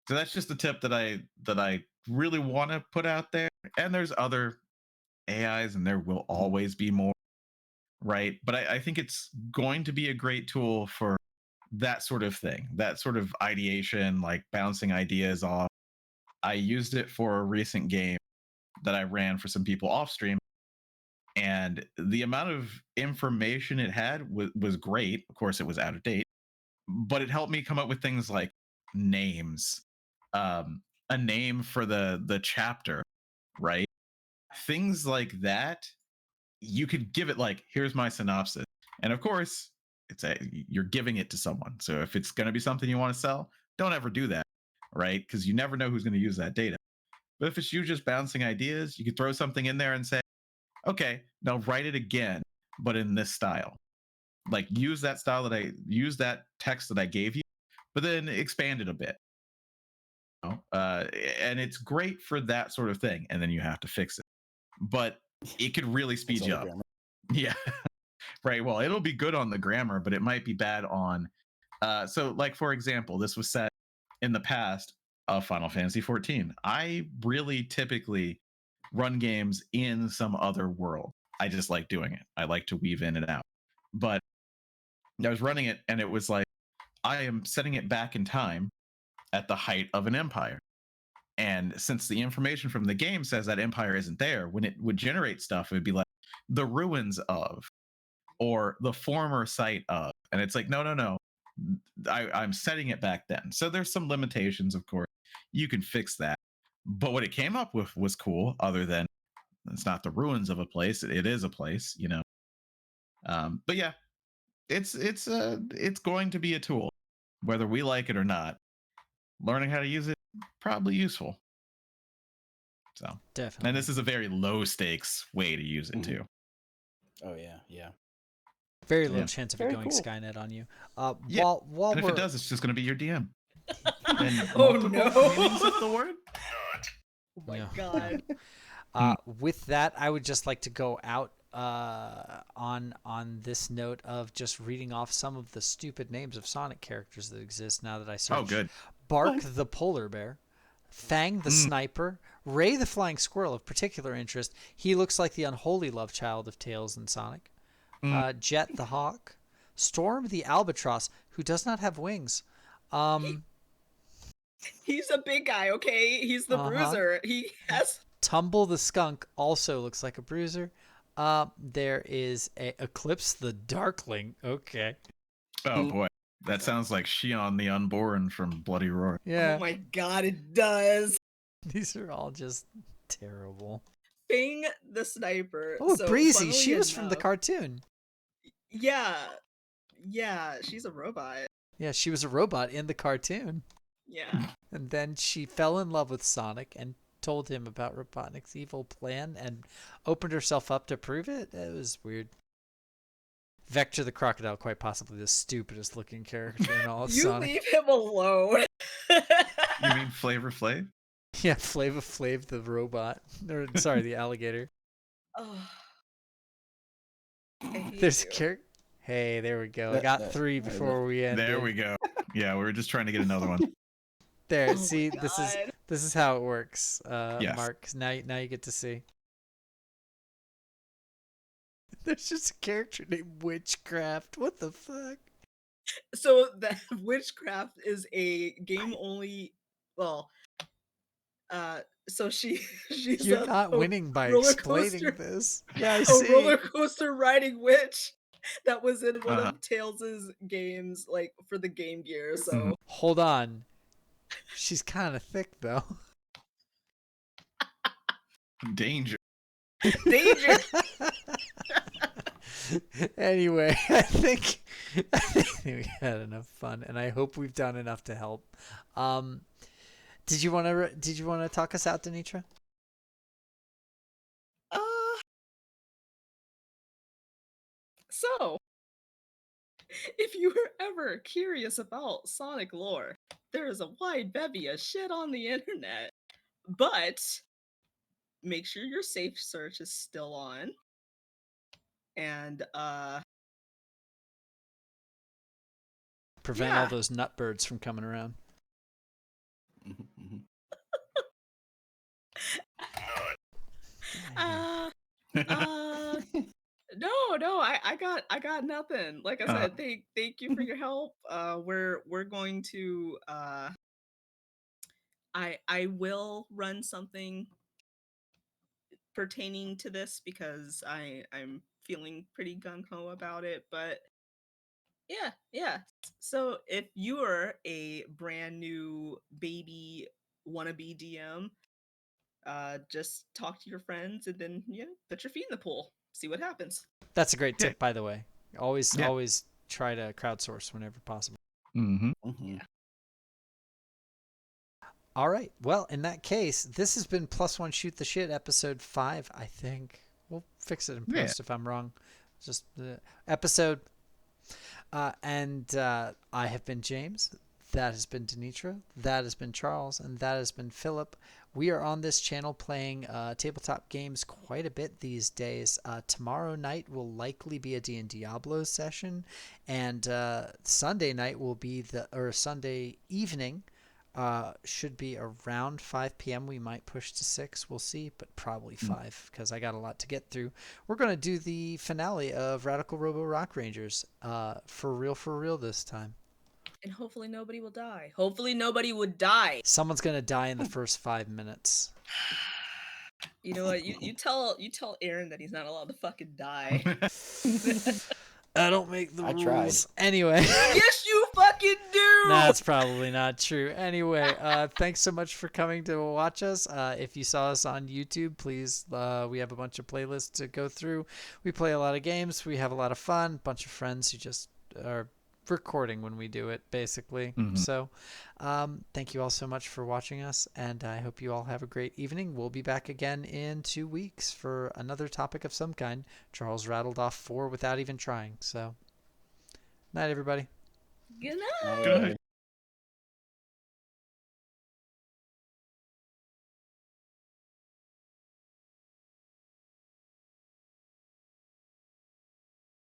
So that's just a tip that I really want to put out there. And there's other AIs and there will always be more, right? But I think it's going to be a great tool for that sort of thing, that sort of ideation, like bouncing ideas off. I used it for a recent game that I ran for some people off stream, and the amount of information it had was great. Of course, it was out of date, but it helped me come up with things like names, a name for the chapter, right? Things like that. You could give it like, here's my synopsis, and of course, you're giving it to someone. So if it's going to be something you want to sell, don't ever do that, right? Because you never know who's going to use that data. But if it's you just bouncing ideas, you could throw something in there and say, okay, now write it again, but in this style. Like use that text that I gave you, but then expand it a bit. And it's great for that sort of thing. And then you have to fix it, but it could really speed you up. Grammar. Yeah, right. Well, it'll be good on the grammar, but it might be bad on. So, like for example, this was set in the past of Final Fantasy 14. I really typically run games in some other world. I just like doing it. I like to weave in and out. But I was running it, and it was like I am setting it back in time at the height of an empire. And since the information from the game says that empire isn't there, when it would generate stuff, it would be like the ruins of, or the former site of. And it's like, no. I'm setting it back then. So there's some limitations, of course. You can fix that. But what it came up with was cool, other than it's not the ruins of a place. It is a place. But yeah, it's going to be a tool. whether we like it or not, learning how to use it probably useful. So, Definitely. and this is a very low stakes way to use it too. Oh yeah, yeah. Very low Yeah. chance of it Very going cool. Skynet on you. Yeah, While And if we're it does, it's just going to be your DM. And Oh, multiple no. meanings of the word. Oh my Yeah. god. With that, I would just like to go out on this note of just reading off some of the stupid names of Sonic characters that exist now that I searched. Oh, good. Bark What? the polar bear, Fang the sniper, Ray the flying squirrel of particular interest. He looks like the unholy love child of Tails and Sonic. Jet the hawk, Storm the albatross, who does not have wings. He's a big guy, okay? He's the bruiser. He has Tumble the skunk also looks like a bruiser. There is Eclipse the darkling. Okay. Oh boy, that sounds like Shion the Unborn from Bloody Roar. Yeah. Oh my god, it does. These are all just terrible. Fang the sniper. Oh, So, Breezy. funnily She was from the enough- cartoon. Yeah. Yeah, she's a robot. Yeah, she was a robot in the cartoon. Yeah. And then she fell in love with Sonic and told him about Robotnik's evil plan and opened herself up to prove it. It was weird. Vector the crocodile, quite possibly the stupidest looking character in all of You Sonic. leave him alone. You mean Flavor Flav? Yeah, Flava Flav the robot. Or, sorry, the alligator. Oh. I hate There's a you. character. Hey, there we go. I got 3 before we end. There we go. Yeah, we were just trying to get another one. There, Oh see, my this God. is how it works, Yes. Mark. 'Cause now you get to see. There's just a character named Witchcraft. What the fuck? So the witchcraft is a game only. Well, so she's You're a, not a winning by roller explaining coaster- this. Yeah, I a see. roller coaster riding witch that was in one Uh-huh. of Tails's games, like for the Game Gear. So Mhm. Hold on. She's kind of thick though. Danger. danger. Anyway, I think we had enough fun, and I hope we've done enough to help. Did you want to talk us out, Danitra? So, if you were ever curious about Sonic lore, there is a wide bevy of shit on the internet. But make sure your safe search is still on. And Prevent all Yeah. those nutbirds from coming around. uh no, I got nothing. Like I said, thank you for your help. We're going to I will run something pertaining to this because I'm feeling pretty gung ho about it. But yeah. So if you are a brand new baby wannabe DM, just talk to your friends and then put your feet in the pool. See what happens. That's a great Yeah. tip, by the way. Always Yeah. always try to crowdsource whenever possible. Mm-hmm. All right. Well, in that case, this has been Plus One Shoot the Shit, episode 5, I think. We'll fix it in Yeah. post if I'm wrong. Just the episode. And I have been James. That has been Danitra. That has been Charles. And that has been Philip. We are on this channel playing tabletop games quite a bit these days. Tomorrow night will likely be a D&D Diablo session. And Sunday night will be Sunday evening. Should be around 5 p.m. We might push to 6. We'll see, but probably 5 because I got a lot to get through. We're going to do the finale of Radical Robo Rock Rangers for real this time. And hopefully nobody will die. Hopefully nobody would die. Someone's going to die in the first 5 minutes. You know what? You tell Aaron that he's not allowed to fucking die. I don't make the I rules. tried. Anyway. Yes, you fucking do. That's probably not true. Anyway, thanks so much for coming to watch us. If you saw us on YouTube, please, we have a bunch of playlists to go through. We play a lot of games. We have a lot of fun. Bunch of friends who just are recording when we do it, basically. So thank you all so much for watching us, and I hope you all have a great evening. We'll be back again in 2 weeks for another topic of some kind. Charles rattled off 4 without even trying. So night, everybody. Good All night. Good right. night.